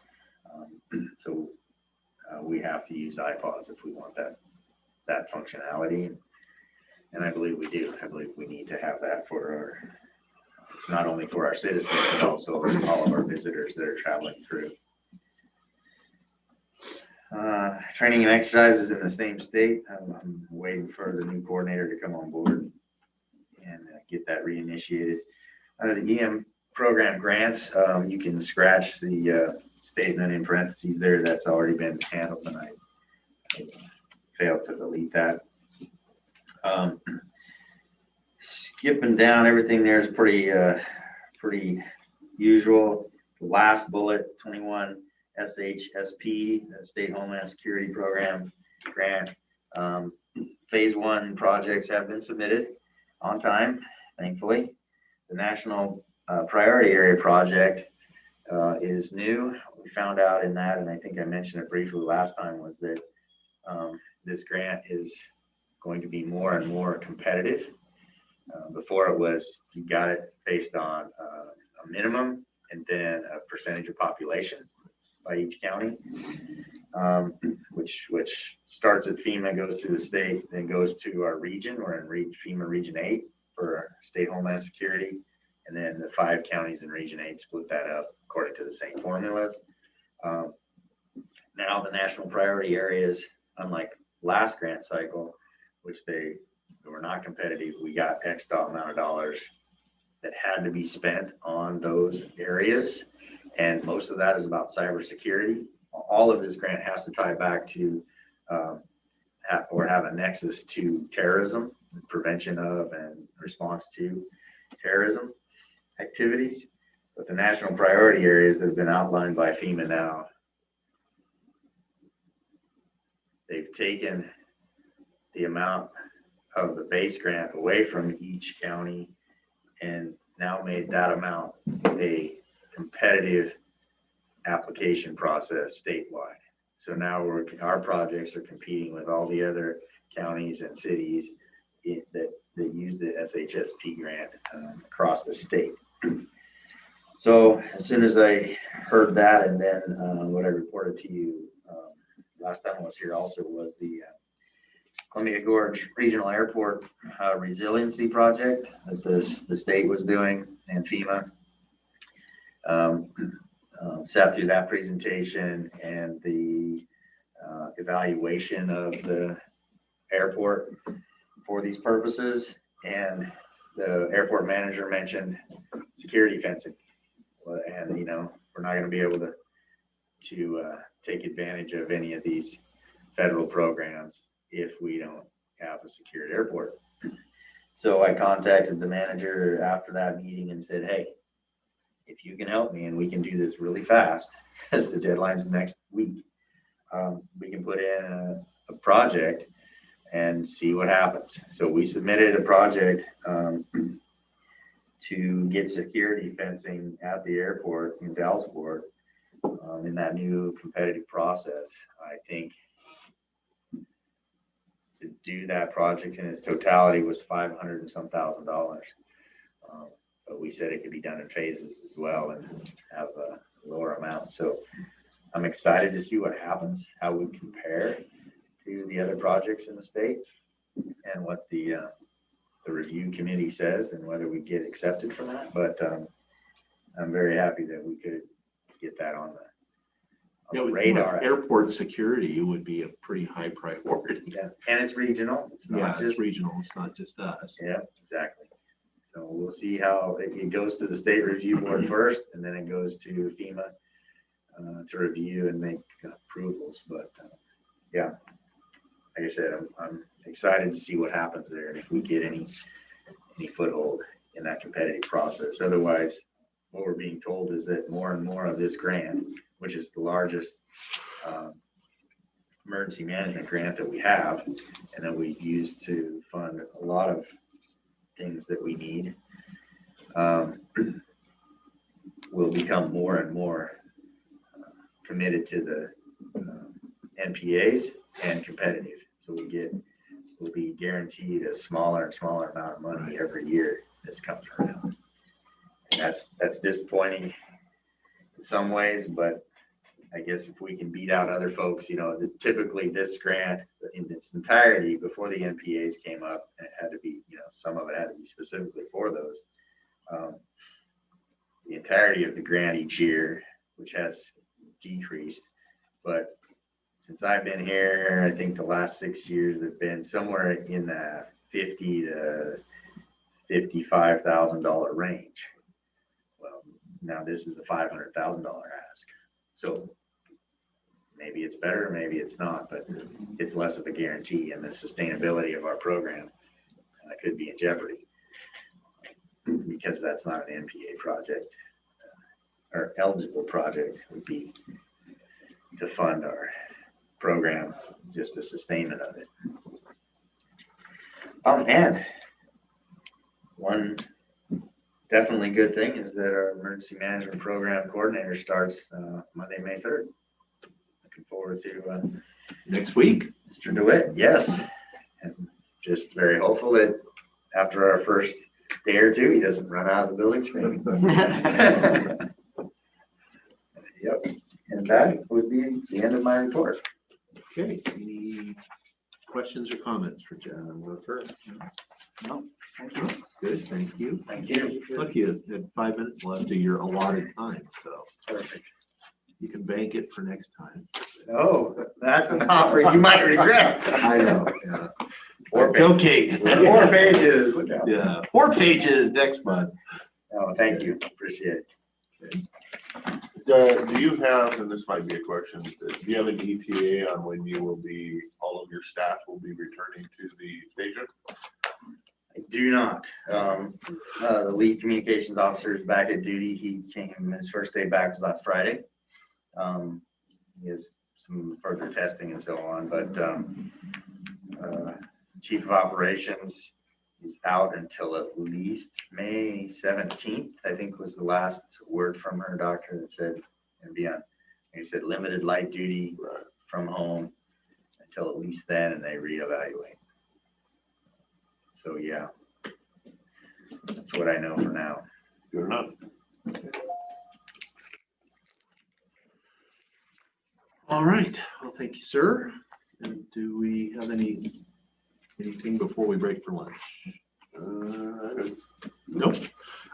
S7: So we have to use iPaws if we want that functionality. And I believe we do. I believe we need to have that for it's not only for our citizens, but also all of our visitors that are traveling through. Training and exercises in the same state. I'm waiting for the new coordinator to come on board and get that reinitiated. The EM program grants, you can scratch the statement in parentheses there. That's already been handled, and I failed to delete that. Skipping down, everything there is pretty usual. The last bullet, 21 SHSP, State Homeland Security Program grant. Phase 1 projects have been submitted on time, thankfully. The National Priority Area Project is new. We found out in that, and I think I mentioned it briefly last time, was that this grant is going to be more and more competitive. Before it was, you got it based on a minimum and then a percentage of population by each county, which starts at FEMA, goes to the state, then goes to our region. We're in FEMA Region 8 for State Homeland Security, and then the 5 counties in Region 8 split that up according to the same formulas. Now the national priority areas, unlike last grant cycle, which they were not competitive, we got X amount of dollars that had to be spent on those areas. And most of that is about cybersecurity. All of this grant has to tie back to have a nexus to terrorism, prevention of and response to terrorism activities. But the national priority areas that have been outlined by FEMA now, they've taken the amount of the base grant away from each county and now made that amount a competitive application process statewide. So now our projects are competing with all the other counties and cities that that use the SHSP grant across the state. So as soon as I heard that, and then what I reported to you last time I was here also was the Columbia Gorge Regional Airport resiliency project that the state was doing, and FEMA. Sat through that presentation and the evaluation of the airport for these purposes, and the airport manager mentioned security fencing. And you know, we're not going to be able to take advantage of any of these federal programs if we don't have a secured airport. So I contacted the manager after that meeting and said, hey, if you can help me and we can do this really fast, because the deadline's next week, we can put in a project and see what happens. So we submitted a project to get security fencing at the airport in Dallasport in that new competitive process. I think to do that project in its totality was $500 and some thousand. But we said it could be done in phases as well and have a lower amount. So I'm excited to see what happens, how we compare to the other projects in the state, and what the review committee says and whether we get accepted for that. But I'm very happy that we could get that on the radar.
S3: Airport security would be a pretty high priority.
S7: Yeah, and it's regional. It's not just
S3: it's regional. It's not just us.
S7: Yeah, exactly. So we'll see how it goes to the state review board first, and then it goes to FEMA to review and make approvals. But yeah, like I said, I'm excited to see what happens there, and if we get any foothold in that competitive process. Otherwise, what we're being told is that more and more of this grant, which is the largest emergency management grant that we have, and that we use to fund a lot of things that we need, will become more and more committed to the NPAs and competitive. So we'll be guaranteed a smaller and smaller amount of money every year this comes around. And that's disappointing in some ways, but I guess if we can beat out other folks, you know, typically this grant in its entirety before the NPAs came up, it had to be, you know, some of it had to be specifically for those. The entirety of the grant each year, which has decreased, but since I've been here, I think the last 6 years have been somewhere in the $50,000 to $55,000 range. Well, now this is a $500,000 ask. So maybe it's better, maybe it's not, but it's less of a guarantee, and the sustainability of our program could be in jeopardy because that's not an NPA project. Our eligible project would be to fund our program, just the sustainment of it. And one definitely good thing is that our emergency management program coordinator starts Monday, May 3rd. Looking forward to
S3: Next week.
S7: Mr. DeWitt. Yes. And just very hopeful that after our first day or two, he doesn't run out of the building screen. Yep. And that would be the end of my report.
S3: Okay. Any questions or comments for John?
S2: No, thank you.
S3: Good. Thank you.
S7: Thank you.
S3: Look, you had 5 minutes left of your allotted time, so
S7: Perfect.
S3: you can bank it for next time.
S7: Oh, that's an offer you might regret.
S3: I know. Yeah.
S7: 4
S3: It's okay.
S7: 4 pages. Look out.
S3: Yeah. 4 pages next month.
S7: Oh, thank you. Appreciate it.
S4: Do you have, and this might be a question, do you have an ETA on when all of your staff will be returning to the station?
S7: I do not. The lead communications officer is back at duty. He came, his first day back was last Friday. He has some further testing and so on, but chief of operations is out until at least May 17th, I think was the last word from her doctor that said, and beyond, he said limited light duty from home until at least then, and they reevaluate. So yeah, That's what I know for now.
S3: Good enough. All right, well, thank you, sir. And do we have anything before we break for lunch? Nope.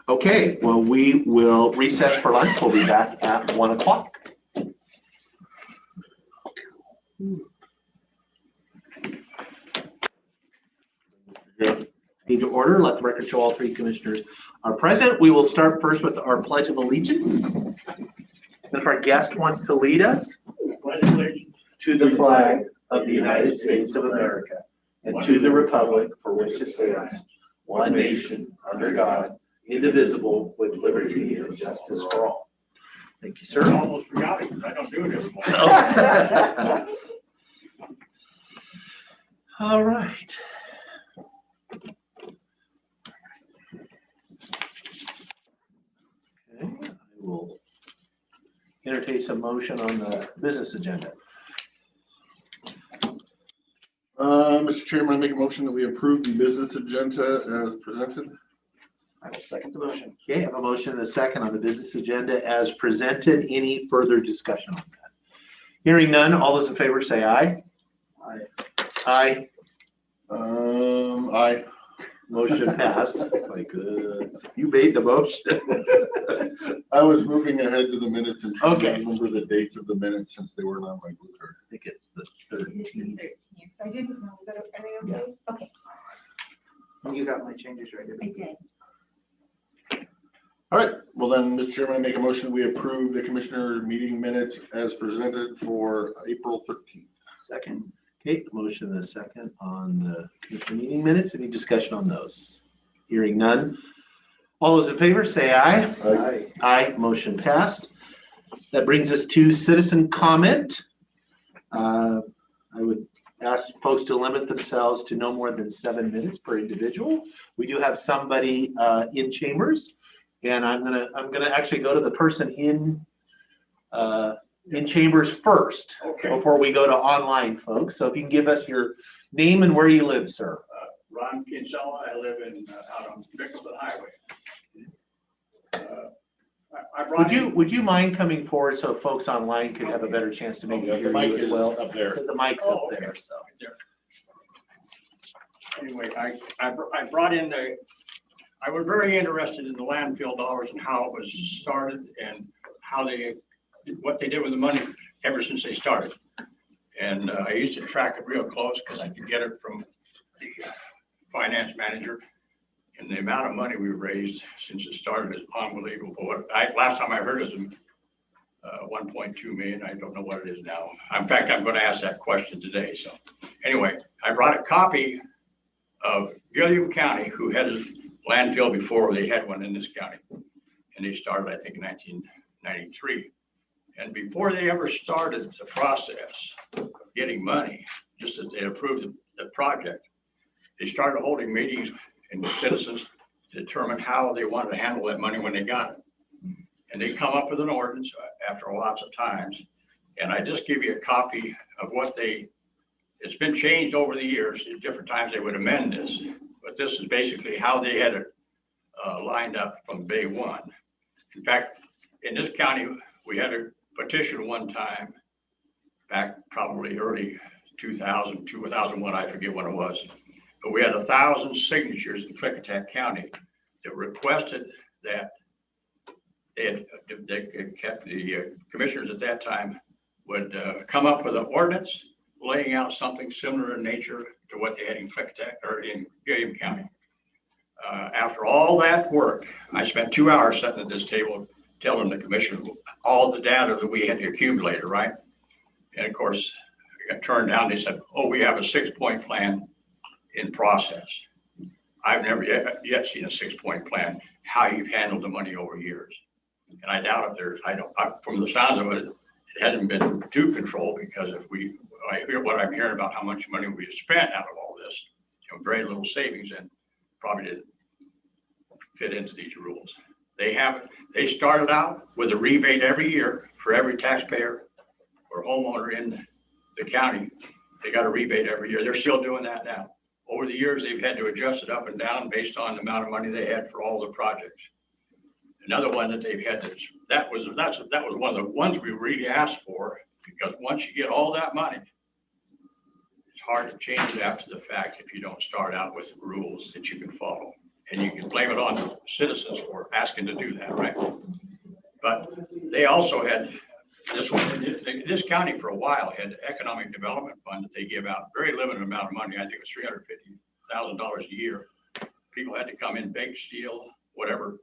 S3: Okay, well, we will recess for lunch. We'll be back at 1 o'clock. Need to order. Let the record show all three commissioners are present. We will start first with our Pledge of Allegiance. If our guest wants to lead us, to the flag of the United States of America and to the republic for which it stands, one nation, under God, indivisible, with liberty and justice for all. Thank you, sir.
S5: I almost forgot it, 'cause I don't do it every morning.
S3: All right. Okay, I will entertain some motion on the business agenda.
S4: Mr. Chairman, I make a motion that we approve the business agenda as presented.
S2: I will second the motion.
S3: Okay, I have a motion and a second on the business agenda as presented. Any further discussion on that? Hearing none, all those in favor say aye.
S2: Aye.
S3: Aye.
S4: Aye.
S3: Motion passed. Like, you made the motion.
S4: I was moving ahead to the minutes and trying to
S3: Okay.
S4: remember the dates of the minutes since they weren't on my blue card.
S3: I think it's the 13th.
S6: I didn't know, but are we okay? Okay,
S2: You got my changes right, didn't
S6: I
S2: you?
S6: did.
S4: All right, well then, Mr. Chairman, I make a motion, we approve the commissioner meeting minutes as presented for April 13th.
S2: Second.
S3: Okay, motion and a second on the commission meeting minutes. Any discussion on those? Hearing none. All those in favor say aye.
S2: Aye.
S3: Aye, motion passed. That brings us to citizen comment. I would ask folks to limit themselves to no more than 7 minutes per individual. We do have somebody in chambers, and I'm gonna actually go to the person in chambers first
S5: Okay,
S3: before we go to online folks. So if you can give us your name and where you live, sir.
S5: Ron Kinsella, I live in, out on Bickelson Highway. I brought in,
S3: Would you mind coming forward so folks online could have a better chance to maybe
S4: The
S3: hear
S4: mic
S3: you as
S4: is
S3: well?
S4: up there.
S3: Because the mic's up there, so.
S5: anyway, I brought in I was very interested in the landfill dollars and how it was started and what they did with the money ever since they started. And I used to track it real close because I could get it from the finance manager. And the amount of money we raised since it started is unbelievable. Last time I heard it was 1.2 million. I don't know what it is now. In fact, I'm going to ask that question today. So anyway, I brought a copy of Gilliam County, who had a landfill before they had one in this county. And they started, I think, in 1993. And before they ever started the process of getting money, just as they approved the project, they started holding meetings and the citizens to determine how they wanted to handle that money when they got it. And they come up with an ordinance after lots of times. And I just give you a copy of it's been changed over the years. At different times they would amend this, but this is basically how they had it lined up from day one. In fact, in this county, we had a petition one time back probably early 2000, 2001, I forget when it was. But we had 1,000 signatures in Klickitat County that requested that the commissioners at that time would come up with an ordinance laying out something similar in nature to what they had in Klickitat or in Gilliam County. After all that work, I spent 2 hours sitting at this table telling the commissioner all the data that we had accumulated, right? And of course, I got turned down. They said, "Oh, we have a 6-point plan in process." I've never yet seen a 6-point plan, how you've handled the money over years. And I doubt if from the sounds of it, it hasn't been too controlled, because I hear what I'm hearing about how much money we spent out of all this, very little savings, and probably didn't fit into these rules. They started out with a rebate every year for every taxpayer or homeowner in the county. They got a rebate every year. They're still doing that now. over the years, they've had to adjust it up and down based on the amount of money they had for all the projects. Another one that they've had to, that was one of the ones we really asked for, because once you get all that money, it's hard to change it after the fact if you don't start out with rules that you can follow. And you can blame it on the citizens for asking to do that, right? But they also had this one, this county for a while had the economic development fund that they give out, very limited amount of money. I think it was $350,000 a year. People had to come in, bake, steal, whatever,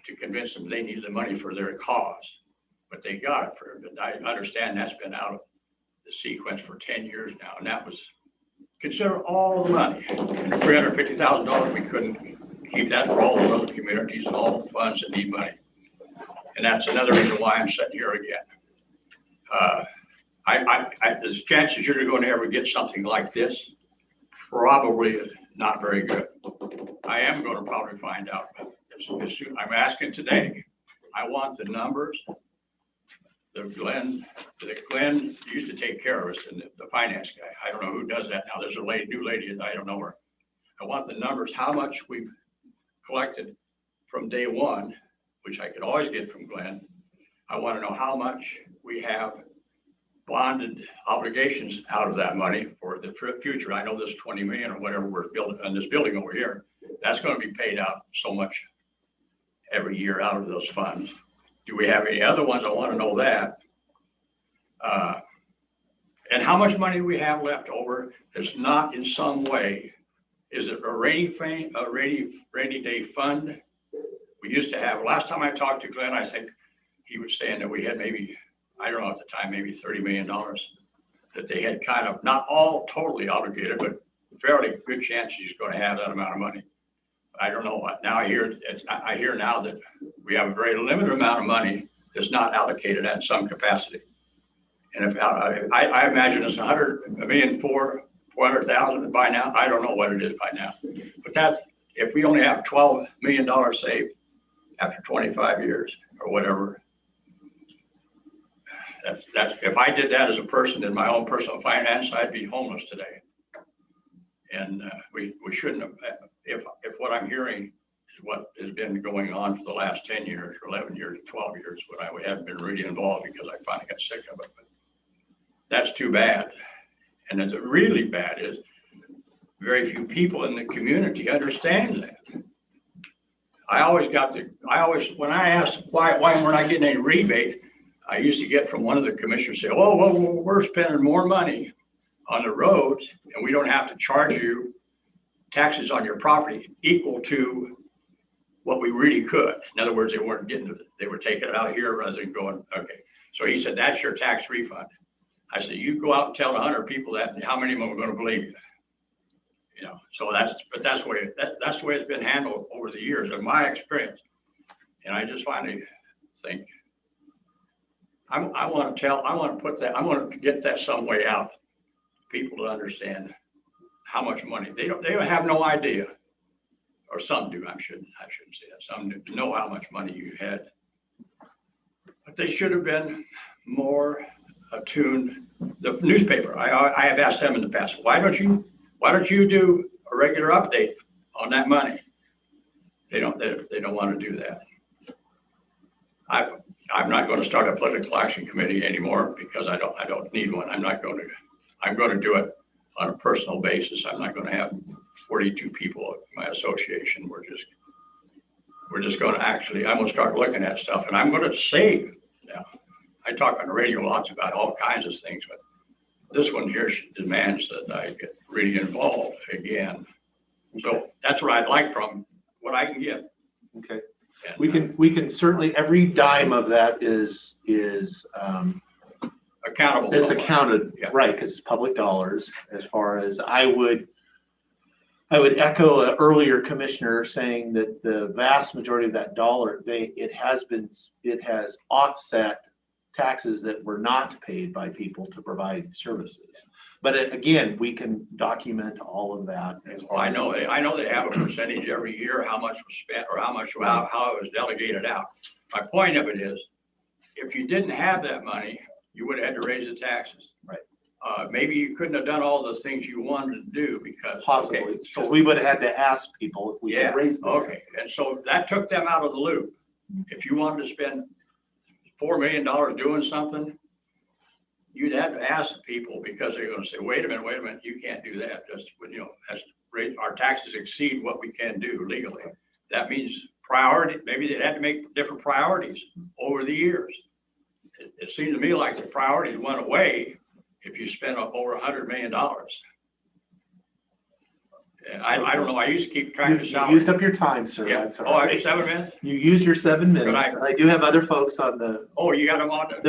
S5: to convince them they needed the money for their cause. But they got it for it. But I understand that's been out of the sequence for 10 years now. And that was, consider all the money. And $350,000, we couldn't keep that for all the other communities and all the funds that need money. And that's another reason why I'm sitting here again. There's chances you're going to ever get something like this, probably not very good. I am going to probably find out. As soon, I'm asking today. I want the numbers. Glenn used to take care of us, and the finance guy. I don't know who does that now. There's a new lady, I don't know her. I want the numbers, how much we've collected from day one, which I could always get from Glenn. I want to know how much we have bonded obligations out of that money for the future. I know this 20 million or whatever we're building on this building over here, that's going to be paid out so much every year out of those funds. Do we have any other ones? I want to know that. And how much money we have left over that's not in some way. Is it a rainy day fund? We used to have, last time I talked to Glenn, I think he was saying that we had maybe, I don't know at the time, maybe $30 million that they had kind of, not all totally obligated, but fairly good chance he's going to have that amount of money. I don't know what, now I hear now that we have a very limited amount of money that's not allocated at some capacity. And if I imagine it's $1,400,000 by now, I don't know what it is by now. But that, if we only have $12 million saved after 25 years or whatever, that's if I did that as a person in my own personal finance, I'd be homeless today. And we shouldn't have, if what I'm hearing is what has been going on for the last 10 years or 11 years, 12 years, when I haven't been really involved because I finally got sick of it. But that's too bad. And it's really bad is very few people in the community understand that. When I asked why we're not getting any rebate, I used to get from one of the commissioners say, oh, well, we're spending more money on the roads and we don't have to charge you taxes on your property equal to what we really could. In other words, they weren't getting it. They were taking it out here rather than going, okay. So he said, that's your tax refund. I said, you go out and tell 100 people that, and how many of them are going to believe you? You know, so that's the way it's been handled over the years in my experience. And I just finally think, I want to get that some way out, people to understand how much money they have no idea, or some do. I shouldn't say that. Some know how much money you had, but they should have been more attuned. The newspaper, I have asked them in the past, why don't you do a regular update on that money? They don't want to do that. I'm not going to start a political action committee anymore because I don't need one. I'm going to do it on a personal basis. I'm not going to have 42 people in my association. We're just going to I'm going to start looking at stuff, and I'm going to save. Yeah, I talk on the radio lots about all kinds of things, but this one here demands that I get really involved again. So that's what I'd like from what I can get.
S3: Okay.
S5: And,
S3: We can certainly, every dime of that is
S5: accountable.
S3: it's accounted,
S5: Yeah.
S3: right, because it's public dollars. As far as I would echo an earlier commissioner saying that the vast majority of that dollar, it has offset taxes that were not paid by people to provide services. But again, we can document all of that.
S5: Well, I know they have a percentage every year, how much was spent or how it was delegated out. My point of it is, if you didn't have that money, you would have had to raise the taxes.
S3: Right.
S5: maybe you couldn't have done all those things you wanted to do because.
S3: Possibly,
S5: okay,
S3: because
S5: so-
S3: we would have had to ask people if we
S5: Yeah,
S3: could raise them.
S5: okay, and so that took them out of the loop. If you wanted to spend $4 million doing something, you'd have to ask the people because they're gonna say, wait a minute, you can't do that. Just, you know, that's, our taxes exceed what we can do legally. That means priority, maybe they had to make different priorities over the years. It seemed to me like the priorities went away if you spent up over $100 million. And I don't know, I used to keep track of
S3: You
S5: salaries.
S3: used up your time, sir.
S5: Yeah,
S3: I'm sorry.
S5: oh, I did 7 minutes?
S3: You used your 7 minutes.
S5: Good,
S3: I do have other folks on the,
S5: Oh, you got them on the.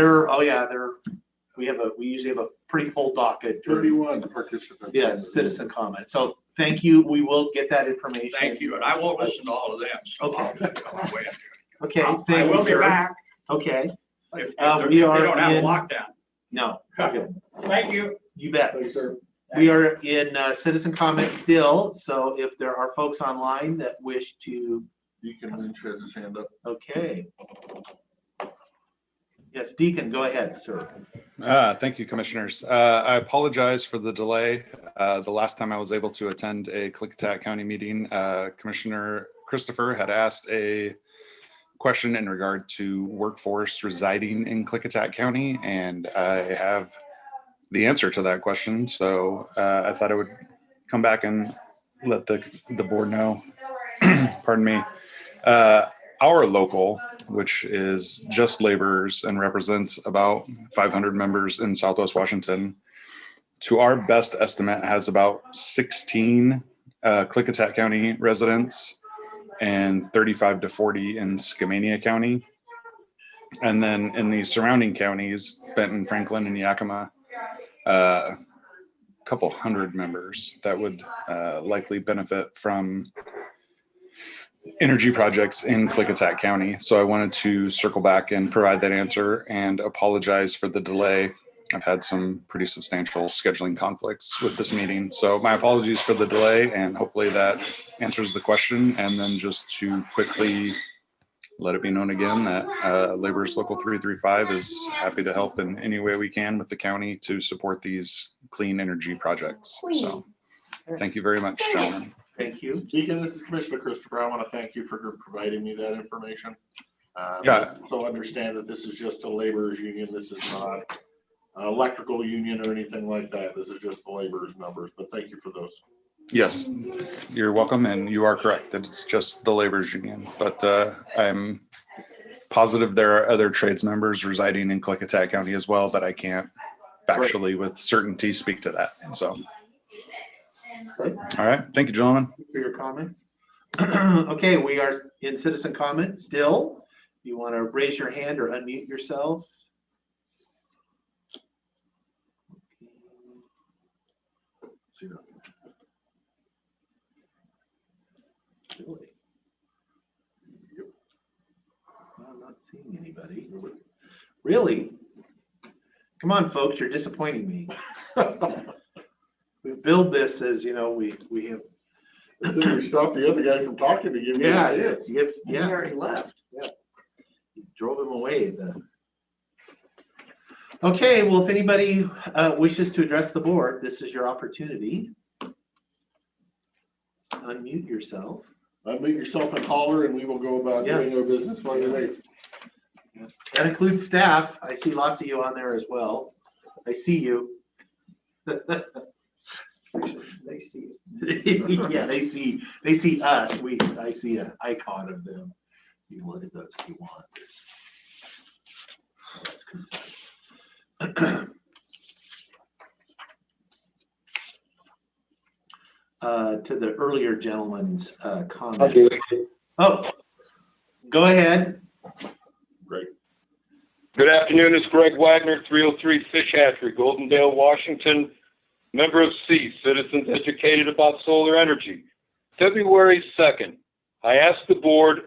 S3: we usually have a pretty full docket. during-
S4: 31 participants.
S3: Yeah, citizen comment. So thank you. We will get that information.
S5: Thank you, and I won't listen to all of them. So I'll
S3: Okay.
S5: just come away.
S3: Okay,
S5: I
S3: thank you,
S5: will be
S3: sir.
S5: back
S3: Okay,
S5: if
S3: we
S5: they
S3: are
S5: don't have a
S3: in-
S5: lockdown.
S3: no,
S5: Thank you.
S3: you bet.
S4: Thanks, sir.
S3: We are in citizen comment still, so if there are folks online that wish to,
S4: Deacon Lynch has his hand up.
S3: okay. Yes, Deacon, go ahead, sir.
S8: Thank you, commissioners. I apologize for the delay. The last time I was able to attend a Klickitat County meeting, Commissioner Christopher had asked a question in regard to workforce residing in Klickitat County, and I have the answer to that question. So I thought I would come back and let the board know. Pardon me. Our local, which is just laborers and represents about 500 members in Southwest Washington, to our best estimate has about 16 Klickitat County residents and 35 to 40 in Skamania County. And then in the surrounding counties, Benton, Franklin, and Yakima, a couple hundred members that would likely benefit from energy projects in Klickitat County. So I wanted to circle back and provide that answer and apologize for the delay. I've had some pretty substantial scheduling conflicts with this meeting. So my apologies for the delay, and hopefully that answers the question. And then just to quickly let it be known again that Laborers Local 335 is happy to help in any way we can with the county to support these clean energy projects. So thank you very much, gentlemen.
S3: Thank you.
S4: Deacon, this is Commissioner Christopher. I want to thank you for providing me that information.
S8: Yeah.
S4: So understand that this is just a laborers union. This is not an electrical union or anything like that. This is just the laborers numbers, but thank you for those.
S8: Yes, you're welcome, and you are correct that it's just the laborers union, but I'm positive there are other trades members residing in Klickitat County as well, but I can't factually with certainty speak to that. So, all right, thank you, gentlemen.
S3: For your comments. Okay, we are in citizen comment still. You want to raise your hand or unmute yourself? Really? I'm not seeing anybody. Really? Come on, folks, you're disappointing me. We build this as, you know, we have.
S4: I think we stopped the other guy from talking to you.
S3: Yeah, it is.
S2: He already left.
S3: Yeah. You drove him away. Okay, well, if anybody wishes to address the board, this is your opportunity. Unmute yourself.
S4: Unmute yourself and holler, and we will go about doing our business while you wait.
S3: That includes staff. I see lots of you on there as well. I see you.
S2: They see it.
S3: Yeah, they see us. I see an icon of them. You can look at those if you want. That's consent. To the earlier gentleman's comment. Oh, go ahead.
S4: Great.
S9: Good afternoon, it's Greg Wagner, 303 Fish Hatchery, Goldendale, Washington. Member of C, Citizens Educated About Solar Energy. February 2nd, I asked the board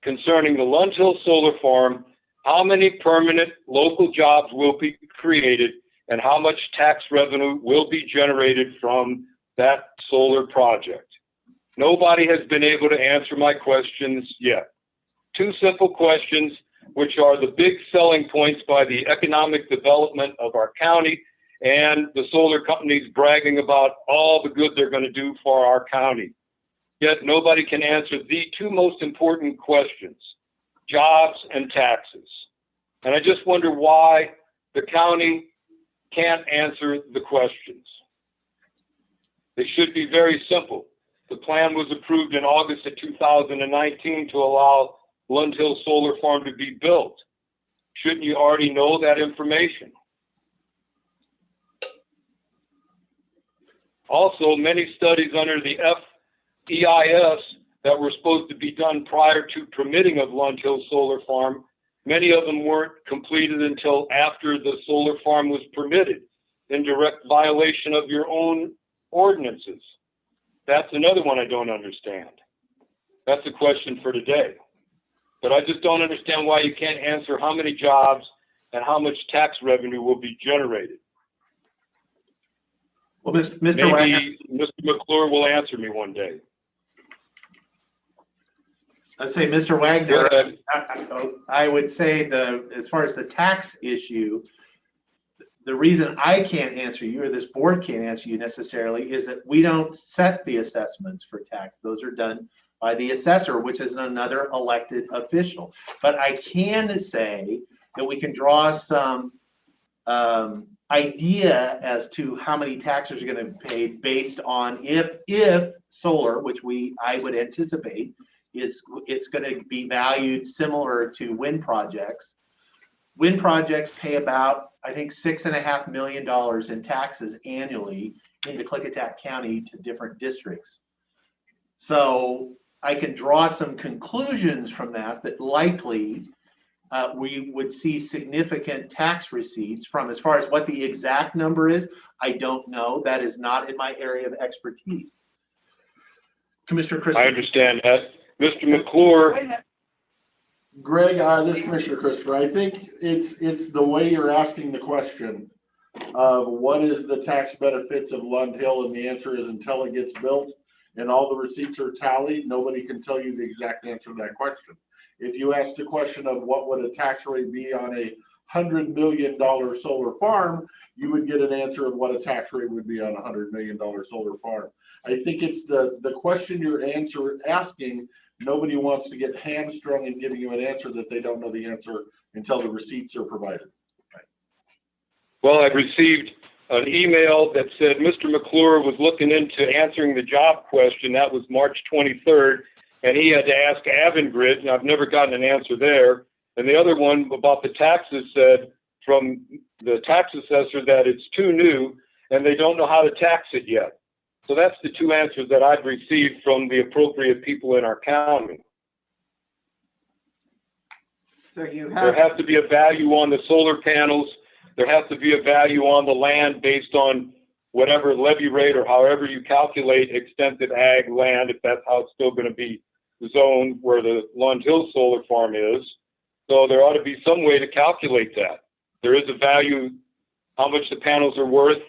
S9: concerning the Lunge Hill Solar Farm, how many permanent local jobs will be created and how much tax revenue will be generated from that solar project. Nobody has been able to answer my questions yet. Two simple questions, which are the big selling points by the economic development of our county and the solar companies bragging about all the good they're going to do for our county. Yet nobody can answer the two most important questions, jobs and taxes. And I just wonder why the county can't answer the questions. They should be very simple. The plan was approved in August of 2019 to allow Lund Hill Solar Farm to be built. Shouldn't you already know that information? Also, many studies under the FEIS that were supposed to be done prior to permitting of Lund Hill Solar Farm, many of them weren't completed until after the solar farm was permitted, in direct violation of your own ordinances. That's another one I don't understand. That's a question for today. But I just don't understand why you can't answer how many jobs and how much tax revenue will be generated.
S3: Well, Mr. Wagner,
S9: Maybe Mr. McClure will answer me one day.
S3: I'd say, Mr. Wagner,
S9: Go ahead.
S3: I would say as far as the tax issue, the reason I can't answer you, or this board can't answer you necessarily, is that we don't set the assessments for tax. Those are done by the assessor, which is another elected official. But I can say that we can draw some idea as to how many taxes are going to be paid based on if solar, which I would anticipate, it's going to be valued similar to wind projects. Wind projects pay about, I think, $6.5 million in taxes annually into Klickitat County to different districts. So I can draw some conclusions from that likely we would see significant tax receipts from. As far as what the exact number is, I don't know. That is not in my area of expertise. Commissioner Christopher.
S9: I understand that. Mr. McClure.
S4: Greg, this is Commissioner Christopher. I think it's the way you're asking the question of what is the tax benefits of Lund Hill, and the answer is until it gets built and all the receipts are tallied, nobody can tell you the exact answer to that question. If you ask the question of what would a tax rate be on a $100 million solar farm, you would get an answer of what a tax rate would be on a $100 million solar farm. I think it's the question you're asking. Nobody wants to get hamstrung in giving you an answer that they don't know the answer until the receipts are provided.
S9: Well, I've received an email that said Mr. McClure was looking into answering the job question. That was March 23rd, and he had to ask Avangrid, and I've never gotten an answer there. And the other one about the taxes said from the tax assessor that it's too new and they don't know how to tax it yet. So that's the two answers that I've received from the appropriate people in our county.
S2: So
S9: there has to be a value on the solar panels. There has to be a value on the land based on whatever levy rate or however you calculate extensive ag land, if that's how it's still going to be zoned where the Lund Hill Solar Farm is. So there ought to be some way to calculate that. There is a value, how much the panels are worth.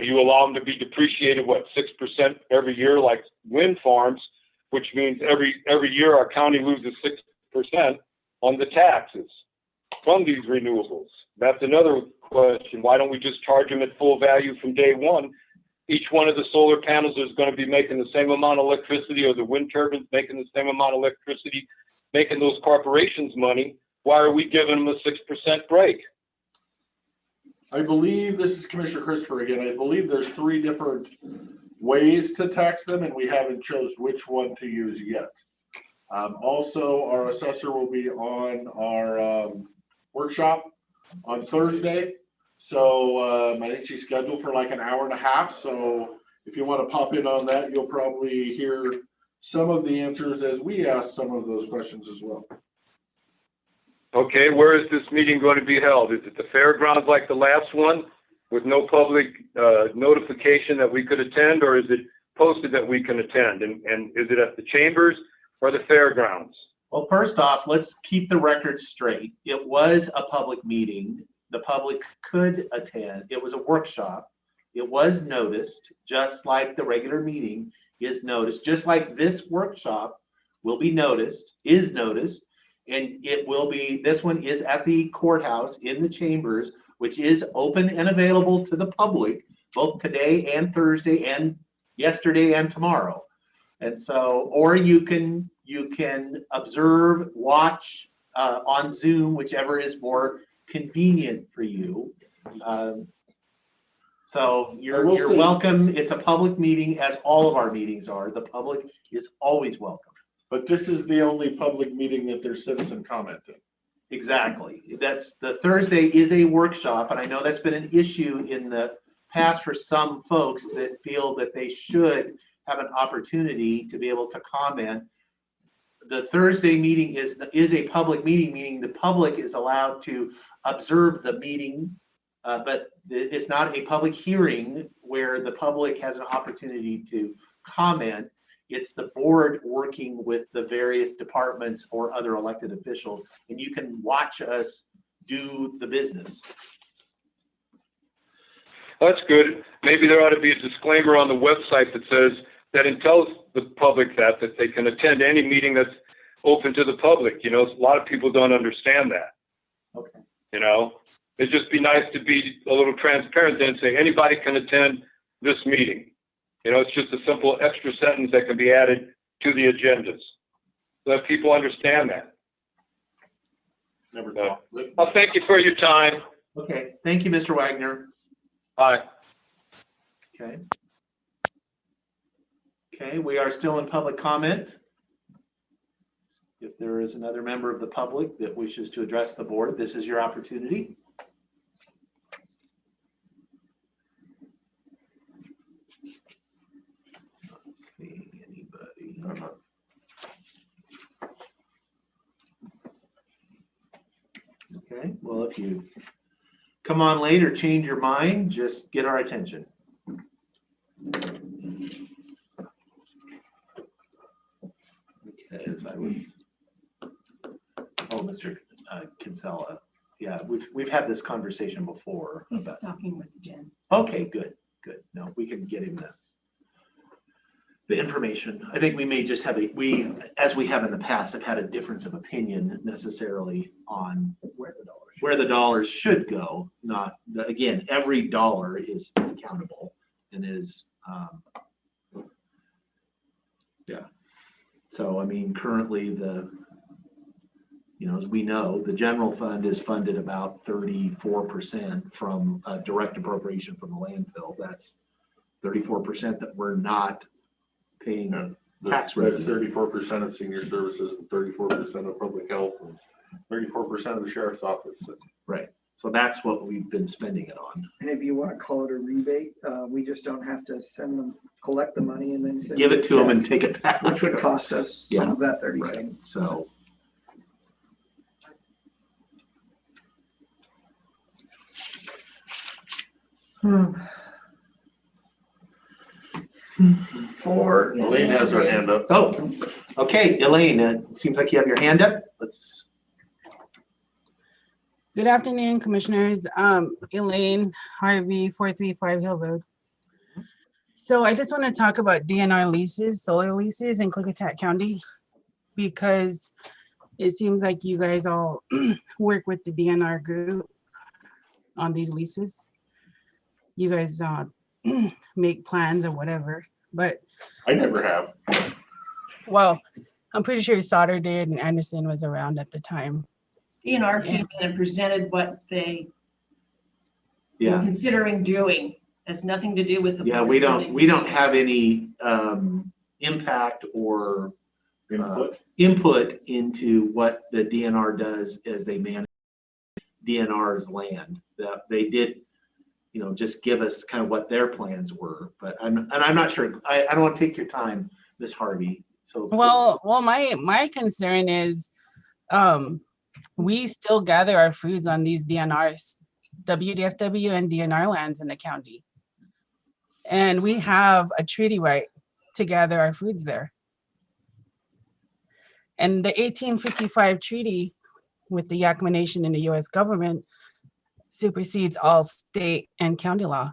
S9: You allow them to be depreciated, 6% every year, like wind farms, which means every year our county loses 6% on the taxes from these renewables. That's another question. Why don't we just charge them at full value from day one? Each one of the solar panels is going to be making the same amount of electricity, or the wind turbines making the same amount of electricity, making those corporations money. Why are we giving them a 6% break?
S4: I believe, this is Commissioner Christopher again, I believe there's 3 different ways to tax them, and we haven't chosen which one to use yet. Also, our assessor will be on our workshop on Thursday. So I think she's scheduled for like an hour and a half. So if you want to pop in on that, you'll probably hear some of the answers as we ask some of those questions as well.
S9: Okay, where is this meeting going to be held? Is it the fairgrounds like the last one with no public notification that we could attend, or is it posted that we can attend? And is it at the chambers or the fairgrounds?
S3: Well, first off, let's keep the record straight. It was a public meeting. The public could attend. It was a workshop. It was noticed, just like the regular meeting is noticed, just like this workshop will be noticed, is noticed. And it will be, this one is at the courthouse in the chambers which is open and available to the public, both today and Thursday and yesterday and tomorrow. And so, or you can observe, watch on Zoom, whichever is more convenient for you. So you're welcome. It's a public meeting, as all of our meetings are. The public is always welcome.
S4: But this is the only public meeting that there's citizen comment in.
S3: Exactly. That's, the Thursday is a workshop, and I know that's been an issue in the past for some folks that feel that they should have an opportunity to be able to comment. The Thursday meeting is a public meeting, meaning the public is allowed to observe the meeting, but it's not a public hearing where the public has an opportunity to comment. It's the board working with the various departments or other elected officials, and you can watch us do the business.
S9: That's good. Maybe there ought to be a disclaimer on the website that says that it tells the public that they can attend any meeting that's open to the public. You know, a lot of people don't understand that.
S3: Okay.
S9: You know, it'd just be nice to be a little transparent and say anybody can attend this meeting. You know, it's just a simple extra sentence that can be added to the agendas so that people understand that.
S4: Never
S9: So,
S4: thought.
S9: I'll thank you for your time.
S3: Okay. Thank you, Mr. Wagner.
S9: Bye.
S3: Okay. Okay, we are still in public comment. If there is another member of the public that wishes to address the board, this is your opportunity. Not seeing anybody. Okay, well, if you come on late or change your mind, just get our attention. As I was, Mr. Kinsella, yeah, we've had this conversation before.
S6: He's
S3: about.
S6: talking with Jen.
S3: Okay, good. No, we can get him the information. I think we may just have as we have in the past, have had a difference of opinion necessarily on where the dollars should go. Not, again, every dollar is accountable and is, yeah. So, I mean, currently as we know, the general fund is funded about 34% from a direct appropriation from the landfill. That's 34% that we're not paying tax
S4: That's
S3: revenue.
S4: 34% of senior services and 34% of public health and 34% of the sheriff's office.
S3: Right. So that's what we've been spending it on.
S2: And if you want to call it a rebate, we just don't have to collect the money and then send
S3: Give it to them
S2: a
S3: and
S2: check,
S3: take it back.
S2: which would cost us some of that 30
S3: Right.
S2: cents.
S3: So.
S2: For
S4: Elaine has her hand up.
S3: Oh, okay, Elaine, it seems like you have your hand up. Let's.
S10: Good afternoon, Commissioners. Elaine Harvey, 435 Hill Road. So I just want to talk about DNR leases, solar leases in Klickitat County, because it seems like you guys all work with the DNR group on these leases. You guys make plans or whatever, but
S4: I never have.
S10: well, I'm pretty sure Sauter did and Anderson was around at the time.
S6: DNR came in and presented what they were
S3: Yeah,
S6: considering doing. Has nothing to do with the.
S3: yeah, we don't have any impact or input into what the DNR does as they manage DNR's land. That they did, just give us kind of what their plans were, but I'm not sure. I don't want to take your time, Ms. Harvey. So
S10: Well, my concern is, we still gather our foods on these DNRs, WDFW and DNR lands in the county. And we have a treaty right to gather our foods there. And the 1855 treaty with the Yakama Nation and the US government supersedes all state and county law.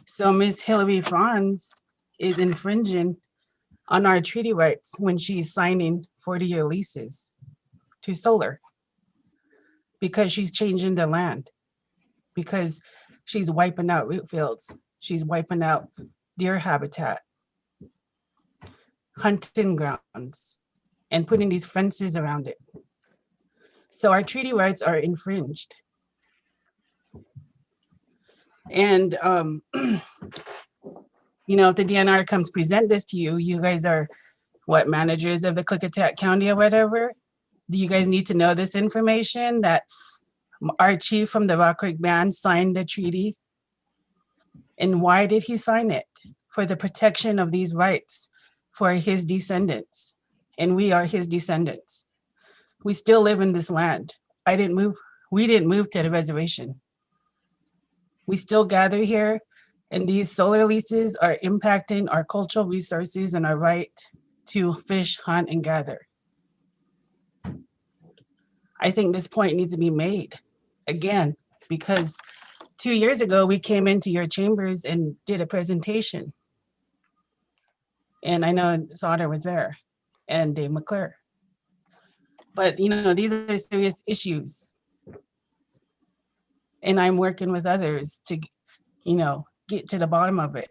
S10: So Ms. Hillary Franz is infringing on our treaty rights when she's signing 40-year leases to solar because she's changing the land. because she's wiping out root fields. She's wiping out deer habitat, hunting grounds, and putting these fences around it. So our treaty rights are infringed. And, you know, if the DNR comes present this to you, you guys are what, managers of the Klickitat County or whatever? Do you guys need to know this information that our chief from the Rock Creek Band signed the treaty? And why did he sign it? For the protection of these rights for his descendants. And we are his descendants. We still live in this land. We didn't move to the reservation. We still gather here, and these solar leases are impacting our cultural resources and our right to fish, hunt, and gather. I think this point needs to be made again, because 2 years ago, we came into your chambers and did a presentation. And I know Sauter was there and Dave McClure. But, you know, these are serious issues. And I'm working with others to, you know, get to the bottom of it.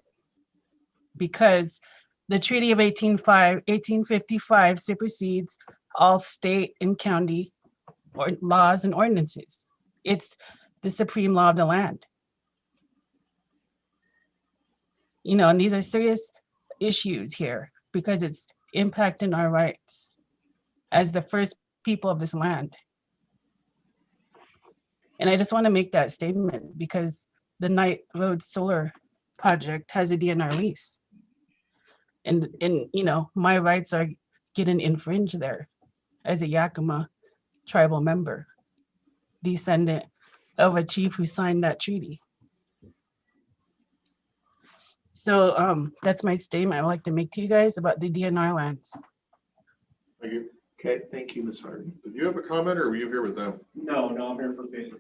S10: Because the Treaty of 1855 supersedes all state and county or laws and ordinances. It's the supreme law of the land. You know, and these are serious issues here because it's impacting our rights as the first people of this land. And I just want to make that statement because the Knight Road Solar Project has a DNR lease. And you know, my rights are getting infringed there as a Yakima tribal member, descendant of a chief who signed that treaty. So that's my statement I would like to make to you guys about the DNR lands.
S4: Thank you.
S3: Okay, thank you, Ms. Hardy.
S4: Did you have a comment or were you here with them?
S5: No, I'm here for the meeting.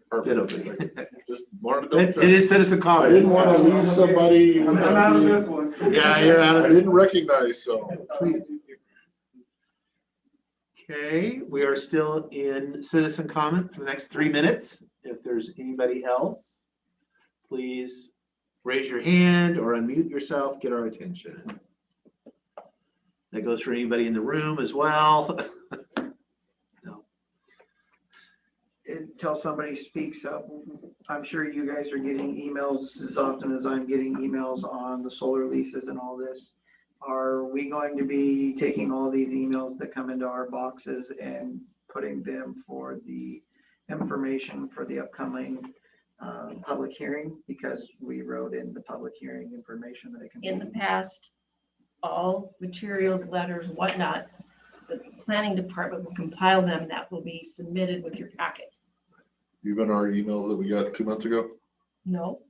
S4: Just wanted to double
S3: It
S4: check.
S3: is citizen
S4: I
S3: comment.
S4: didn't want to leave somebody.
S5: I'm out of this one.
S3: Yeah, you're out
S4: I
S3: of it.
S4: didn't recognize, so.
S3: Okay, we are still in citizen comment for the next 3 minutes. If there's anybody else, please raise your hand or unmute yourself, get our attention. That goes for anybody in the room as well. No.
S2: Until somebody speaks up, I'm sure you guys are getting emails as often as I'm getting emails on the solar leases and all this. Are we going to be taking all these emails that come into our boxes and putting them for the information for the upcoming public hearing? Because we wrote in the public hearing information that it can be.
S6: In the past, all materials, letters, whatnot, the planning department will compile them. That will be submitted with your packet.
S4: Even our email that we got 2 months ago?
S6: No,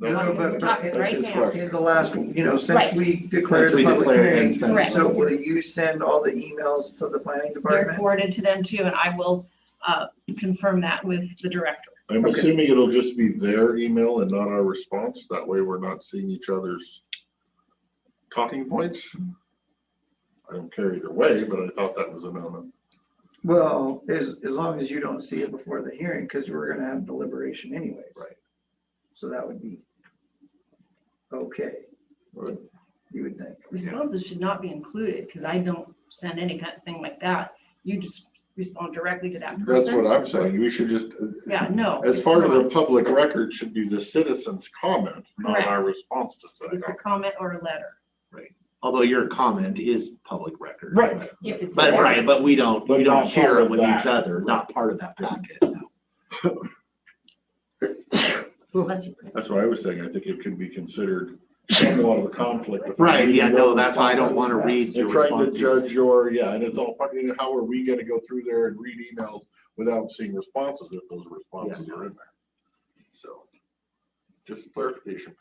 S2: No, but
S6: we're talking
S4: that's
S6: right
S4: his
S6: now.
S2: in the last, you know, since
S6: Right.
S2: we declared
S3: Since we
S2: the public
S3: declared
S2: hearing,
S3: and sent
S6: Correct.
S2: so will you send all the emails to the planning
S6: They're
S2: department?
S6: forwarded to them too, and I will confirm that with the director.
S4: I'm
S2: Okay.
S4: assuming it'll just be their email and not our response. That way we're not seeing each other's talking points. I don't care either way, but I thought that was a no-no.
S2: Well, as long as you don't see it before the hearing, because we're gonna have deliberation anyways.
S3: Right.
S2: So that would be okay,
S4: Right.
S2: you would think.
S6: Responses should not be included because I don't send any kind of thing like that. You just respond directly to that
S4: That's
S6: person.
S4: what I'm saying. We should just,
S6: Yeah, no.
S4: as
S6: it's
S4: far as the
S6: not.
S4: public record should be the citizen's comment, not
S6: Correct.
S4: our response to said
S6: It's a
S4: comment.
S6: comment or a letter.
S3: Although your comment is public record.
S4: Right.
S6: If it's
S3: But,
S6: there.
S3: right, but we don't
S4: But not
S3: share
S4: part
S3: it
S4: of
S3: with each
S4: that.
S3: other, not part of that packet.
S6: Unless you-
S4: That's why I was saying, I think it could be considered somewhat of a conflict. with
S3: Right, yeah, no,
S4: your
S3: that's why I don't want to
S4: responses.
S3: read your
S4: And trying to
S3: responses.
S4: judge your, yeah, and it's all fucking, how are we gonna go through there and read emails without seeing responses if those responses are in there? So, just clarification.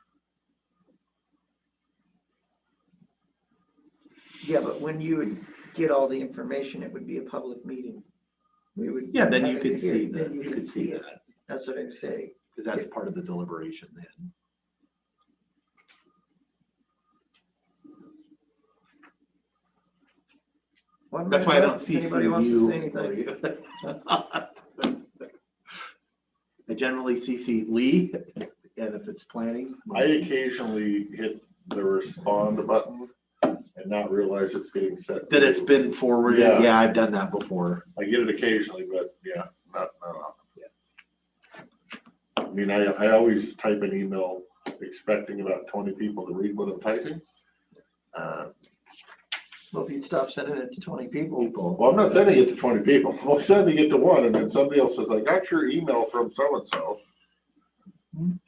S2: Yeah, but when you would get all the information, it would be a public meeting. We would.
S3: Yeah, then you
S2: have
S3: could
S2: it here,
S3: see
S2: then
S3: that, you could see that,
S2: That's what I'm saying.
S3: because that's part of the deliberation then. That's why I don't see
S2: Anybody wants to
S3: you.
S2: say anything?
S3: I I generally CC Lee, and if it's planning.
S4: I occasionally hit the respond button and not realize it's getting set.
S3: That it's been forwarded.
S4: Yeah.
S3: Yeah, I've done that before.
S4: I get it occasionally, but yeah, not often. I mean, I always type an email expecting about 20 people to read what I'm typing.
S2: Well, if you'd stop sending it to 20 people.
S4: Well, I'm not sending it to 20 people. I'm sending it to one, and then somebody else says, I got your email from so-and-so.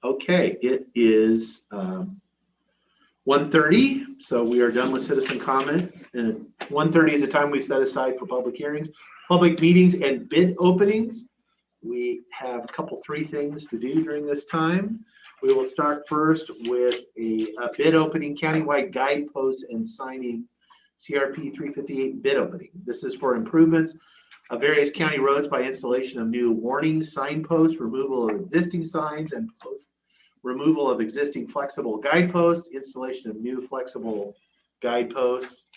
S3: Okay, it is 1:30, so we are done with citizen comment. And 1:30 is the time we've set aside for public hearings, public meetings, and bid openings. We have a couple, three things to do during this time. We will start first with a bid opening, countywide guideposts and signing CRP 358 bid opening. This is for improvements of various county roads by installation of new warning signposts, removal of existing signs and post, removal of existing flexible guideposts, installation of new flexible guideposts,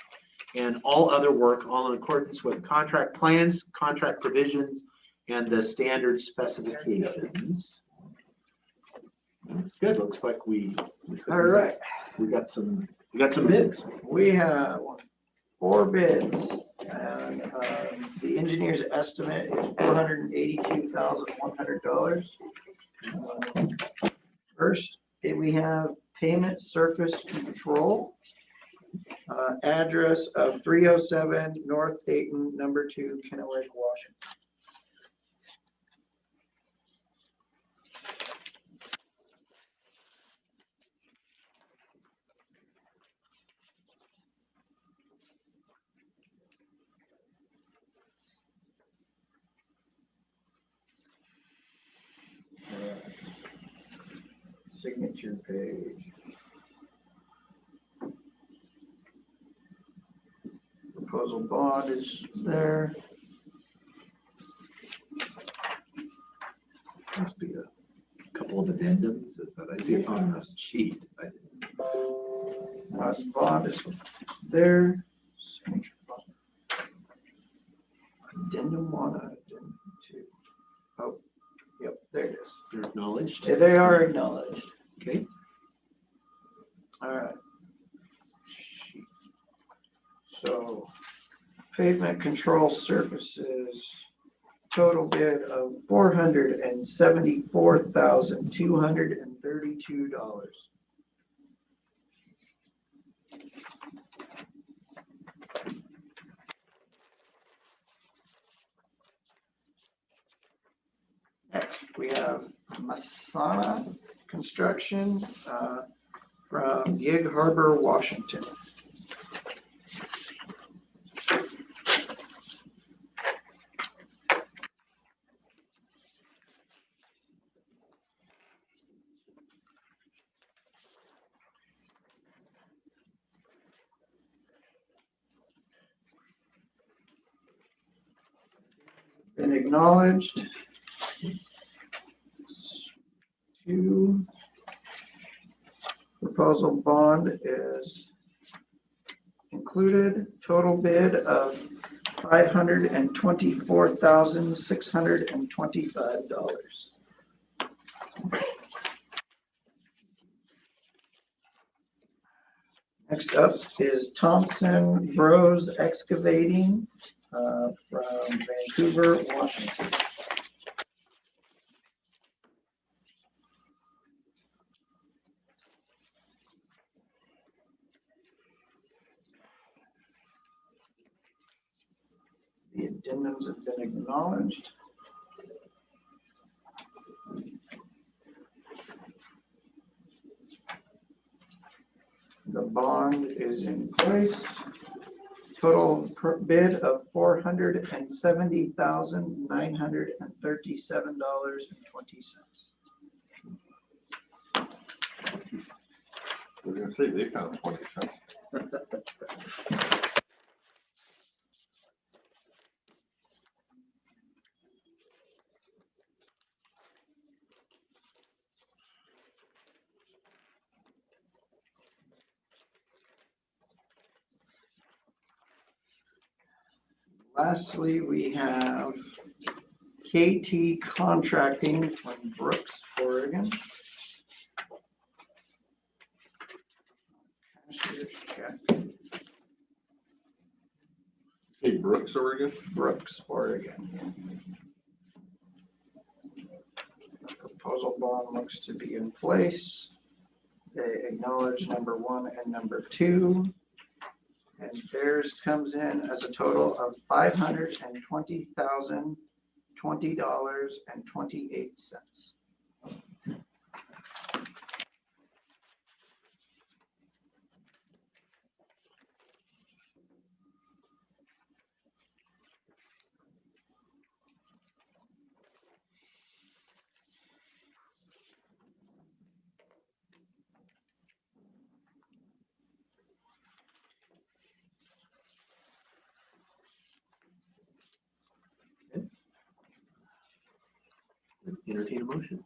S3: and all other work, all in accordance with contract plans, contract provisions, and the standard specifications. That's good. Looks like we
S2: All right,
S3: we got some bids.
S2: we have 4 bids, and the engineer's estimate is $482,100. First, we have payment surface control, address of 307 North Dayton, number 2, Kennewick, Washington. Signature page. Proposal bond is there.
S3: Must be a couple of addendums. Is that I see it's on the sheet.
S2: Bond is there. Addendum 1, addendum 2. Oh, yep, there it is.
S3: They're acknowledged.
S2: Yeah, they are acknowledged.
S3: Okay.
S2: All right. So pavement control surfaces, total bid of $474,232. Next, we have Masana Construction from Gig Harbor, Washington. Been acknowledged. 2. Proposal bond is included. Total bid of $524,625. Next up is Thompson Bros Excavating from Vancouver, Washington. The addendums have been acknowledged. The bond is in place. Total bid of $477,937.20.
S4: We're gonna say they found 20 cents.
S2: Lastly, we have KT Contracting from Brooks, Oregon. Cashier's check,
S4: Hey, Brooks, Oregon.
S2: Brooks, Oregon. Proposal bond looks to be in place. They acknowledge number 1 and number 2. And theirs comes in as a total of $520,020.28.
S3: Entertain a motion.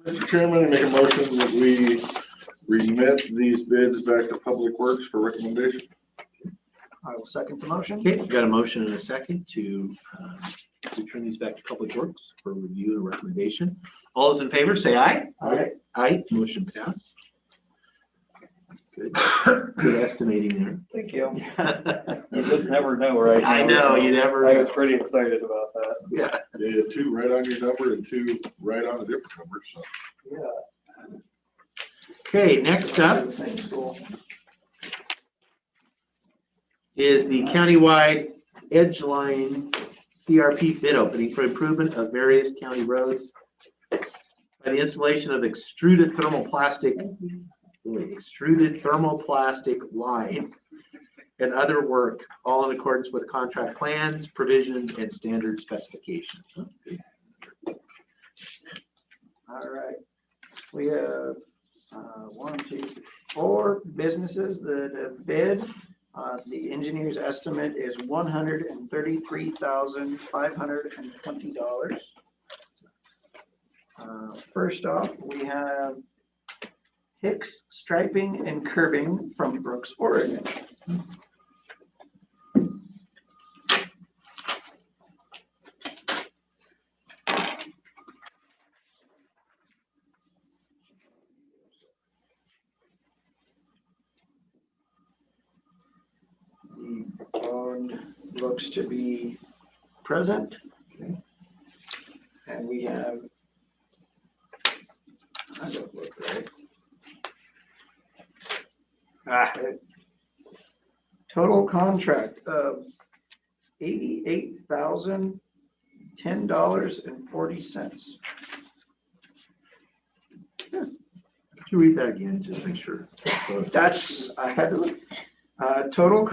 S4: Mr. Chairman, I make a motion that we remit these bids back to Public Works for recommendation.
S2: I will second the motion.
S3: Okay, we've got a motion and a second to return these back to Public Works for review and recommendation. All those in favor, say aye.
S2: Aye.
S3: Aye, motion passed. Good, good estimating there.
S11: Thank you. You just never know, right?
S3: I know, you never.
S11: I was pretty excited about that.
S3: Yeah.
S4: They had 2 right on your number and 2 right on a different number, so.
S11: Yeah.
S3: Okay, next up
S2: Same school.
S3: is the countywide edge line CRP bid opening for improvement of various county roads by the installation of extruded thermoplastic line and other work, all in accordance with contract plans, provisions, and standard specifications.
S2: All right. We have 4 businesses that have bid. The engineer's estimate is $133,520. First off, we have Hicks Striping and Curbing from Brooks, Oregon. The bond looks to be present. And we have, I don't look right. Total contract of $88,010.40.
S3: Could you read that again, just make sure?
S2: That's, I had to look. Total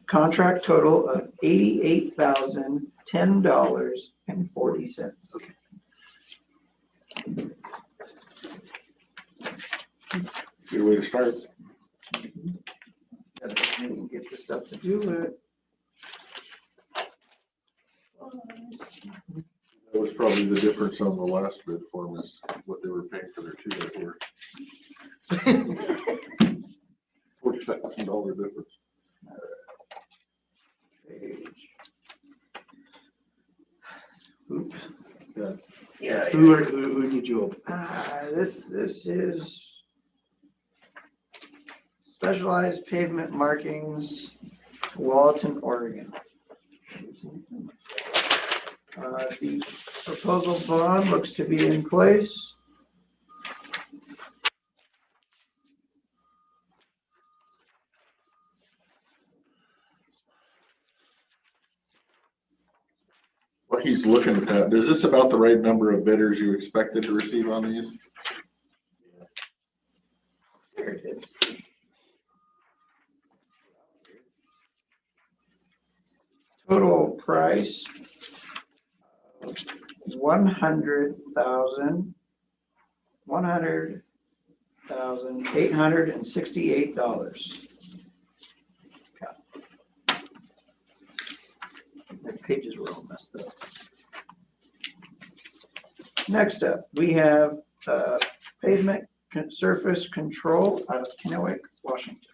S2: contract total of $88,010.40.
S3: Okay.
S4: Good way to start.
S2: Gotta get the stuff to do it.
S4: That was probably the difference on the last bid form is what they were paying for their 2 that were. $40,000 difference.
S2: Oops.
S3: That's-
S2: Yeah.
S3: Who did you open?
S2: This is Specialized Pavement Markings, Walton, Oregon. The proposal bond looks to be in place.
S4: What he's looking at, is this about the right number of bidders you expected to receive on these?
S2: There it is. Total price $100,868. The pages were all messed up. Next up, we have pavement surface control out of Kennewick, Washington.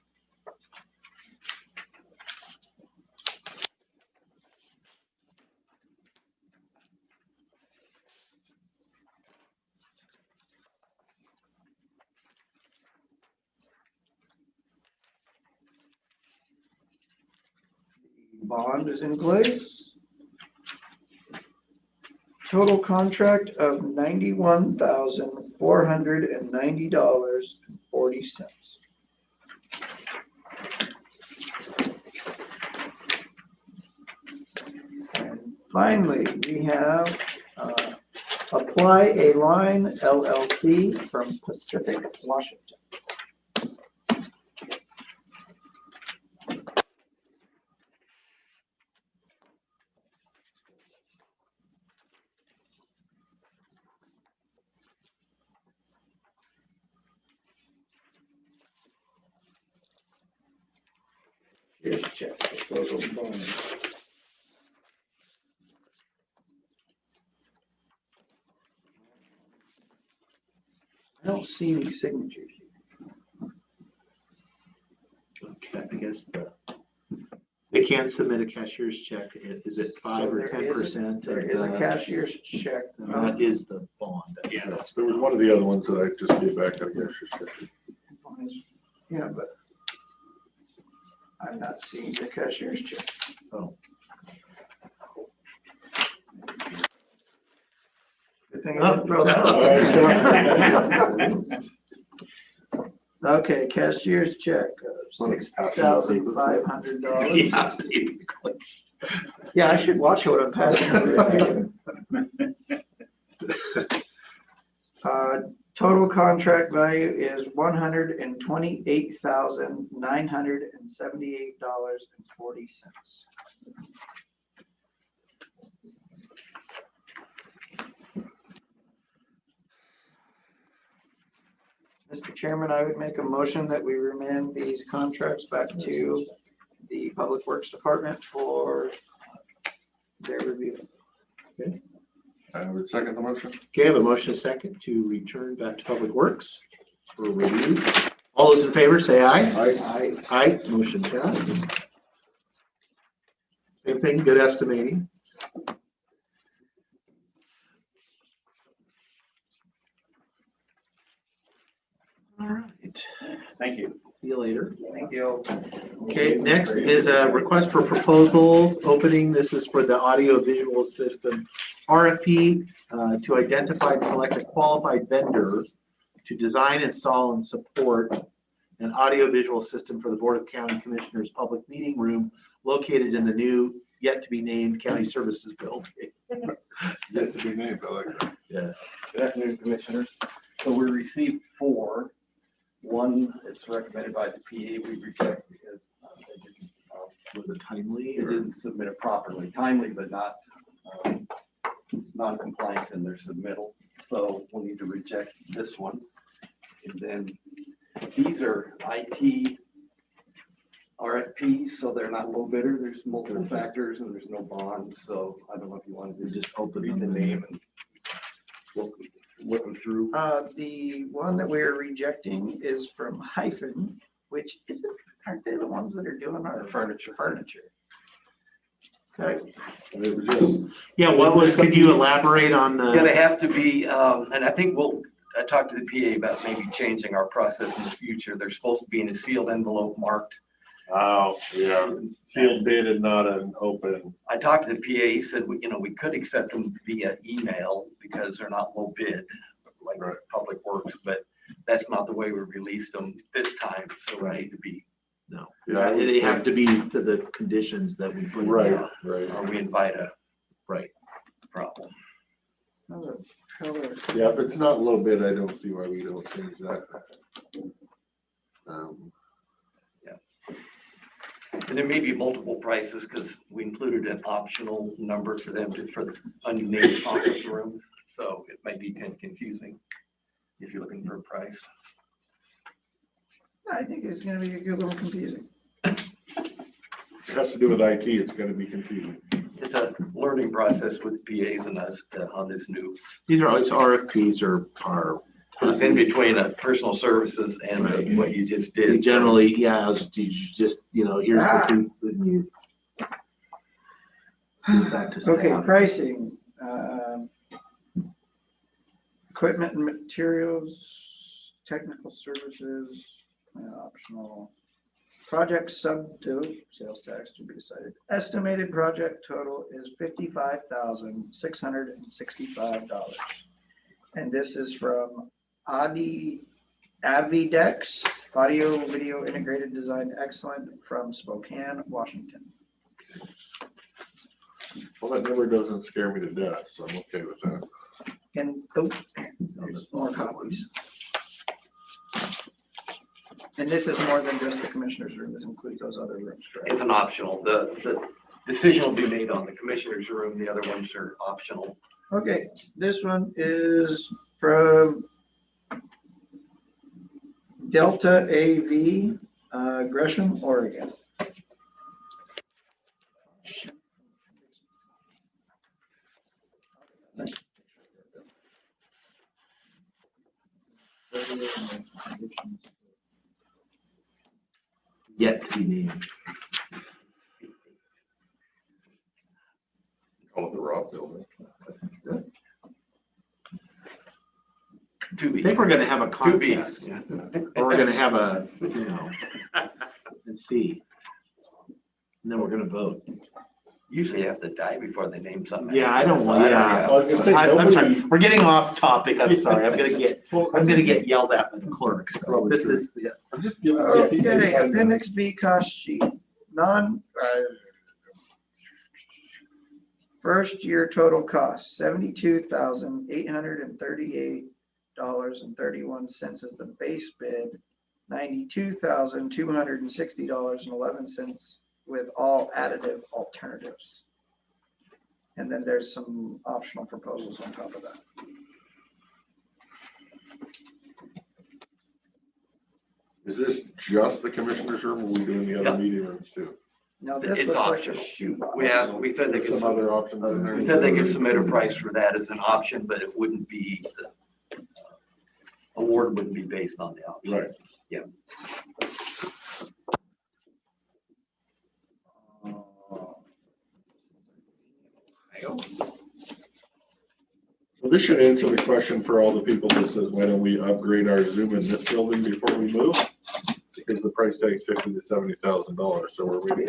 S2: Bond is in place. Total contract of $91,490.40. And finally, we have Apply a Line LLC from Pacific, Washington. Here's a check. Total bonus. I don't see any signatures.
S3: Okay, I guess they can't submit a cashier's check. Is it 5 or 10%?
S2: There is a cashier's check.
S3: That is the bond.
S4: Yes, there was one of the other ones that I just gave back, I guess.
S2: Yeah, but I'm not seeing the cashier's check.
S3: Oh.
S2: Good thing I didn't throw that out. Okay, cashier's check of $6,500. Yeah, I should watch what I'm passing. Total contract value is $128,978.40. Mr. Chairman, I would make a motion that we remand these contracts back to the Public Works Department for their review.
S3: Okay.
S4: I would second the motion.
S3: Okay, I have a motion, a second, to return back to Public Works for review. All those in favor, say aye.
S2: Aye.
S3: Aye, motion passes. Same thing, good estimating. All right.
S5: Thank you.
S3: See you later.
S2: Thank you.
S3: Okay, next is a request for proposals opening. This is for the audio visual system RFP to identify and select a qualified vendor to design, install, and support an audio visual system for the Board of County Commissioners Public Meeting Room located in the new, yet to be named County Services Building.
S4: Yet to be named, I like that.
S3: Yes.
S11: Good afternoon, Commissioners. So we received 4. One, it's recommended by the PA, we reject because they didn't,
S3: Was it timely?
S11: they
S3: or-
S11: didn't submit it properly, timely, but not non-compliant in their submittal. So we'll need to reject this one. And then these are IT RFPs, so they're not low bidder. There's multiple factors and there's no bond. So I don't know if you want to just
S3: open
S11: read the
S3: them.
S11: name and look them through.
S2: The one that we're rejecting is from Hyphen, which aren't they the ones that are doing our furniture? Okay.
S4: And it was just,
S3: Yeah, could you elaborate on the?
S12: Gonna have to be, and I think I talked to the PA about maybe changing our process in the future. They're supposed to be in a sealed envelope marked.
S4: oh, yeah, sealed bid and not an open.
S12: I talked to the PA, he said, we could accept them via email because they're not low bid, like
S4: Right.
S12: Public Works, but that's not the way we released them this time, so we need to be,
S3: No,
S4: Yeah,
S3: they have to be to the conditions that we put. in.
S4: Right, right.
S12: or we invite a
S3: Right.
S12: problem.
S2: Another color.
S4: Yeah, if it's not low bid, I don't see why we don't change that.
S12: And there may be multiple prices because we included an optional number for them for the unnamed conference rooms. So it might be kind of confusing if you're looking for a price.
S2: I think it's gonna be a good little confusing.
S4: It has to do with IT, it's gonna be confusing.
S12: It's a learning process with PAs and us on this new,
S3: These are always RFPs are
S12: it's in between personal services and what you just
S3: they
S12: did.
S3: generally, yeah, you just, here's the two, and you. Give it back to staff.
S2: Okay, pricing. Equipment and materials, technical services, optional. Project subto, sales tax to be decided. Estimated project total is $55,665. And this is from Avidex, Audio Video Integrated Design Excellent from Spokane, Washington.
S4: Well, that number doesn't scare me to death, so I'm okay with that.
S2: And, more copies. And this is more than just the commissioner's room, this includes those other rooms, correct?
S12: It's an optional. The decision will be made on the commissioner's room. The other ones are optional.
S2: Okay, this one is from Delta AV, Gresham, Oregon.
S3: Yet to be named.
S4: Call it the Rock Building.
S12: Two
S3: I
S12: Bs.
S3: think we're gonna have a
S12: Two
S3: contest,
S12: Bs. Yeah.
S3: or we're gonna have a, and see. And then we're gonna vote.
S12: Usually you have to die before they name something.
S3: Yeah, I don't want, yeah.
S4: I was gonna say,
S3: I'm sorry,
S4: nobody,
S3: we're getting off topic, I'm sorry, I'm gonna get yelled at by the clerk. So
S4: Probably
S3: This
S4: true.
S3: is, yeah.
S4: I'm just giving.
S2: Okay, appendix B cost sheet, first year total cost, $72,838.31 is the base bid, $92,260.11 with all additive alternatives. And then there's some optional proposals on top of that.
S4: Is this just the commissioner's room, or are we doing the
S12: Yeah.
S4: other meeting rooms too?
S2: Now, this
S12: It's
S2: looks like a
S12: optional.
S2: shoebox.
S12: We said they
S4: There's
S12: could,
S4: some other options in there.
S12: we said they could submit a price for that as an option, but it wouldn't be, the award wouldn't be based on the option.
S4: Right.
S12: Yeah.
S4: So this should answer the question for all the people that says, why don't we upgrade our Zoom in this building before we move? Because the price tag is $50,000 to $70,000, so we're waiting.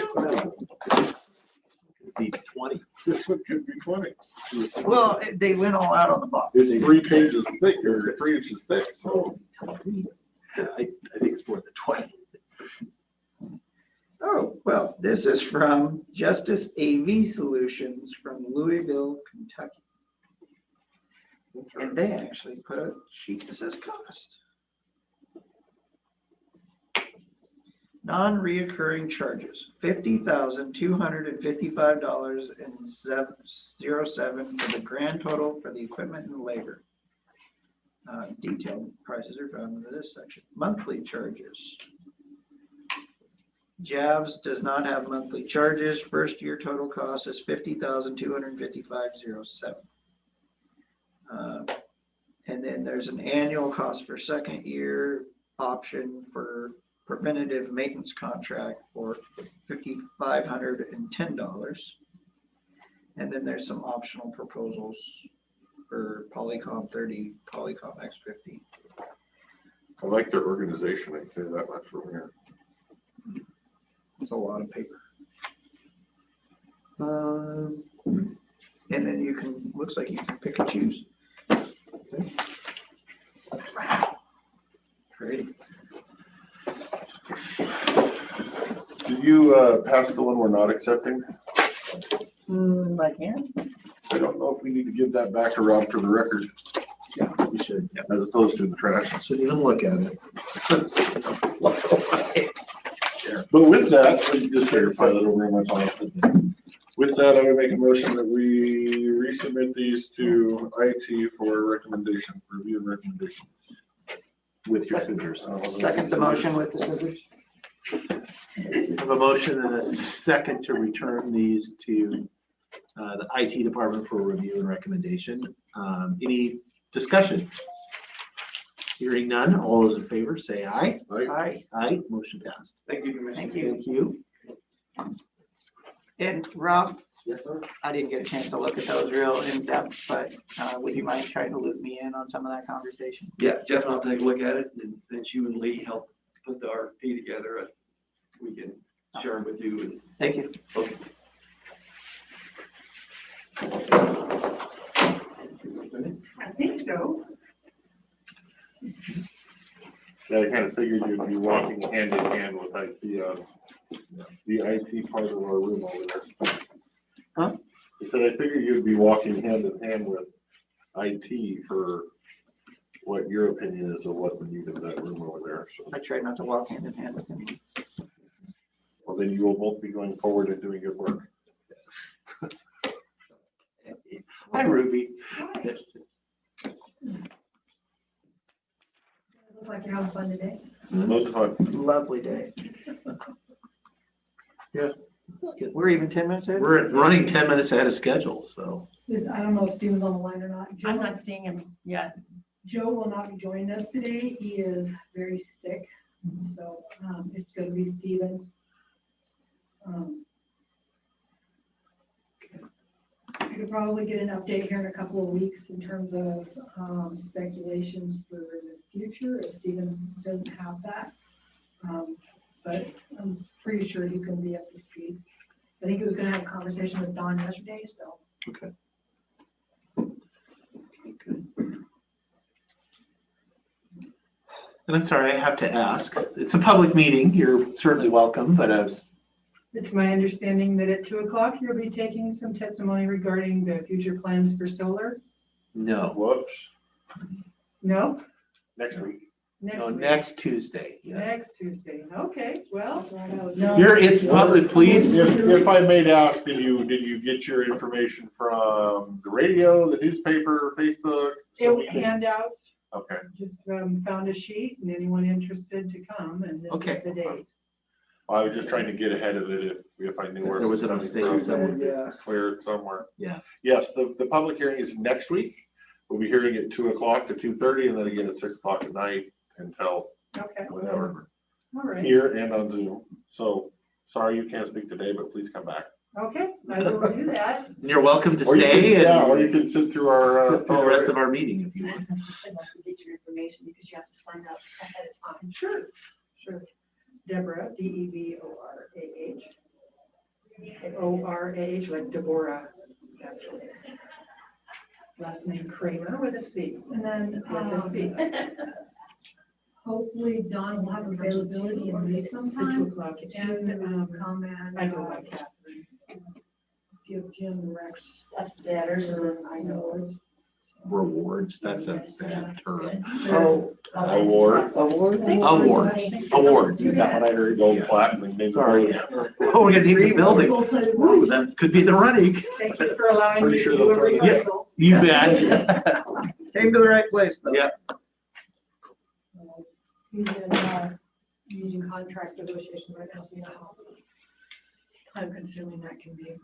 S3: Be 20.
S4: This one could be 20.
S2: Well, they went all out on the box.
S4: It's 3 pages thick, or 3 inches thick, so.
S3: I think it's more than 20.
S2: Oh, well, this is from Justice AV Solutions from Louisville, Kentucky. And they actually put a sheet that says cost. Non-reoccurring charges, $50,255.07 for the grand total for the equipment and labor. Detailed prices are found in this section. Monthly charges. JAVS does not have monthly charges. First year total cost is $50,255.07. And then there's an annual cost for second year option for preventative maintenance contract for $5,510. And then there's some optional proposals for Polycom 30, Polycom X50.
S4: I like their organization, I can say that much from here.
S2: It's a lot of paper. And then you can, looks like you can pick and choose. Pretty.
S4: Did you pass the one we're not accepting?
S2: I can.
S4: I don't know if we need to give that back to Rob for the record,
S3: Yeah, we should.
S4: as opposed to the trash.
S3: Shouldn't even look at it.
S4: But with that, let me just verify that over in my file. With that, I would make a motion that we resubmit these to IT for recommendation, review and recommendation.
S3: With your scissors.
S2: Second the motion with the scissors.
S3: I have a motion and a second to return these to the IT department for review and recommendation. Any discussion? Hearing none, all those in favor say aye.
S2: Aye.
S3: Aye, motion passed.
S12: Thank you, Commissioner.
S2: Thank you.
S3: Thank you.
S2: And Rob,
S3: Yes, sir.
S2: I didn't get a chance to look at those real in depth, but would you mind trying to loop me in on some of that conversation?
S12: Yeah, Jeff and I'll take a look at it, and since you and Lee helped put the RFP together,
S11: we can share them with you.
S3: Thank you.
S11: Okay.
S6: I think so.
S4: Yeah, I kind of figured you'd be walking hand in hand with like the IT part of our room over there.
S3: Huh?
S4: I said, I figured you'd be walking hand in hand with IT for what your opinion is of what the need of that room over there. So,
S2: I try not to walk hand in hand with him.
S4: well, then you will both be going forward and doing good work.
S3: Hi, Ruby.
S6: Looks like you're having fun today.
S4: Loads of fun.
S2: Lovely day. We're even 10 minutes in.
S3: We're running 10 minutes ahead of schedule, so.
S13: I don't know if Steven's on the line or not.
S6: I'm
S13: Joe,
S6: not seeing him yet.
S13: Joe will not be joining us today. He is very sick. So it's going to be Steven. You could probably get an update here in a couple of weeks in terms of speculations for the future, if Steven doesn't have that. But I'm pretty sure he can be up to speed. I think he was gonna have a conversation with Don yesterday, so.
S3: Okay. And I'm sorry, I have to ask. It's a public meeting. You're certainly welcome, but I was,
S13: It's my understanding that at 2 o'clock, you'll be taking some testimony regarding the future plans for solar?
S3: no.
S4: Whoops.
S13: No?
S4: Next week.
S3: No,
S13: week.
S3: next Tuesday. Yes.
S13: Next Tuesday, okay, well.
S3: It's public, please.
S4: If I may ask, did you get your information from the radio, the newspaper, Facebook?
S13: It was handouts,
S4: Okay.
S13: just found a sheet and anyone interested to come and this
S3: Okay.
S13: is the date.
S4: I was just trying to get ahead of it if I knew where.
S3: There was a
S4: it
S3: mistake
S4: from,
S3: somewhere.
S4: that would clear somewhere.
S3: Yeah.
S4: Yes, the public hearing is next week. We'll be hearing at 2 o'clock to 2:30 and then again at 6 o'clock at night until
S13: Okay,
S4: whenever,
S13: all right,
S4: here and on Zoom. So sorry you can't speak today, but please come back.
S13: okay, I will do that.
S3: And you're welcome to
S4: Or you can-
S3: stay
S4: Yeah, or you
S3: and
S4: can sit through our.
S3: sit through the rest of our meeting if you want.
S6: I'd love to get your information because you have to sign up ahead of time.
S13: Sure, sure. Deborah, Deborah, O-R-A-H, like Deborah, actually. Last name Kramer with a C.
S6: And then,
S13: With a C.
S6: hopefully Don will have availability in Lease
S13: At 2
S6: sometime.
S13: o'clock.
S6: And comment.
S13: I go by Catherine.
S6: Give Jim the Rex, that's better, so then I know.
S3: Rewards, that's a bad term.
S2: Oh,
S4: Award.
S2: award?
S3: Awards.
S4: Is that what I heard? Gold platinum. maybe.
S3: Sorry. Oh, we're gonna need the building. Ooh, that could be the running.
S13: Thank you for allowing
S4: Pretty
S13: me to
S4: sure
S13: do a
S4: they'll turn it in.
S13: rehearsal.
S3: You bet.
S2: Came to the right place, though.
S3: Yeah.
S6: He's in, using contract negotiation right now, so you know how time consuming that can be.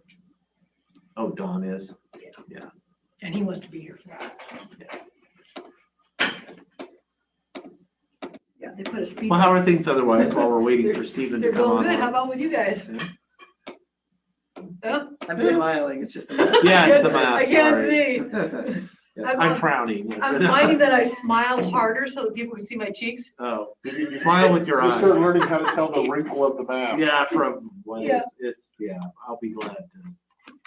S3: Oh, Dawn is. Yeah.
S6: And he wants to be here for that. Yeah, they put a speed.
S3: Well, how are things otherwise while we're waiting for Stephen to
S6: They're
S3: come
S6: going good. How
S3: on?
S6: about with you guys? Huh?
S2: I'm smiling, it's just.
S3: Yeah, it's the mask.
S6: I can't
S3: sorry.
S6: see.
S3: Yes, I'm frowning.
S6: I'm finding that I smile harder so that people can see my cheeks.
S3: Oh, smile with your
S4: You
S3: eyes.
S4: start learning how to tell the wrinkle of the mask.
S3: Yeah, from, well,
S6: Yeah.
S3: yeah, I'll be glad to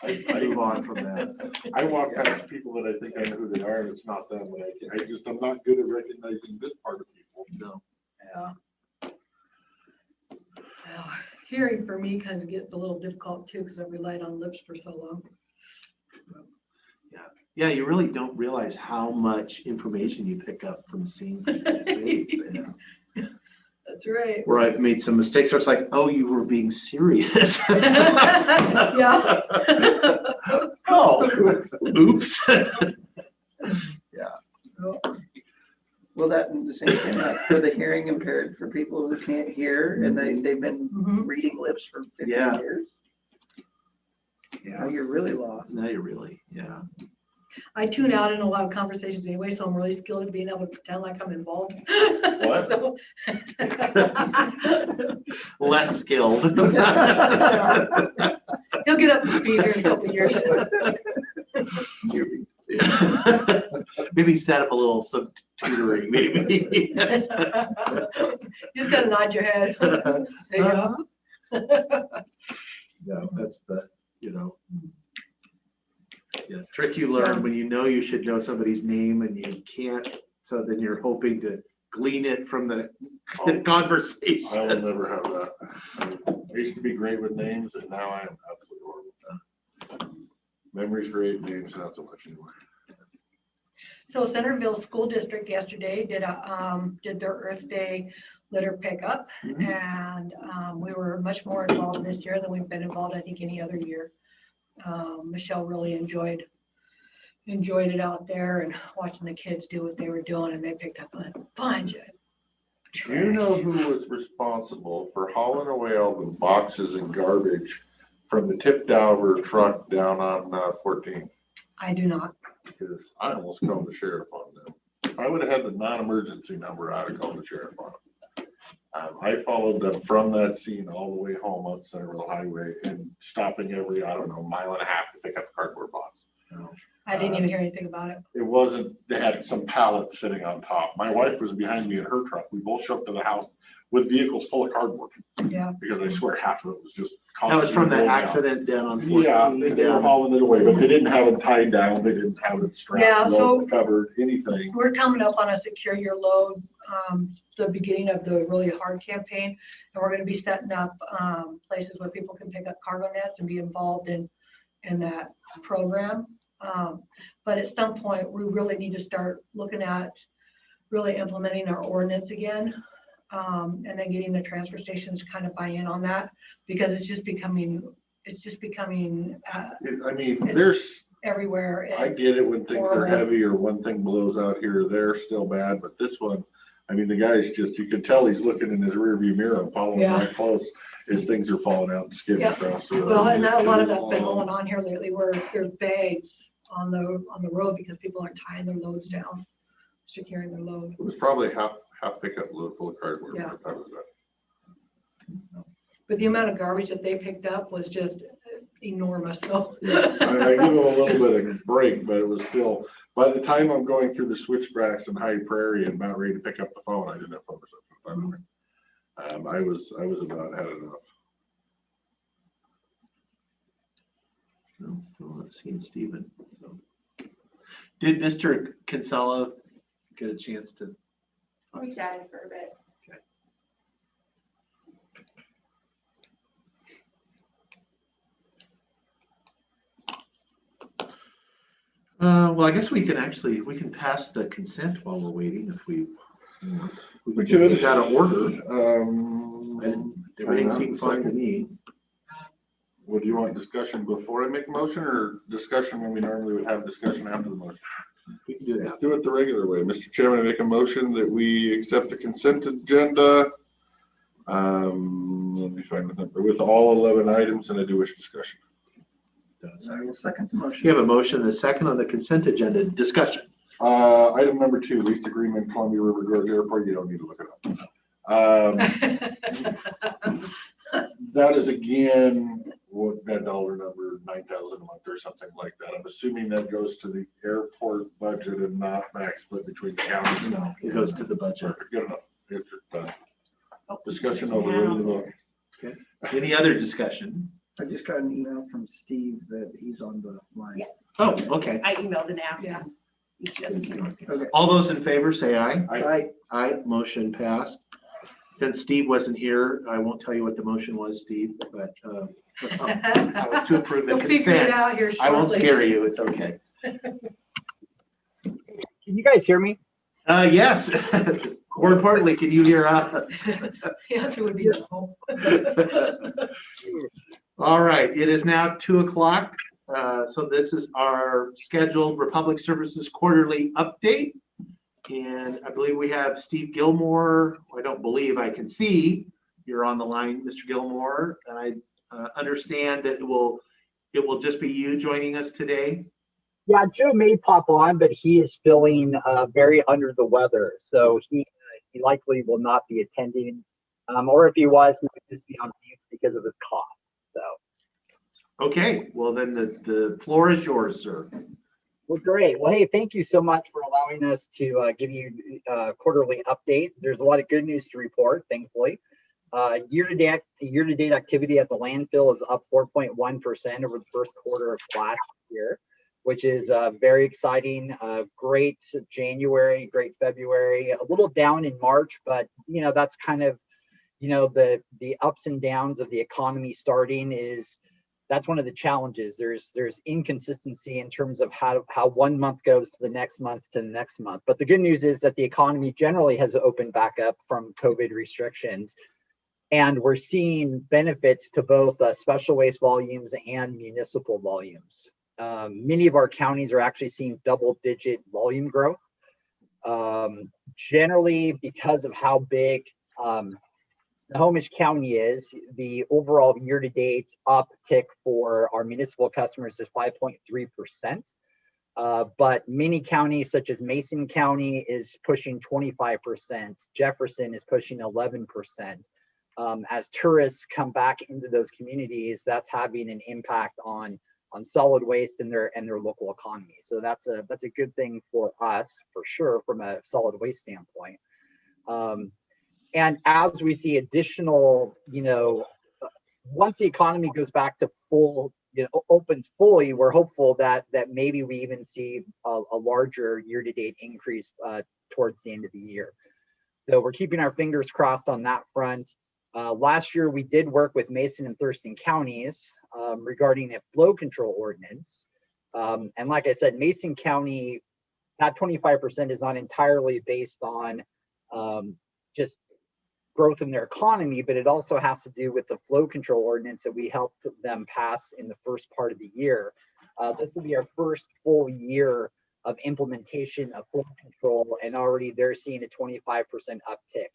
S4: I
S3: move on from that.
S4: I walk past people that I think I know who they are, and it's not them, but I'm not good at recognizing this part of people.
S3: No.
S6: Yeah. Well, hearing for me kind of gets a little difficult too, because I've relied on lips for so long.
S3: Yeah, you really don't realize how much information you pick up from seeing people's face. Yeah.
S6: That's right.
S3: Where I've made some mistakes, where it's like, oh, you were being serious.
S6: Yeah.
S3: Oh, oops.
S2: Well, that, and the same thing, for the hearing impaired, for people who can't hear, and they've been
S6: Mhm.
S2: reading lips for 50
S3: Yeah.
S2: years.
S3: Yeah.
S2: Now you're really lost.
S3: Now you're really, yeah.
S6: I tune out in a lot of conversations anyway, so I'm really skilled at being able to pretend like I'm involved.
S4: What?
S6: So.
S3: Less skilled.
S6: He'll get up to speed here in a couple of years.
S3: Maybe set up a little some tutoring, maybe.
S6: You just gotta nod your head. Say yeah.
S3: No, that's the, yeah, trick you learn when you know you should know somebody's name and you can't, so then you're hoping to glean it from the conversation.
S4: I will never have that. I used to be great with names and now I am absolutely horrible with that. Memory's great, names not so much anymore.
S13: So Centerville School District yesterday did their Earth Day litter pickup. And we were much more involved this year than we've been involved, I think, any other year. Michelle really enjoyed it out there and watching the kids do what they were doing, and they picked up a bunch of
S4: Do you know who was responsible for hauling away all the boxes and garbage from the tip Dower truck down on 14?
S13: I do not.
S4: Because I almost called the sheriff on them. If I would have had the non-emergency number, I'd have called the sheriff on them. I followed them from that scene all the way home up Centerville Highway and stopping every, I don't know, mile and a half to pick up the cardboard box.
S13: I didn't even hear anything about it.
S4: It wasn't, they had some pallets sitting on top. My wife was behind me in her truck. We both showed up to the house with vehicles full of cardboard.
S13: Yeah.
S4: Because I swear half of it was just.
S3: That was from that
S4: constantly rolling out.
S3: accident down on 14.
S4: Yeah, they were hauling it away, but they didn't have it tied down. They didn't have it strapped,
S13: Yeah, so-
S4: covered, anything.
S13: We're coming up on a secure your load, the beginning of the Really Hard campaign. And we're going to be setting up places where people can pick up cargo nets and be involved in that program. But at some point, we really need to start looking at really implementing our ordinance again. And then getting the transfer stations to kind of buy in on that, because it's just becoming
S4: I mean, there's,
S13: everywhere.
S4: I get it when things are
S13: horrible.
S4: heavy or one thing blows out here or there, still bad, but this one, I mean, the guy's just, you can tell he's looking in his rearview mirror and following
S13: Yeah.
S4: right close as things are falling out and skidding
S13: Yeah.
S4: across the road.
S13: Well, and a lot of that's been going on here lately, where there's bags on the road because people aren't tying their loads down, securing their load.
S4: It was probably half pickup load full of cardboard.
S13: Yeah.
S4: by the time it was done.
S13: But the amount of garbage that they picked up was just enormous, so.
S4: I give him a little bit of break, but it was still, by the time I'm going through the switchbacks and High Prairie and about ready to pick up the phone, I didn't have phone reception. I was about had enough.
S3: No, still not seeing Stephen. So, did Mr. Kinsella get a chance to?
S6: We chatted for a bit.
S3: Well, I guess we can pass the consent while we're waiting if we want. We
S4: We
S3: can
S4: could.
S3: get out of order.
S4: And
S3: Everything seemed fine to me.
S4: Would you want discussion before I make a motion or discussion when we normally would have discussion after the motion?
S3: We can do that.
S4: Let's do it the regular way. Mr. Chairman, I make a motion that we accept the consent agenda. Let me find the number with all 11 items, and I do wish discussion.
S2: I will second the motion.
S3: You have a motion and a second on the consent agenda. Discussion.
S4: Item number 2, lease agreement, Columbia River Gorge Airport. You don't need to look it up. That is again, what that dollar number, 9,000 a month or something like that. I'm assuming that goes to the airport budget and not max split between the counties.
S3: No, it goes to the budget.
S4: Good enough. It's done. Discussion over, ready to vote.
S3: Okay. Any other discussion?
S2: I just got an email from Steve that he's on the line.
S6: Yeah.
S3: Oh, okay.
S6: I emailed and asked him. He just,
S2: Okay.
S3: All those in favor say aye.
S2: Aye.
S3: Aye, motion passed. Since Steve wasn't here, I won't tell you what the motion was, Steve, but I was to approve the
S13: We'll figure it
S3: consent.
S13: out here shortly.
S3: I won't scare you, it's okay.
S14: Can you guys hear me?
S3: Yes. More importantly, can you hear us?
S13: The answer would be no.
S3: All right, it is now 2:00. So this is our scheduled Republic Services quarterly update. And I believe we have Steve Gilmore. I don't believe, I can see you're on the line, Mr. Gilmore. And I understand that it will just be you joining us today.
S14: Yeah, Joe may pop on, but he is feeling very under the weather. So he likely will not be attending. Or if he was, he would just be on mute because of his cough. So.
S3: Okay, well then the floor is yours, sir.
S14: Well, great. Well, hey, thank you so much for allowing us to give you a quarterly update. There's a lot of good news to report, thankfully. Year-to-date activity at the landfill is up 4.1% over the first quarter of last year, which is very exciting. Great January, great February, a little down in March, but that's kind of the ups and downs of the economy starting that's one of the challenges. There's inconsistency in terms of how 1 month goes to the next month to the next month. But the good news is that the economy generally has opened back up from COVID restrictions. And we're seeing benefits to both special waste volumes and municipal volumes. Many of our counties are actually seeing double-digit volume growth. Generally, because of how big Snohomish County is, the overall year-to-date uptick for our municipal customers is 5.3%. But many counties, such as Mason County, is pushing 25%. Jefferson is pushing 11%. As tourists come back into those communities, that's having an impact on solid waste and their local economy. So that's a good thing for us, for sure, from a solid waste standpoint. And as we see additional, once the economy goes back to full, opens fully, we're hopeful that maybe we even see a larger year-to-date increase towards the end of the year. So we're keeping our fingers crossed on that front. Last year, we did work with Mason and Thurston counties regarding a flow control ordinance. And like I said, Mason County, that 25% is not entirely based on just growth in their economy, but it also has to do with the flow control ordinance that we helped them pass in the first part of the year. This will be our first full year of implementation of flow control, and already they're seeing a 25% uptick.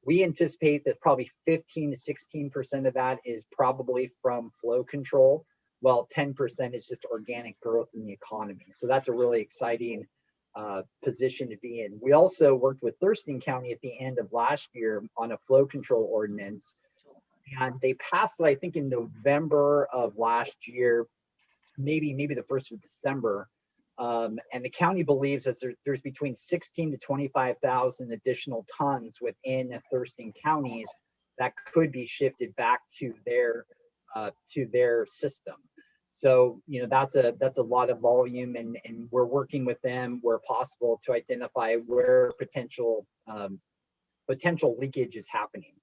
S14: We anticipate that probably 15 to 16% of that is probably from flow control, while 10% is just organic growth in the economy. So that's a really exciting position to be in. We also worked with Thurston County at the end of last year on a flow control ordinance, and they passed it, I think, in November of last year, maybe the 1st of December. And the county believes that there's between 16 to 25,000 additional tons within Thurston counties that could be shifted back to their system. So, that's a lot of volume, and we're working with them where possible to identify where potential leakage is happening.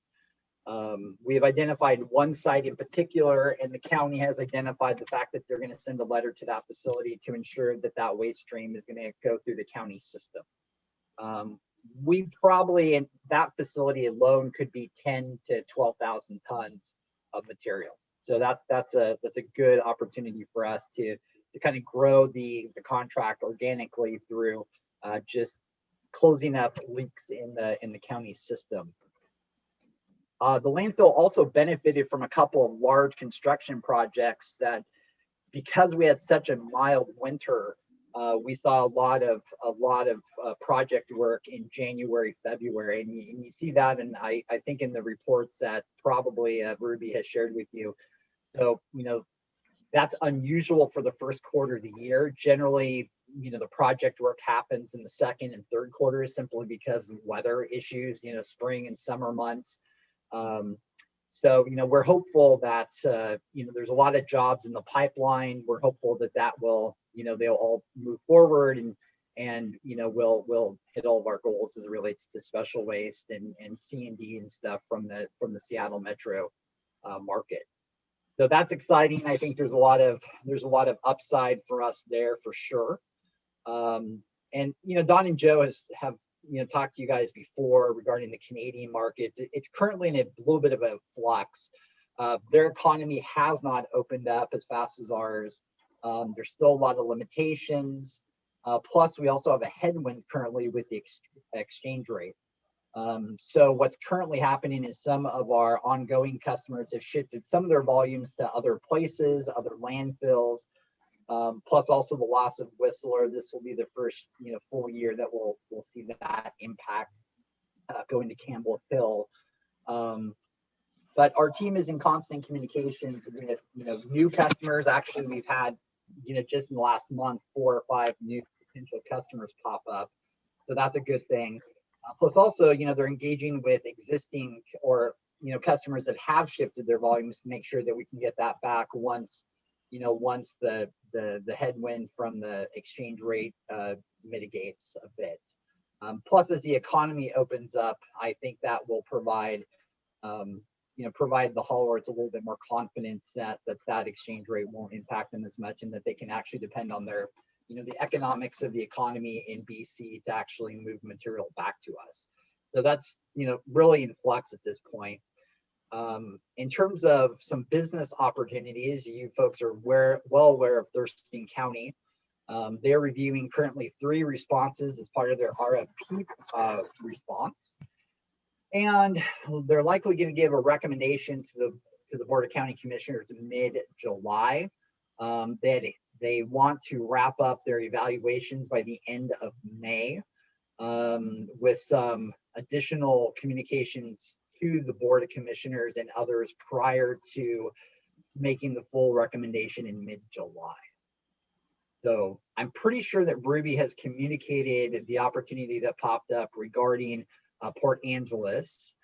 S14: We have identified one site in particular, and the county has identified the fact that they're going to send a letter to that facility to ensure that waste stream is going to go through the county system. We probably, in that facility alone, could be 10 to 12,000 tons of material. So that's a good opportunity for us to kind of grow the contract organically through just closing up leaks in the county system. The landfill also benefited from a couple of large construction projects that, because we had such a mild winter, we saw a lot of project work in January, February, and you see that, and I think in the reports that probably Ruby has shared with you. So that's unusual for the first quarter of the year. Generally, the project work happens in the second and third quarters simply because of weather issues, spring and summer months. So, we're hopeful that, there's a lot of jobs in the pipeline. We're hopeful that will, they'll all move forward and we'll hit all of our goals as it relates to special waste and C&D and stuff from the Seattle metro market. So that's exciting. I think there's a lot of upside for us there for sure. And, Don and Joe have talked to you guys before regarding the Canadian market. It's currently in a little bit of a flux. Their economy has not opened up as fast as ours. There's still a lot of limitations. Plus, we also have a headwind currently with the exchange rate. So what's currently happening is some of our ongoing customers have shifted some of their volumes to other places, other landfills. Plus also the loss of Whistler. This will be the first full year that we'll see that impact going to Campbell Hill. But our team is in constant communications with new customers. Actually, we've had just in the last month 4 or 5 new potential customers pop up. So that's a good thing. Plus also they're engaging with existing or customers that have shifted their volumes to make sure that we can get that back once the headwind from the exchange rate mitigates a bit. Plus, as the economy opens up, I think that will provide the haulers a little bit more confidence that exchange rate won't impact them as much, and that they can actually depend on their, the economics of the economy in BC to actually move material back to us. So that's, really in flux at this point. In terms of some business opportunities, you folks are well aware of Thurston County. They're reviewing currently 3 responses as part of their RFP response. And they're likely going to give a recommendation to the Board of County Commissioners in mid-July. They want to wrap up their evaluations by the end of May, with some additional communications to the Board of Commissioners and others prior to making the full recommendation in mid-July. So I'm pretty sure that Ruby has communicated the opportunity that popped up regarding Port Angeles.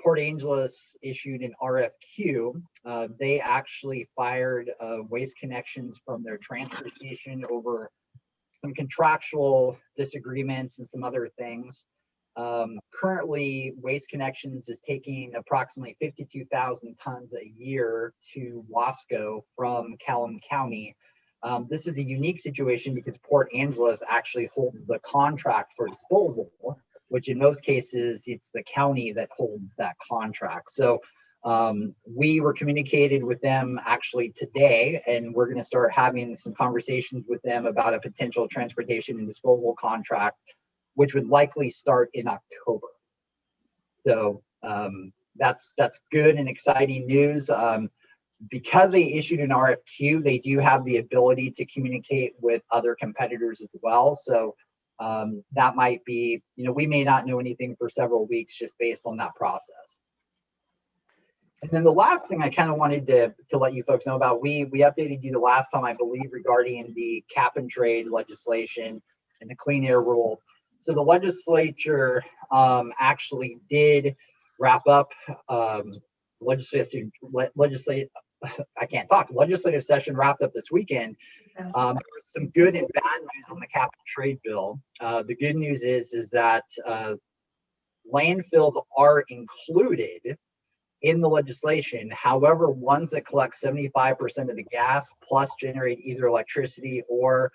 S14: Port Angeles issued an RFQ. They actually fired Waste Connections from their transfer station over some contractual disagreements and some other things. Currently, Waste Connections is taking approximately 52,000 tons a year to Wasco from Clallam County. This is a unique situation because Port Angeles actually holds the contract for disposal, which in most cases, it's the county that holds that contract. So we were communicated with them actually today, and we're going to start having some conversations with them about a potential transportation and disposal contract, which would likely start in October. So that's good and exciting news. Because they issued an RFQ, they do have the ability to communicate with other competitors as well. So that might be, we may not know anything for several weeks just based on that process. And then the last thing I kind of wanted to let you folks know about, we updated you the last time, I believe, regarding the cap and trade legislation and the clean air rule. So the legislature actually did wrap up legislative session wrapped up this weekend. There was some good and bad news on the cap and trade bill. The good news is that landfills are included in the legislation. However, ones that collect 75% of the gas plus generate either electricity or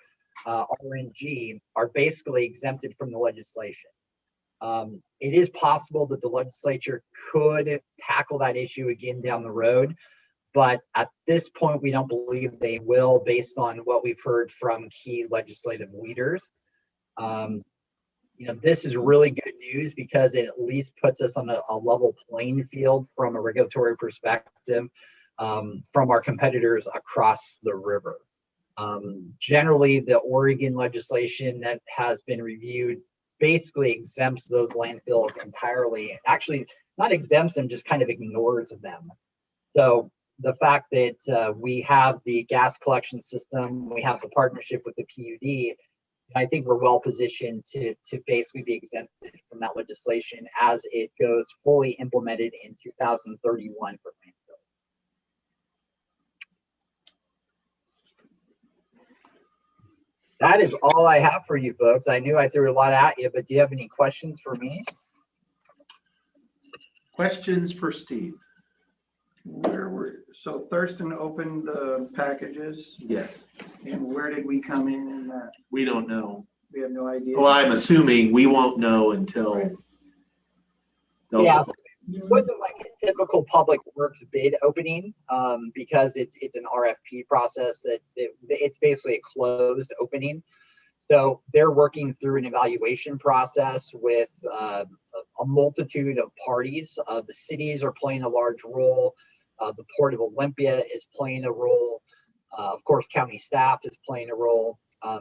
S14: RNG are basically exempted from the legislation. It is possible that the legislature could tackle that issue again down the road, but at this point, we don't believe they will, based on what we've heard from key legislative leaders. This is really good news because it at least puts us on a level playing field from a regulatory perspective from our competitors across the river. Generally, the Oregon legislation that has been reviewed basically exempts those landfills entirely. Actually, not exempts them, just kind of ignores them. So the fact that we have the gas collection system, we have the partnership with the PUD, I think we're well positioned to basically be exempted from that legislation as it goes fully implemented in 2031 for landfills. That is all I have for you folks. I knew I threw a lot at you, but do you have any questions for me?
S2: Questions for Steve? So Thurston opened the packages,
S3: Yes,
S2: and where did we come in that?
S3: we don't know.
S2: We have no idea.
S3: Well, I'm assuming we won't know until.
S14: Yeah, so it wasn't like a typical public works bid opening because it's an RFP process that it's basically a closed opening. So they're working through an evaluation process with a multitude of parties. The cities are playing a large role. The Port of Olympia is playing a role. Of course, county staff is playing a role.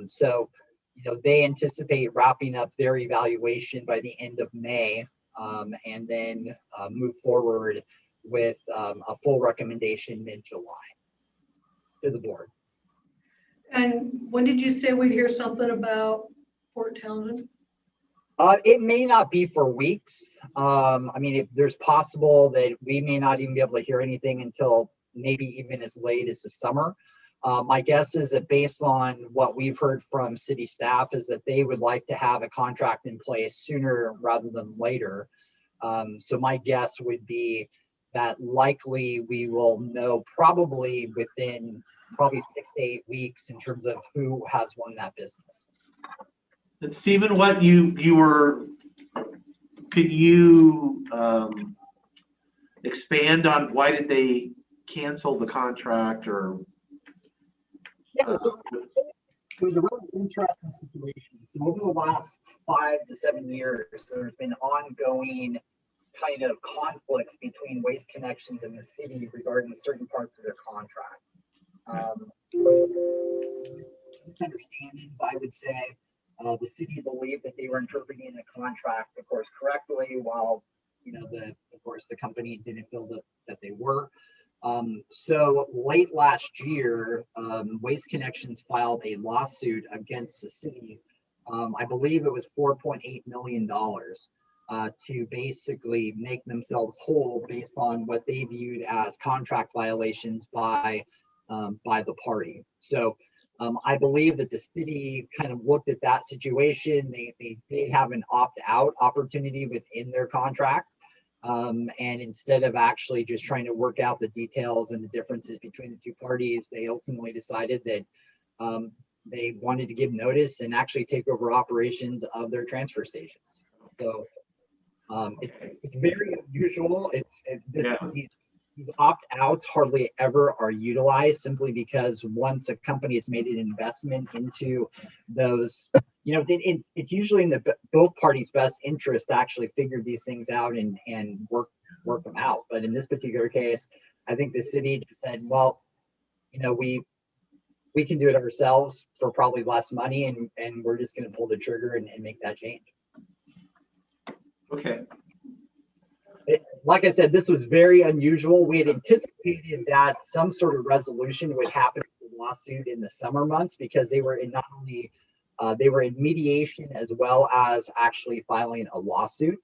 S14: So, they anticipate wrapping up their evaluation by the end of May, and then move forward with a full recommendation mid-July to the board.
S13: And when did you say we'd hear something about Port Townsend?
S14: It may not be for weeks. I mean, there's possible that we may not even be able to hear anything until maybe even as late as the summer. My guess is that based on what we've heard from city staff is that they would like to have a contract in place sooner rather than later. So my guess would be that likely we will know probably within 6 to 8 weeks in terms of who has won that business.
S3: And Stephen, what you were, could you expand on why did they cancel the contract or?
S14: Yeah, so it was a really interesting situation. So over the last 5 to 7 years, there's been ongoing kind of conflicts between Waste Connections and the city regarding certain parts of their contract. Misunderstandings, I would say. The city believed that they were interpreting the contract, of course, correctly, while the company didn't feel that they were. So late last year, Waste Connections filed a lawsuit against the city. I believe it was $4.8 million to basically make themselves whole based on what they viewed as contract violations by the party. So I believe that the city kind of looked at that situation. They have an opt-out opportunity within their contract. And instead of actually just trying to work out the details and the differences between the two parties, they ultimately decided that they wanted to give notice and actually take over operations of their transfer stations. So it's very unusual. These opt-outs hardly ever are utilized simply because once a company has made an investment into those, it's usually in both parties' best interest to actually figure these things out and work them out. But in this particular case, I think the city just said, well, we can do it ourselves for probably less money, and we're just going to pull the trigger and make that change.
S3: Okay.
S14: Like I said, this was very unusual. We had anticipated that some sort of resolution would happen to the lawsuit in the summer months because they were in they were in mediation as well as actually filing a lawsuit.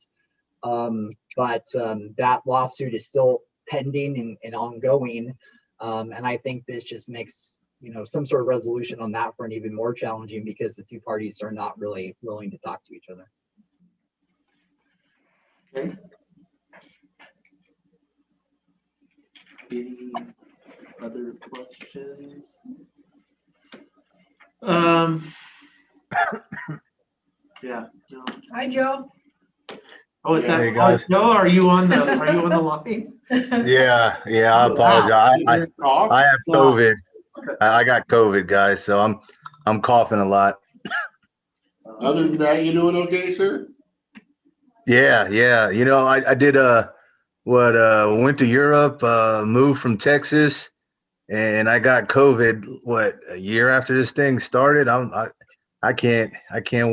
S14: But that lawsuit is still pending and ongoing. And I think this just makes, some sort of resolution on that front even more challenging because the two parties are not really willing to talk to each other.
S3: Okay. Any other questions? Yeah. No.
S13: Hi, Joe.
S3: Oh, is that
S15: Hey, guys.
S3: Joe? Are you on the line?
S15: Yeah, I apologize. I have COVID. I got COVID, guys, so I'm coughing a lot.
S4: Other than that, you doing okay, sir?
S15: Yeah. I did went to Europe, moved from Texas, and I got COVID, a year after this thing started. I can't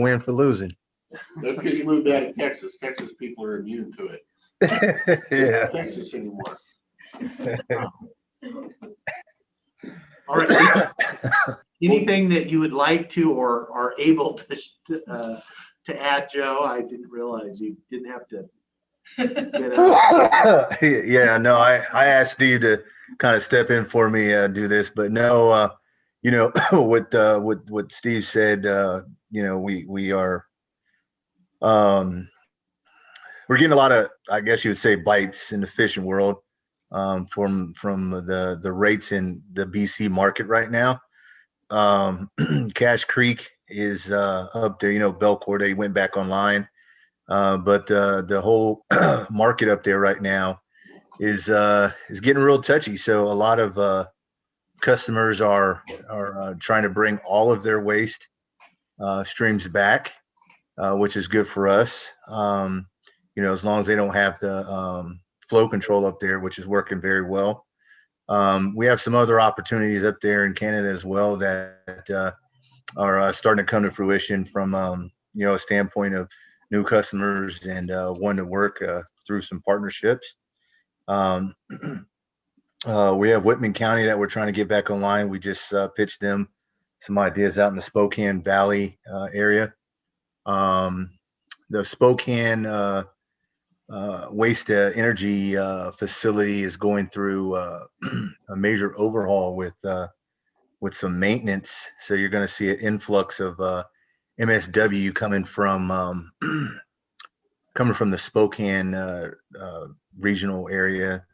S15: win for losing.
S4: That's because you moved out of Texas. Texas people are immune to it.
S15: Yeah.
S4: Not Texas anymore.
S3: All right. Anything that you would like to or are able to add, Joe? I didn't realize you didn't have to get out.
S15: Yeah, no, I asked Steve to kind of step in for me, do this, but no, what Steve said, we are, we're getting a lot of, I guess you would say, bites in the fishing world, from the rates in the BC market right now. Cache Creek is up there, Belcourt, they went back online. But the whole market up there right now is getting real touchy. So a lot of customers are trying to bring all of their waste streams back, which is good for us. As long as they don't have the flow control up there, which is working very well. We have some other opportunities up there in Canada as well that are starting to come to fruition from a standpoint of new customers and want to work through some partnerships. We have Whitman County that we're trying to get back online. We just pitched them some ideas out in the Spokane Valley area. Spokane waste energy facility is going through a major overhaul with some maintenance. So you're going to see an influx of MSW coming from the Spokane regional area.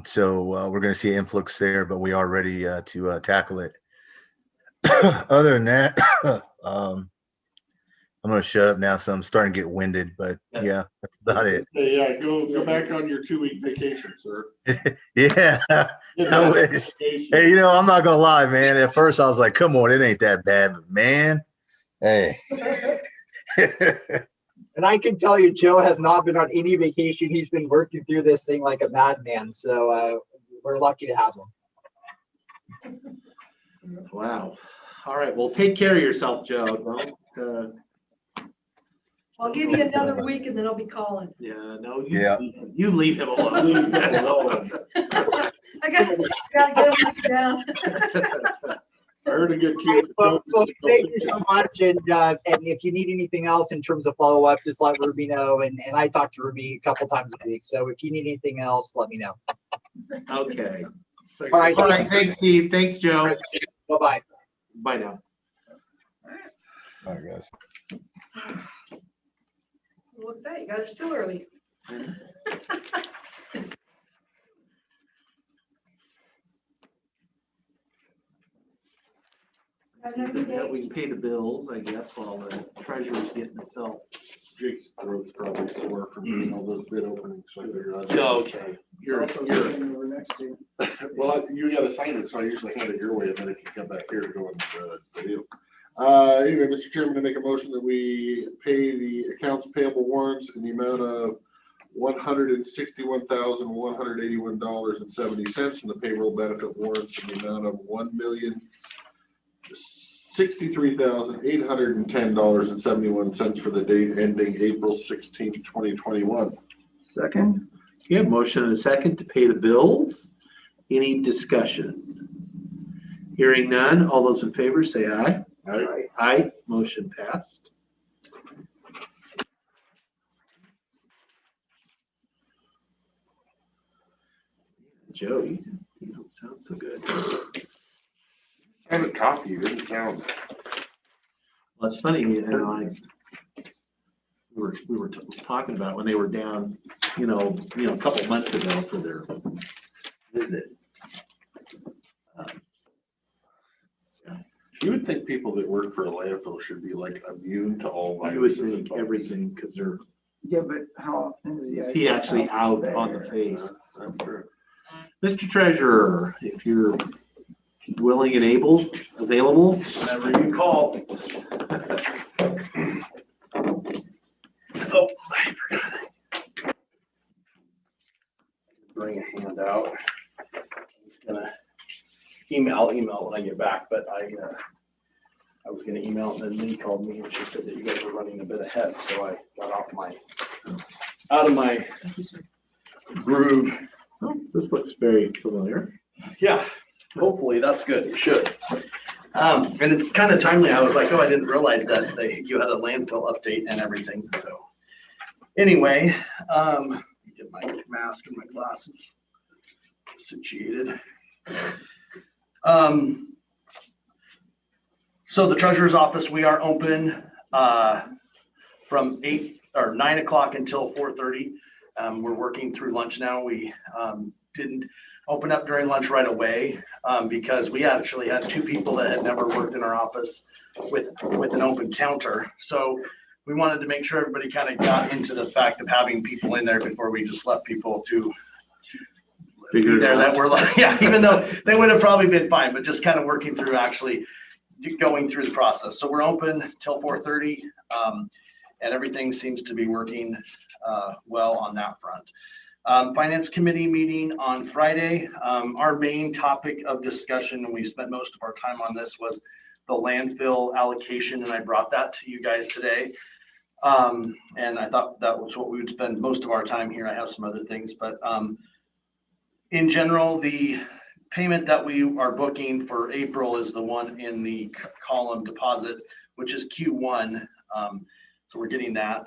S15: So we're going to see an influx there, but we are ready to tackle it. Other than that, I'm going to shut up now, so I'm starting to get winded, but yeah, that's about it.
S4: Hey, yeah, go back on your 2-week vacation, sir.
S15: Yeah, I wish. Hey, I'm not going to lie, man. At first I was like, come on, it ain't that bad, but man, hey.
S14: And I can tell you, Joe has not been on any vacation. He's been working through this thing like a madman. So we're lucky to have him.
S3: Wow. All right. Well, take care of yourself, Joe. Don't,
S13: I'll give you another week and then I'll be calling.
S3: yeah, no,
S15: you
S3: leave him alone.
S13: I gotta get him down.
S4: I heard a good
S14: Right,
S4: cue.
S14: folks, well, thank you so much. And if you need anything else in terms of follow up, just let Ruby know. And I talk to Ruby a couple times a week. So if you need anything else, let me know.
S3: Okay.
S14: All right.
S3: All right. Thanks, Steve. Thanks, Joe.
S14: Bye-bye.
S3: Bye now.
S15: All right, guys.
S13: Look at that, you got it still early.
S3: Yeah, we can pay the bills, I guess, while the treasurer's getting himself.
S4: Jake's throat's probably sore from doing all those bid openings. So I figured I'd-
S3: Okay. You're
S2: Over next to.
S4: Well, you gotta sign it, so I usually hand it your way, and then it can come back here to go in the deal. Anyway, Mr. Chairman, I make a motion that we pay the accounts payable warrants in the amount of $161,181.70, and the payroll benefit warrants in the amount of $1,063,810.71 for the date ending April 16th, 2021.
S2: Second.
S3: Okay, a motion and a second to pay the bills. Any discussion? Hearing none, all those in favor say aye.
S4: Aye.
S3: Aye, motion passed. Joe, you don't sound so good.
S4: I haven't coffee, you didn't sound.
S3: Well, it's funny, we were talking about when they were down, a couple months ago for their visit.
S4: You would think people that work for a landfill should be like immune to all
S3: You would
S4: viruses.
S3: think everything, because they're,
S2: Yeah, but how often is
S3: he actually out
S2: there?
S3: on the face.
S4: That's true.
S3: Mr. Treasurer, if you're willing and available.
S12: Whenever you call. Oh, I forgot. Bring a handout. I'm just gonna I'll email when I get back, but I was gonna email and then Lee called me and she said that you guys were running a bit ahead, so I got out of my groove.
S3: Oh, this looks very familiar.
S12: Yeah, hopefully that's good. It should. And it's kind of timely. I was like, oh, I didn't realize that you had a landfill update and everything. So anyway, get my mask and my glasses situated. So the treasurer's office, we are open from 9 o'clock until 4:30. We're working through lunch now. We didn't open up during lunch right away because we actually had 2 people that had never worked in our office with an open counter. So we wanted to make sure everybody kind of got into the fact of having people in there before we just left people to
S3: Figure it out.
S12: that were like, yeah, even though they would have probably been fine, but just kind of working through actually going through the process. So we're open till 4:30 and everything seems to be working well on that front. Finance committee meeting on Friday. Our main topic of discussion, and we spent most of our time on this, was the landfill allocation, and I brought that to you guys today. And I thought that was what we would spend most of our time here. I have some other things, but in general, the payment that we are booking for April is the one in the column deposit, which is Q1. So we're getting that.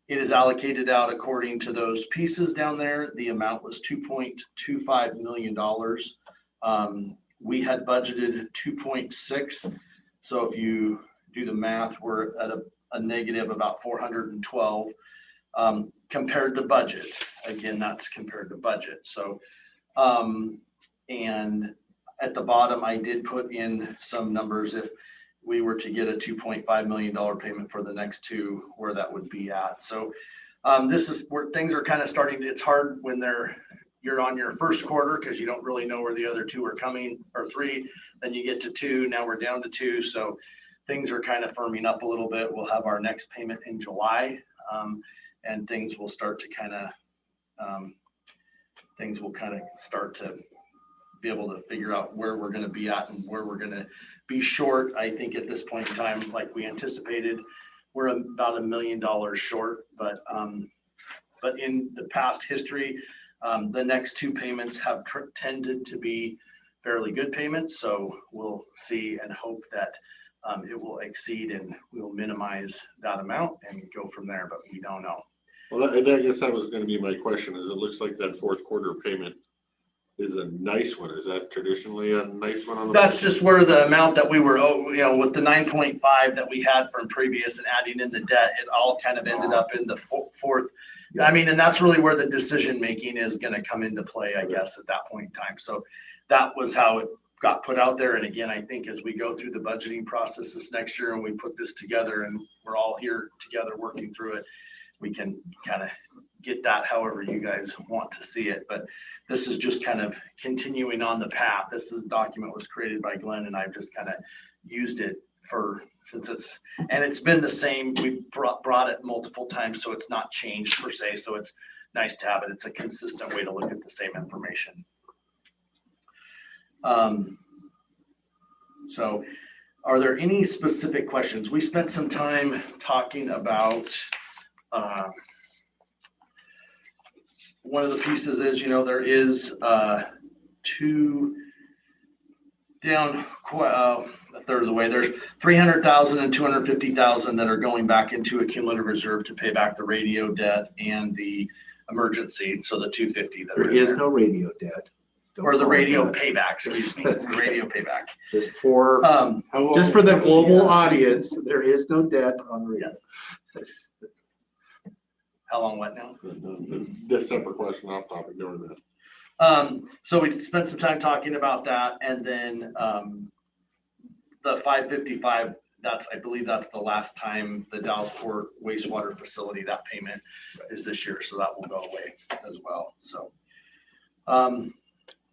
S12: It is allocated out according to those pieces down there. The amount was $2.25 million. We had budgeted 2.6. So if you do the math, we're at a negative about 412 compared to budget. Again, that's compared to budget. So, and at the bottom, I did put in some numbers. If we were to get a $2.5 million payment for the next two, where that would be at. So this is where things are kind of starting. It's hard when you're on your first quarter because you don't really know where the other two are coming, or three. Then you get to two. Now we're down to two. So things are kind of firming up a little bit. We'll have our next payment in July, and things will start to kind of start to be able to figure out where we're going to be at and where we're going to be short. I think at this point in time, like we anticipated, we're about $1 million short, but in the past history, the next two payments have tended to be fairly good payments. So we'll see and hope that it will exceed and we'll minimize that amount and go from there, but we don't know.
S4: Well, I guess that was going to be my question, is it looks like that fourth quarter payment is a nice one. Is that traditionally a nice one on the?
S12: That's just where the amount that we were, with the 9.5 that we had from previous and adding in the debt, it all kind of ended up in the fourth. I mean, and that's really where the decision making is going to come into play, I guess, at that point in time. So that was how it got put out there. And again, I think as we go through the budgeting process this next year and we put this together and we're all here together working through it, we can kind of get that however you guys want to see it. But this is just kind of continuing on the path. This document was created by Glenn and I've just kind of used it since it's been the same. We brought it multiple times, so it's not changed per se. So it's nice to have it. It's a consistent way to look at the same information. So are there any specific questions? We spent some time talking about one of the pieces is, there is two down a third of the way. There's 300,000 and 250,000 that are going back into a cumulative reserve to pay back the radio debt and the emergency. So the 250 that
S3: There is no radio debt. Don't
S12: or the
S3: call it
S12: radio
S3: that.
S12: payback, excuse me, the radio payback.
S3: Just for the global audience, there is no debt on radio.
S12: Yes. How long went now?
S4: The separate question off topic, doing that.
S12: So we spent some time talking about that, and then the 555. I believe that's the last time the Dallasport wastewater facility, that payment is this year, so that will go away as well. So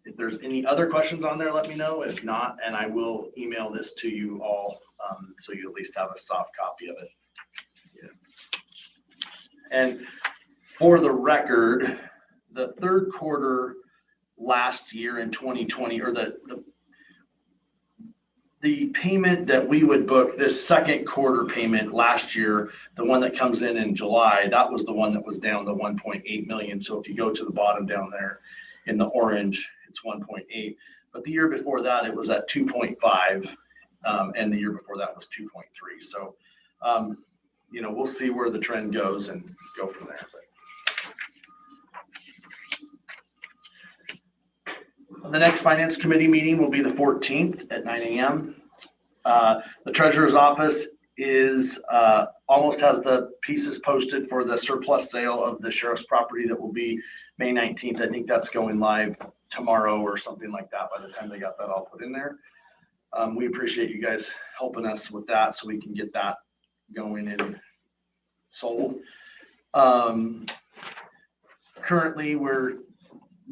S12: if there's any other questions on there, let me know. If not, and I will email this to you all, so you at least have a soft copy of it. And for the record, the third quarter last year in 2020, or the payment that we would book, this second quarter payment last year, the one that comes in July, that was the one that was down the 1.8 million. So if you go to the bottom down there in the orange, it's 1.8. But the year before that, it was at 2.5, and the year before that was 2.3. So we'll see where the trend goes and go from there. The next finance committee meeting will be the 14th at 9 a.m. The treasurer's office almost has the pieces posted for the surplus sale of the sheriff's property that will be May 19th. I think that's going live tomorrow or something like that by the time they got that all put in there. We appreciate you guys helping us with that so we can get that going and sold. Currently, we're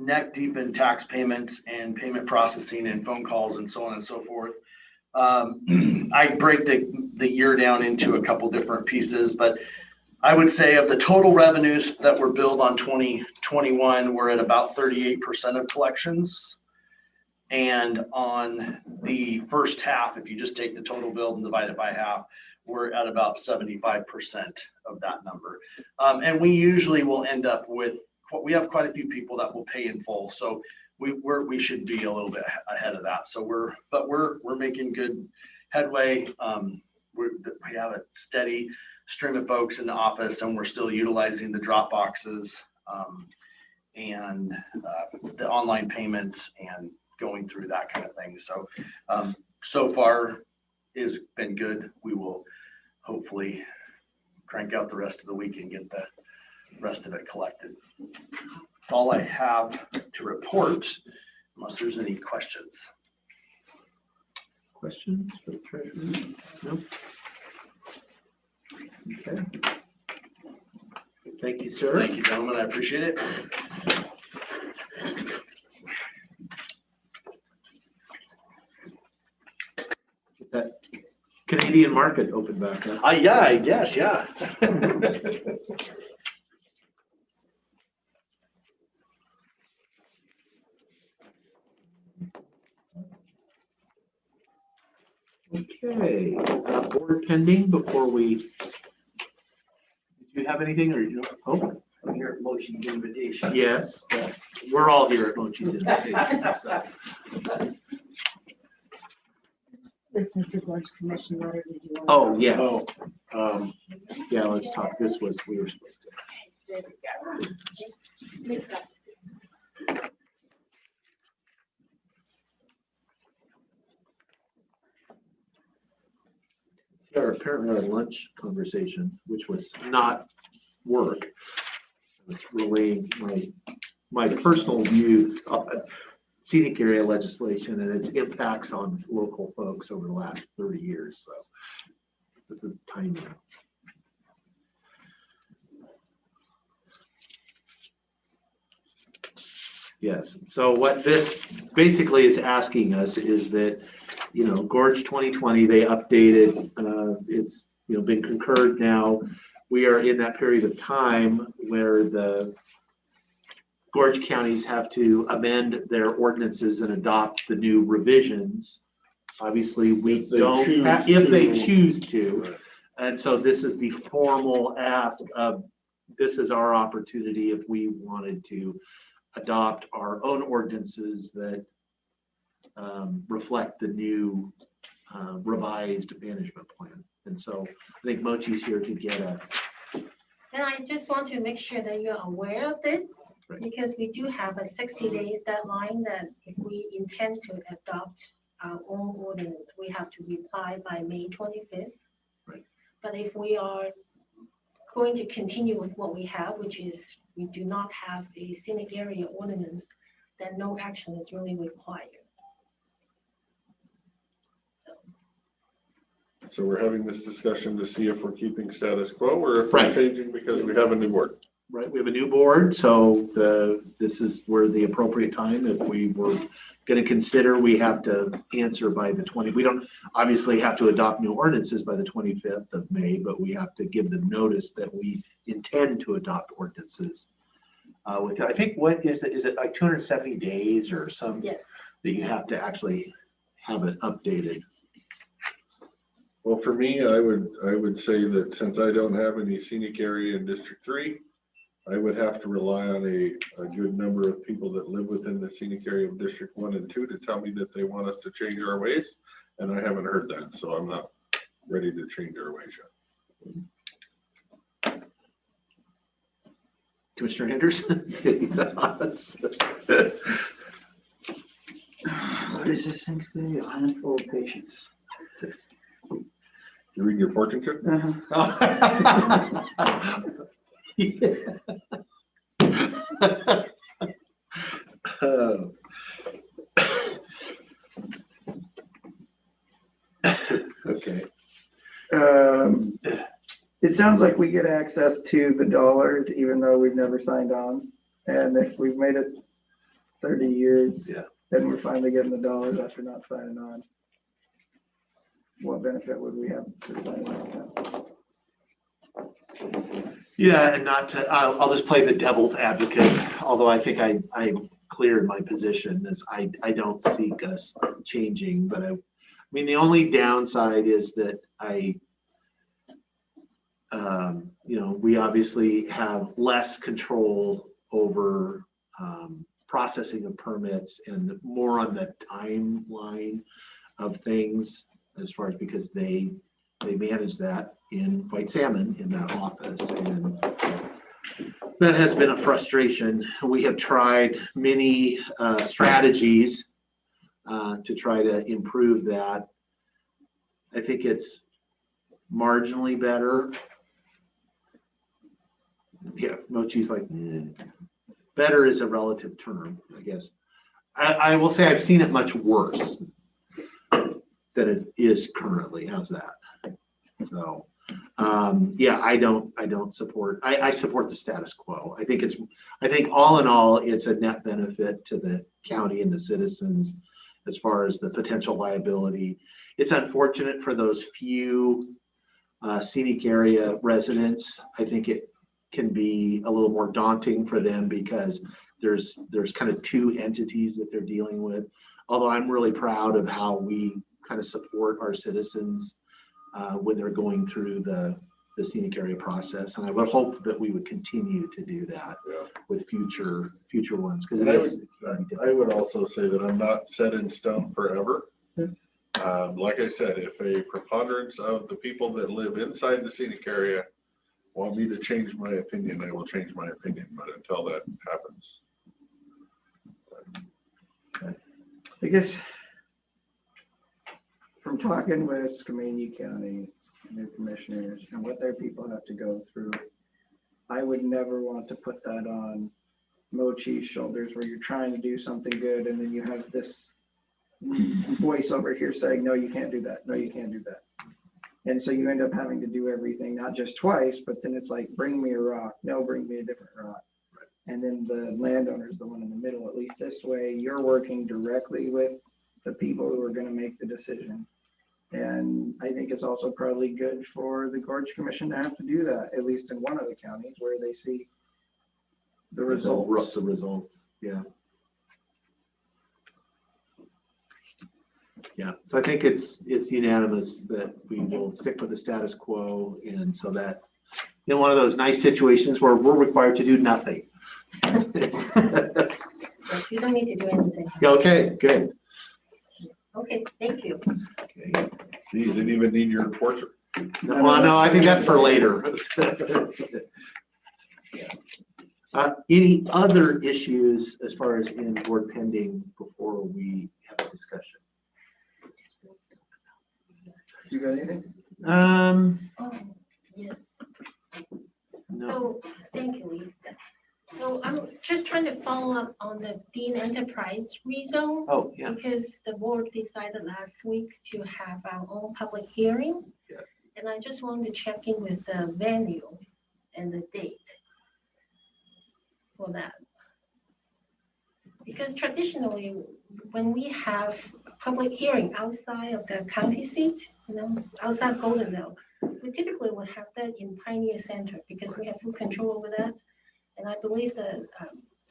S12: neck deep in tax payments and payment processing and phone calls and so on and so forth. I break the year down into a couple different pieces, but I would say of the total revenues that were billed on 2021, we're at about 38% of collections. And on the first half, if you just take the total bill and divide it by half, we're at about 75% of that number. And we usually will end up with, we have quite a few people that will pay in full. So we should be a little bit ahead of that. So we're making good headway. We have it steady. stream of folks in the office, and we're still utilizing the drop boxes and the online payments and going through that kind of thing. So, so far has been good. We will hopefully crank out the rest of the week and get the rest of it collected. That's all I have to report, unless there's any questions.
S3: Questions for the treasurer? No? Okay. Thank you, sir.
S12: Thank you, gentlemen. I appreciate it.
S3: That Canadian market opened back up.
S12: Yeah, I guess, yeah.
S3: Okay, board pending before we, did you have anything or you, oh,
S2: I'm here at Mochi's invitation.
S3: yes, we're all here at Mochi's invitation. So.
S6: This is the Gorge Commission letter. Did you want?
S3: Oh, yes. Yeah, let's talk. This was, we were supposed to. Apparently our lunch conversation, which was not work, was relaying my personal views on scenic area legislation and its impacts on local folks over the last 30 years. So this is timely. Yes. So what this basically is asking us is that, you know, Gorge 2020, they updated, it's, you know, been concurred now. We are in that period of time where the Gorge counties have to amend their ordinances and adopt the new revisions. Obviously, we don't, if they choose to. And so this is the formal ask of, this is our opportunity if we wanted to adopt our own ordinances that reflect the new revised management plan. And so I think Mochi's here to get a.
S16: And I just want to make sure that you're aware of this,
S3: Right.
S16: because we do have a 60 days deadline that if we intend to adopt our own ordinance, we have to reply by May 25th.
S3: Right.
S16: But if we are going to continue with what we have, which is we do not have a scenic area ordinance, then no action is really required.
S4: So we're having this discussion to see if we're keeping status quo or if
S3: Right.
S4: we're changing because we have a new board.
S3: Right, we have a new board, so this is where the appropriate time, if we were going to consider, we have to answer by the 20. We don't obviously have to adopt new ordinances by the 25th of May, but we have to give them notice that we intend to adopt ordinances. I think, what is it like 270 days or some?
S16: Yes.
S3: That you have to actually have it updated.
S4: Well, for me, I would say that since I don't have any scenic area in District 3, I would have to rely on a good number of people that live within the scenic area of District 1 and 2 to tell me that they want us to change our ways. And I haven't heard that, so I'm not ready to change our ways yet.
S3: Commissioner Henderson?
S2: What does this thing say? A handful of patience.
S4: You read your fortune cookie?
S3: Okay.
S2: It sounds like we get access to the dollars even though we've never signed on. And if we've made it 30 years,
S3: Yeah.
S2: then we're finally getting the dollars after not signing on. What benefit would we have for signing on?
S3: Yeah, and not to, I'll just play the devil's advocate, although I think I cleared my position as I don't seek us changing, but I mean, the only downside is that you know, we obviously have less control over processing of permits and more on the timeline of things as far as because they they manage that in White Salmon in that office. And that has been a frustration. We have tried many strategies to try to improve that. I think it's marginally better. Yeah, Mochi's like, better is a relative term, I guess. I will say I've seen it much worse than it is currently. How's that? So, yeah, I don't support, I support the status quo. I think all in all, it's a net benefit to the county and the citizens as far as the potential liability. It's unfortunate for those few scenic area residents. I think it can be a little more daunting for them because there's kind of two entities that they're dealing with. Although I'm really proud of how we kind of support our citizens when they're going through the scenic area process. And I would hope that we would continue to do that with future ones. Because
S4: I would also say that I'm not set in stone forever. Like I said, if a preponderance of the people that live inside the scenic area want me to change my opinion, I will change my opinion. But until that happens.
S2: I guess from talking with Skamania County and their commissioners and what their people have to go through, I would never want to put that on Mochi's shoulders where you're trying to do something good and then you have this voice over here saying, no, you can't do that. No, you can't do that. And so you end up having to do everything, not just twice, but then it's like, bring me a rock. No, bring me a different rock. And then the landowner is the one in the middle. At least this way, you're working directly with the people who are going to make the decision. And I think it's also probably good for the Gorge Commission to have to do that, at least in one of the counties where they see the results.
S3: The results, yeah. Yeah, so I think it's unanimous that we will stick with the status quo. And so that in one of those nice situations where we're required to do nothing.
S16: Yes, you don't need to do anything.
S3: Okay, good.
S16: Okay, thank you.
S3: Okay.
S4: You didn't even need your report.
S3: Well, no, I think that's for later. Any other issues as far as in board pending before we have a discussion?
S2: You got anything?
S16: Oh, yes.
S3: No.
S16: So, thank you, Lisa. So I'm just trying to follow up on the Dean Enterprise rezone.
S3: Oh, yeah.
S16: Because the board decided last week to have our own public hearing.
S3: Yes.
S16: And I just wanted to check in with the venue and the date for that. Because traditionally, when we have a public hearing outside of the county seat, outside Goldendale, we typically will have that in Pioneer Center because we have full control over that. And I believe the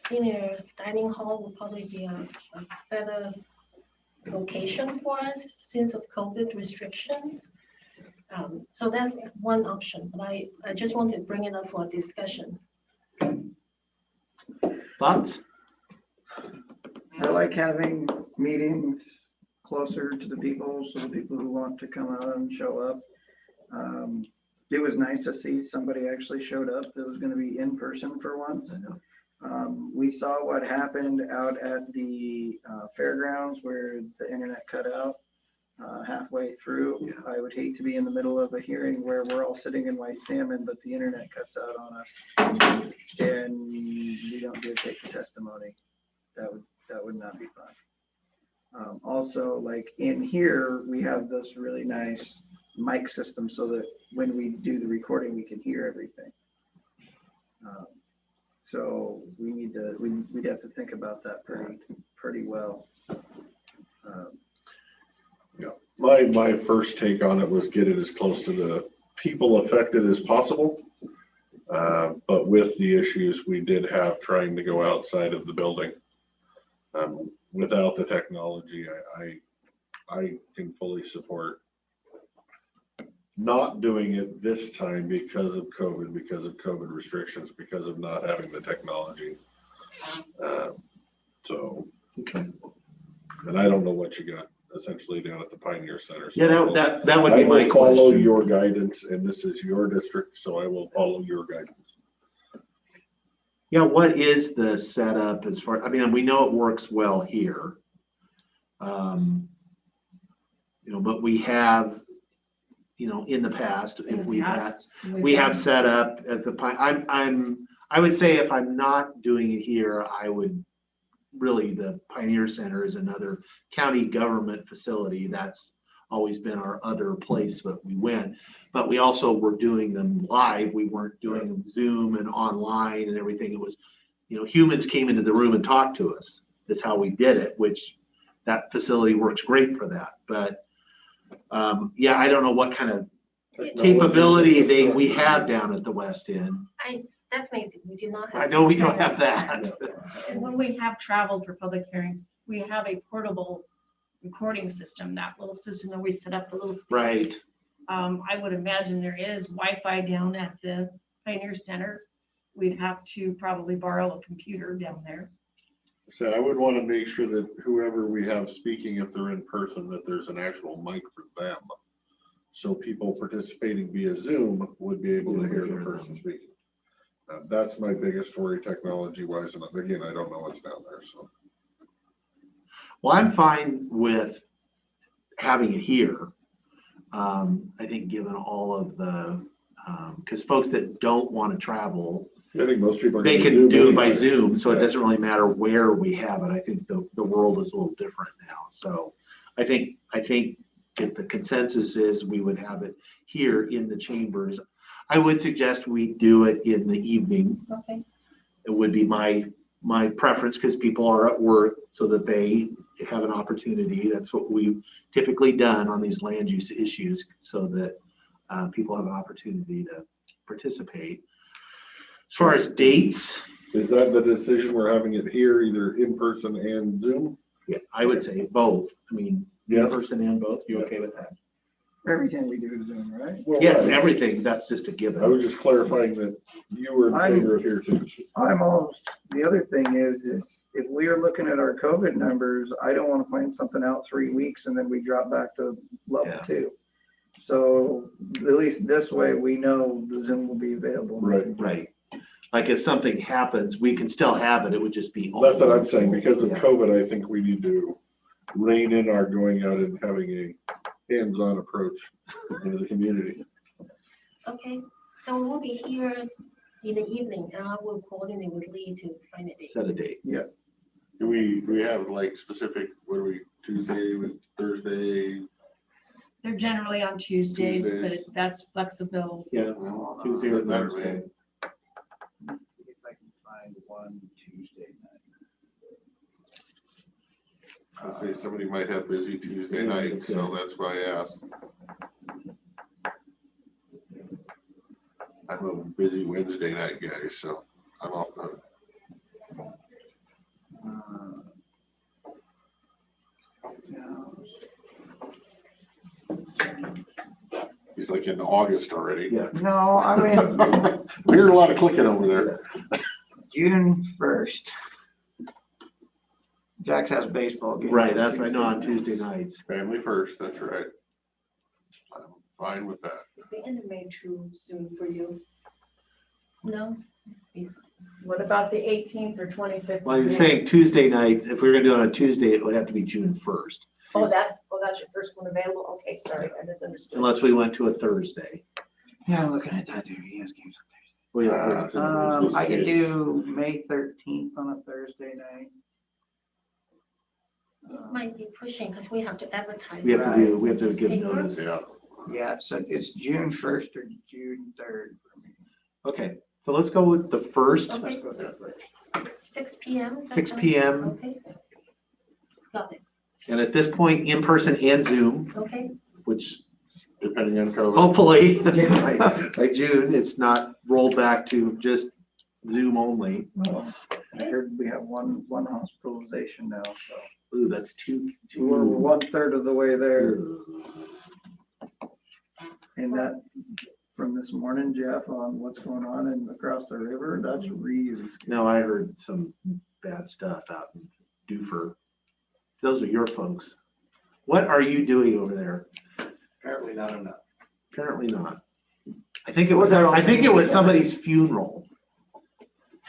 S16: senior dining hall will probably be a better location for us since of COVID restrictions. So that's one option, but I just want to bring it up for discussion.
S3: Thoughts?
S2: I like having meetings closer to the people, so the people who want to come out and show up. It was nice to see somebody actually showed up that was going to be in person for once. We saw what happened out at the fairgrounds where the internet cut out halfway through. Yeah. I would hate to be in the middle of a hearing where we're all sitting in White Salmon, but the internet cuts out on us and we don't get to take the testimony. That would not be fun. Also, like in here, we have this really nice mic system so that when we do the recording, we can hear everything. So we'd have to think about that pretty well.
S4: Yeah, my first take on it was get it as close to the people affected as possible. But with the issues we did have trying to go outside of the building, without the technology, I can fully support not doing it this time because of COVID restrictions, because of not having the technology. So, okay. And I don't know what you got essentially down at the Pioneer Center. So
S3: Yeah,
S4: I will-
S3: that would be
S4: I
S3: my
S4: will follow
S3: question.
S4: your guidance, and this is your district, so I will follow your guidance.
S3: Yeah, what is the setup as far, I mean, we know it works well here. But we have, in the past, if we had, we have set up at the I would say if I'm not doing it here, I would really, the Pioneer Center is another county government facility. That's always been our other place that we went. But we also were doing them live. We weren't doing them Zoom and online and everything. It was, humans came into the room and talked to us. That's how we did it, which that facility works great for that. But yeah, I don't know what kind of capability we have down at the West End.
S16: Definitely, we do not have.
S3: I know we don't have that.
S6: And when we have traveled for public hearings, we have a portable recording system, that little system that we set up, the little speakers.
S3: Right.
S6: I would imagine there is Wi-Fi down at the Pioneer Center. We'd have to probably borrow a computer down there.
S4: So I would want to make sure that whoever we have speaking, if they're in person, that there's an actual mic for them. So people participating via Zoom would be able to hear the person speaking. That's my biggest worry technology wise. And again, I don't know what's down there, so.
S3: Well, I'm fine with having it here. I think given all of the, because folks that don't want to travel,
S4: I think most people
S3: they
S4: gonna
S3: can do it by
S4: anyway.
S3: Zoom, so it doesn't really matter where we have it. I think the world is a little different now. So I think if the consensus is we would have it here in the chambers, I would suggest we do it in the evening.
S16: Okay.
S3: It would be my preference because people are at work so that they have an opportunity. That's what we've typically done on these land use issues so that people have an opportunity to participate. As far as dates.
S4: Is that the decision? We're having it here, either in person and Zoom?
S3: Yeah, I would say both. I mean,
S4: Yeah.
S3: in person and both. You okay with that?
S2: Everything we do Zoom, right?
S4: Well,
S3: Yes,
S4: right.
S3: everything. That's just a given.
S4: I was just clarifying that you were in favor of here too.
S2: I'm almost, the other thing is if we are looking at our COVID numbers, I don't want to find something out 3 weeks and then we drop back to level 2. So at least this way, we know the Zoom will be available.
S3: Right. Like if something happens, we can still have it. It would just be.
S4: That's what I'm saying. Because of
S3: Yeah.
S4: COVID, I think we need to rein in our going out and having a hands-on approach into the community.
S16: Okay, so we'll be here in the evening, and I will coordinate with Lee to find a date.
S3: Set a date.
S2: Yes.
S4: Do we have like specific, what are we, Tuesday, Thursday?
S6: They're generally on Tuesdays, but
S4: Tuesdays.
S6: that's flexible.
S3: Yeah, Tuesday or Thursday.
S2: Let's see if I can find one Tuesday night.
S4: I'd say somebody might have busy Tuesday night, so that's why I asked. I'm a busy Wednesday night guy, so I'm off the. He's like in August already.
S3: Yeah.
S2: No, I mean,
S4: We hear a lot of clicking over there.
S2: June 1st. Jax has baseball game.
S3: Right, that's right. No, on Tuesday nights.
S4: Family first, that's right. I'm fine with that.
S16: Is the end of May too soon for you? No?
S6: What about the 18th or 25th?
S3: Well, you're saying Tuesday nights. If we were gonna do it on a Tuesday, it would have to be June 1st,
S6: Oh, that's your first one available? Okay, sorry, I misunderstood.
S3: unless we went to a Thursday.
S2: Yeah, I'm looking at that too. He has games.
S3: We
S2: I could do May 13th on a Thursday night.
S16: It might be pushing because we have to advertise.
S3: We have to give notice.
S4: Yeah.
S2: Yeah, so it's June 1st or June 3rd for me.
S3: Okay, so let's go with the first.
S16: Okay.
S2: Let's go there first.
S16: 6 p.m. is that
S3: 6
S16: fine?
S3: p.m.
S16: Okay. Got it.
S3: And at this point, in person and Zoom,
S16: Okay.
S3: which
S4: Depending on COVID.
S3: hopefully by June, it's not rolled back to just Zoom only.
S2: Well, I heard we have one hospitalization now, so
S3: Ooh, that's two.
S2: we're 1/3 of the way there. And that, from this morning, Jeff, on what's going on across the river, that's really scary.
S3: No, I heard some bad stuff out in Dufur. Those are your folks. What are you doing over there?
S11: Apparently not enough.
S3: Apparently not. I think it was somebody's funeral.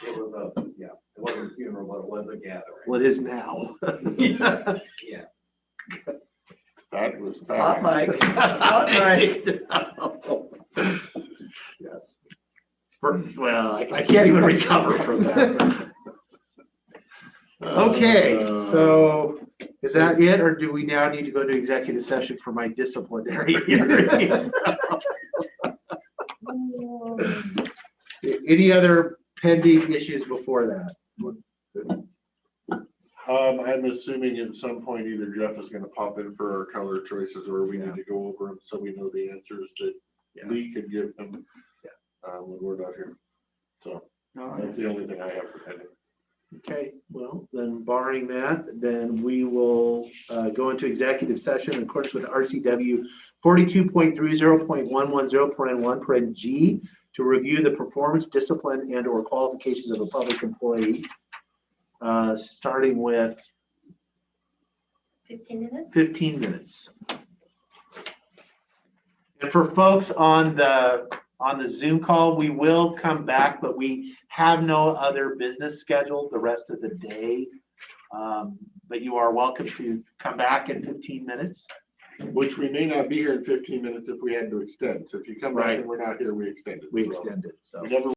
S11: It was yeah, it wasn't a funeral, but it was a gathering.
S3: Well, it is now.
S11: Yeah.
S4: That was.
S2: Hot mic. Hot mic.
S3: Yes. Well, I can't even recover from that. Okay, so is that it, or do we now need to go to executive session for my disciplinary hearings? Any other pending issues before that?
S4: I'm assuming at some point either Jeff is gonna pop in for our color choices, or we need to go over them so we know the answers that Lee could give them when we're not here. So that's the only thing I have for pending.
S3: Okay, well, then barring that, then we will go into executive session in accordance with RCW 42.30.110.1 G to review the performance, discipline, and or qualifications of a public employee, starting with
S16: 15 minutes?
S3: 15 minutes. And for folks on the Zoom call, we will come back, but we have no other business scheduled the rest of the day. But you are welcome to come back in 15 minutes.
S4: Which we may not be here in 15 minutes if we had to extend. So if you come back
S3: Right.
S4: and we're not here, we extend it.
S3: We
S4: So
S3: extend it, so.
S4: we never